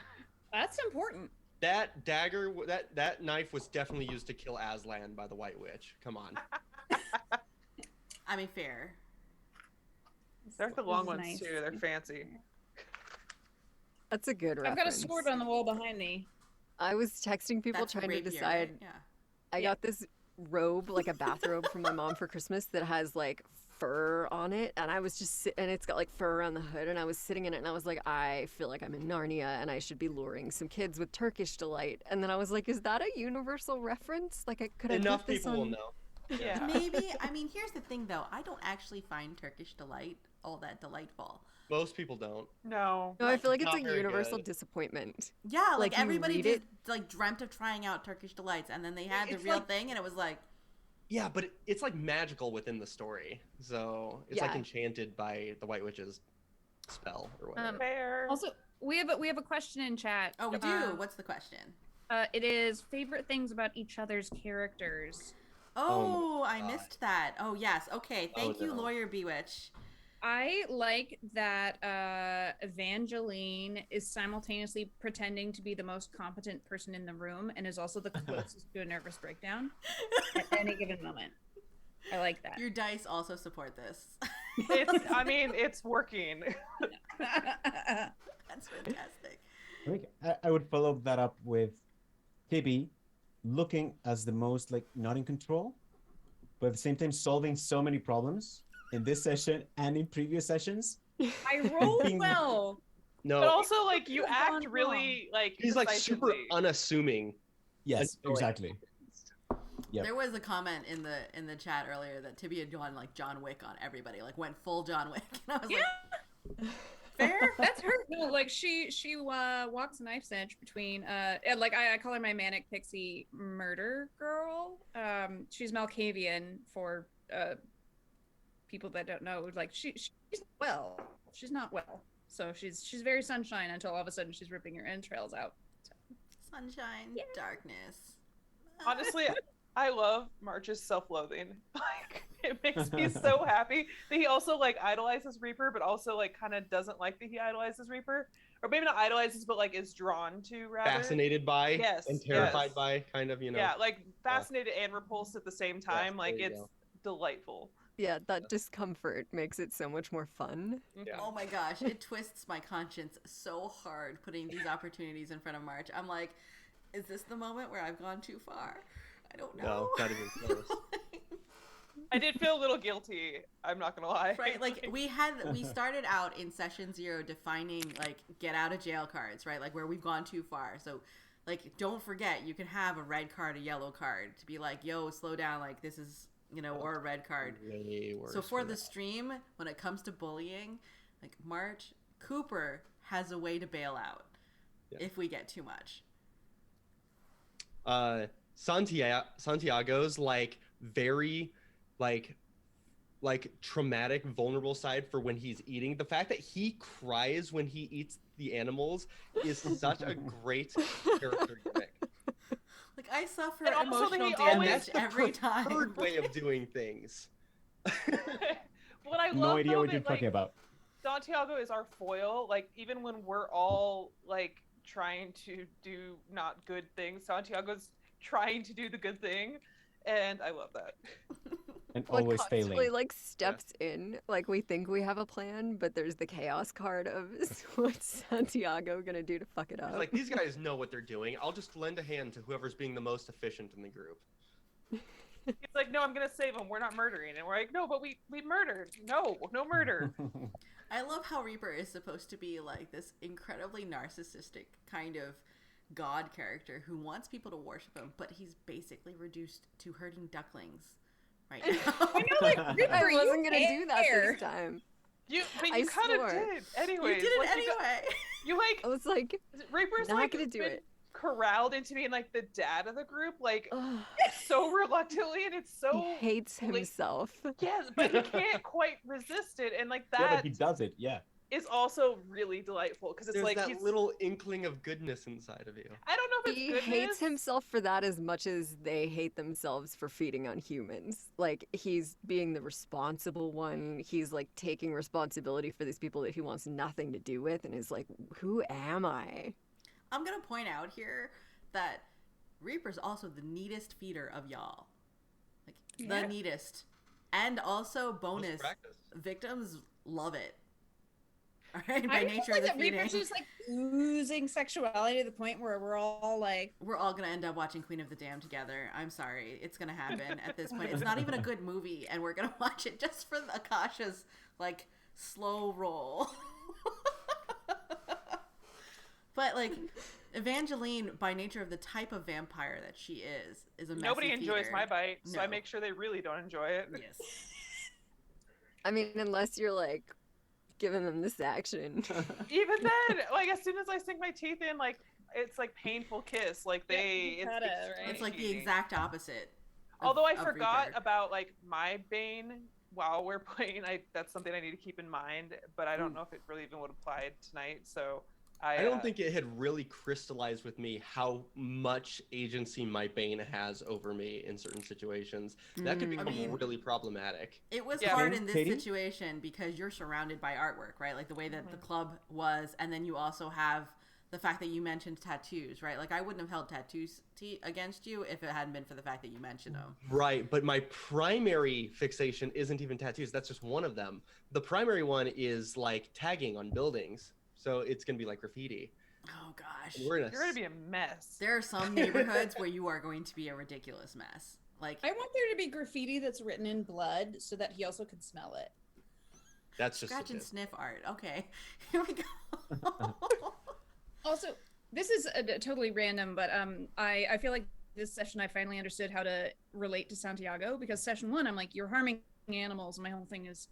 That's important. That dagger, that knife was definitely used to kill Aslan by the White Witch. Come on. I mean, fair. They're the This long is ones nice. too. They're fancy. That's a good reference. I've got a sword on the wall behind me. I was texting people That's trying to rapier, decide. right? Yeah. I got this robe, like a bathrobe from my mom for Christmas that has like fur on it, and I was just and it's got like fur around the hood, and I was sitting in it and I was like, I feel like I'm in Narnia and I should be luring some kids with Turkish delight. And then I was like, is that a universal reference? Like I Enough put this people on... will know. Yeah. Maybe. I mean, here's the thing, though. I don't actually find Turkish delight all that delightful. Most people don't. No. No, I feel like it's Not a very universal good. disappointment. Yeah, like Like, you everybody read just it- like dreamt of trying out Turkish delights, and then they had the It's real like- thing, and it was like, Yeah, but it's like magical within the story. So it's like Yeah. enchanted by the White Witch's spell or whatever. Fair. Also, we have a question in chat. oh, we do. What's the question? It is favorite things about each other's characters. Oh, my I God. missed that. Oh, yes. Okay. Thank you, no. Lawyer Bewitch. I like that Evangeline is simultaneously pretending to be the most competent person in the room and is also the closest to a nervous breakdown at any given moment. I like that. Your dice also support this. It's working. That's fantastic. I think I would follow that up with Tibbie looking as the most like not in control, but at the same time solving so many problems in this session and in previous sessions. I rolled well. No, But also, like, you Could've act gone really like he's like super decisively. unassuming. Yes, Annoying. exactly. Yep. There was a comment in the chat earlier that Tibbie had gone like John Wick on everybody, like went full John Wick. And I was like, fair. That's her. No, like she walks a knife's edge between and, like I call her my manic pixie murder girl. She's Malkavian for people that don't know. Like she's not well. So she's very sunshine until all of a sudden she's ripping her entrails out. Sunshine, Yeah. darkness. Honestly, I love Marche's self-loathing. Like, it makes me so happy that he also like idolizes Reaper, but also like kind of doesn't like that he idolizes Reaper, or maybe not idolizes, but like is drawn to rather. Fascinated by Yes, and terrified yes. by, kind of, you know. Yeah, like fascinated and repulsed at the same time. Yes, like there you it's go. delightful. Yeah, that discomfort makes it so much more fun. Yeah. Oh my gosh, it twists my conscience so hard putting these opportunities in front of March. I'm like, Is this the moment where I've gone too far? I don't know. No, not even close. I did feel a little guilty. I'm not gonna lie. Right, like we started out in session 0 defining like get out of jail cards, right? Like where we've gone too far. So like don't forget you can have a red card, a yellow card to be like, yo, slow down, like this is, you know, or a red card. Way worse So for the that. stream, when it comes to bullying, like Marche, Cooper has a way to bail out if we get too much. Santiago's like very like traumatic, vulnerable side for when he's eating. The fact that he cries when he eats the animals is such a great character gimmick. Like I suffer And also that emotional he damage always- That's the every time. preferred way of doing things. What I love No idea though, what you're that, like, talking about. Santiago is our foil. Like even when we're all like trying to do not good things, Santiago's trying to do the good thing, and I love that. And Like, always constantly, failing. like steps in, like we think we have a plan, but there's the chaos card of what's Santiago gonna do to fuck it up. It's like these guys know what they're doing. I'll just lend a hand to whoever's being the most efficient in the group. He's like, no, I'm gonna save him. We're not murdering, and we're like, no, but we murdered. No murder. I love how Reaper is supposed to be like this incredibly narcissistic kind of god character who wants people to worship him, but he's basically reduced to herding ducklings right now. I know, like, Reaper, I you wasn't gonna do that care. this time. But I you kind of swore. did. Anyways, You did it like, anyway. You like I was like, Reaper's not like gonna do been it. corralled into being like the dad of the group, like ugh, so reluctantly, and it's so he hates like- himself. Yes, but he can't quite resist it, and like Yeah, that but he does it. Yeah. is also really delightful because it's There's like that he's little inkling of goodness inside of you. I don't know if it's He goodness. hates himself for that as much as they hate themselves for feeding on humans. Like, he's being the responsible one. He's, like, taking responsibility for these people that he wants nothing to do with and is like, who am I? I'm gonna point out here that Reaper's also the neatest feeder of y'all. Like Yeah. the neatest. And also bonus, Just practice. victims love it. Alright, by I nature feel of like the that feeding. Reaper's just like oozing sexuality to the point where we're all like, We're all gonna end up watching Queen of the Damned together. I'm sorry. It's gonna happen at this point. It's not even a good movie, and we're gonna watch it just for Akasha's like slow roll. But like Evangeline, by nature of the type of vampire that she is a messy Nobody enjoys feeder. my bite, so I No. make sure they really don't enjoy it. Yes. I mean, unless you're, like, giving them this action. Even then, like as soon as I sink my teeth in, like it's like painful kiss. Like Yeah, they, you gotta, right? It's like the excruciating. exact opposite. Although I of forgot Reaper. about like my bane while we're playing, that's something I need to keep in mind. But I don't know if it really even would apply tonight. So I don't think it had really crystallized with me how much agency my Bane has over me in certain situations. That could I become mean- really problematic. It was Yeah. hard in this Katie? situation because you're surrounded by artwork, right? Like the way that Mm-hmm. the club was, and then you also have the fact that you mentioned tattoos, right? Like I wouldn't have held tattoos against you if it hadn't been for the fact that you mentioned them. Right, but my primary fixation isn't even tattoos. That's just one of them. The primary one is like tagging on buildings. So it's going to be like graffiti. Oh gosh. We're in a you're gonna be a mess. There are some neighborhoods where you are going to be a ridiculous mess. Like I want there to be graffiti that's written in blood so that he also can smell it. That's just scratch a and bit. sniff art. Okay, here we go. Also, this is totally random, but I feel like this session I finally understood how to relate to Santiago, because session 1 I'm like, you're harming animals, and my whole thing is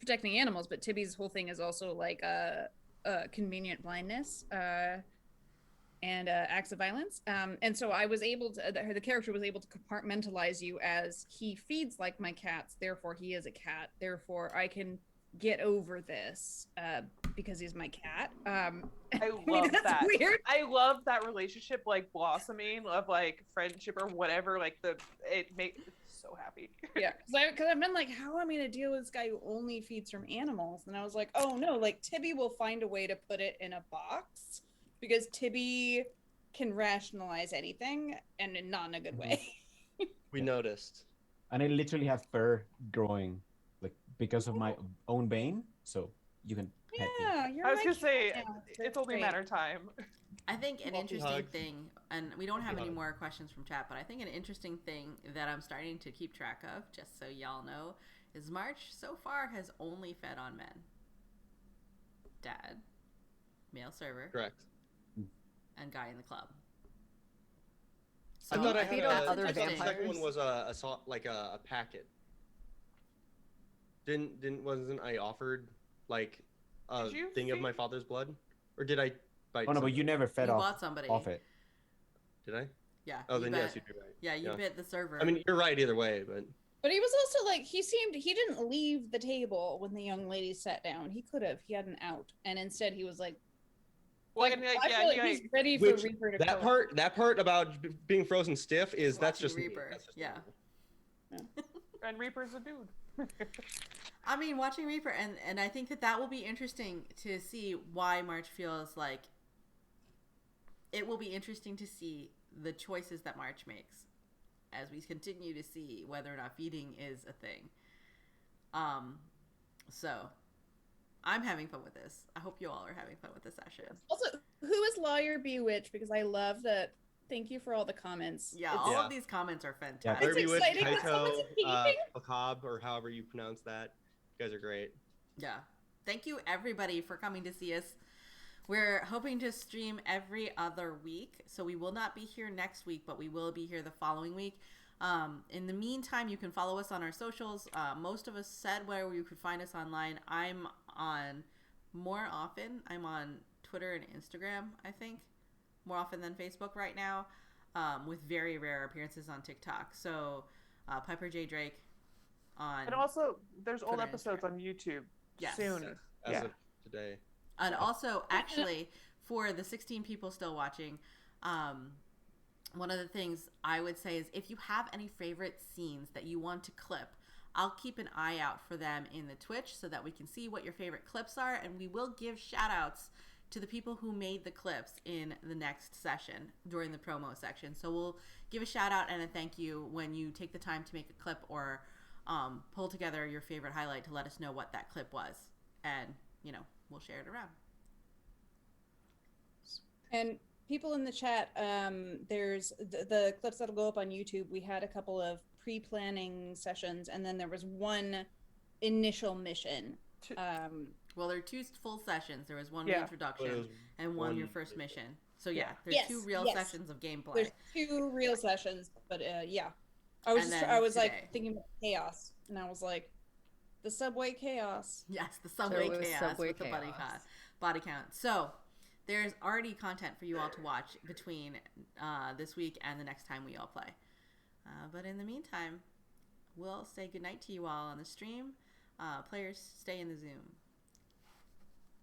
protecting animals, but Tibbie's whole thing is also like convenient blindness and acts of violence, and so I was able to the character was able to compartmentalize you as he feeds like my cats, therefore he is a cat, therefore I can get over this because he's my cat. I mean, love that's that. weird. I love that relationship, like blossoming of like friendship or whatever. Like it makes me so happy. Yeah, because I've been like, how am I gonna deal with this guy who only feeds from animals? And I was like, oh no, like Tibbie will find a way to put it in a box because Tibbie can rationalize anything, and not in a good way. We noticed. And I literally have fur growing, like because of my own bane. So you can pet me. Yeah, you're I was my gonna say cat now. it's only a Great. matter of time. I think an Coffee interesting hugs. thing, and we don't have Coffee any hugs. more questions from chat, but I think an interesting thing that I'm starting to keep track of, just so y'all know, is Marche so far has only fed on men. Dad, male server, Correct. and guy in the club. I thought I feed had on a, other I thought the second vampires. one was a packet. Wasn't I offered like a Did you thing of feed- my father's blood, or did I bite? Oh no, but something? you never fed You off bought somebody. off it. Did I? Yeah. Oh, you then bit, yes, you'd be right. Yeah, you Yeah. bit the server. I mean, you're right either way, but But he was also like, he didn't leave the table when the young lady sat down. He could have, he had an out. And instead he was like, Well, I and, like, feel yeah, like yeah, he's ready for which Reaper to that kill part about being frozen stiff is that's Watching just me. Reaper, That's just yeah. me. and Reaper's a dude. I mean, watching Reaper, and I think that will be interesting to see why Marche feels like it will be interesting to see the choices that Marche makes as we continue to see whether or not feeding is a thing. So I'm having fun with this. I hope you all are having fun with this session. Also, who is Lawyer Bewitched? Because I love that. Thank you for all the comments. Yeah, It's- all Yeah. of these comments are Yeah. fantastic. It's Derby with exciting that someone's Kaito, engaging. Pakab, or however you pronounce that. You guys are great. Yeah. Thank you, everybody, for coming to see us. We're hoping to stream every other week, so we will not be here next week, but we will be here the following week. In the meantime, you can follow us on our socials. Most of us said where you could find us online. I'm on more often. I'm on Twitter and Instagram, I think, more often than Facebook right now, with very rare appearances on TikTok. So Piper J. Drake on... And also, there's old Twitter and episodes Instagram. on YouTube Yes. soon. Yes, as Yeah. of today. And also, actually, for the 16 people still watching, one of the things I would say is if you have any favorite scenes that you want to clip, I'll keep an eye out for them in the Twitch so that we can see what your favorite clips are, and we will give shout outs to the people who made the clips in the next session during the promo section. So we'll give a shout out and a thank you when you take the time to make a clip or pull together your favorite highlight to let us know what that clip was. And, we'll share it around. And people in the chat, there's the clips that'll go up on YouTube. We had a couple of pre-planning sessions, and then there was one initial mission. Well, there are 2 full sessions. There was one Yeah. introduction Well, it was and one your first mission. So yeah, there's Yes, 2 real yes. sessions of gameplay. There's 2 real sessions, but yeah. I And then I was today. like thinking about chaos, and I was like, the subway chaos. Yes, the subway There was chaos subway with the body count. So there's already content for you all to watch between this week and the next time we all play. But in the meantime, we'll say goodnight to you all on the stream. Players, stay in the Zoom.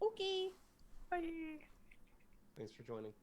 Okay. Bye. Thanks for joining.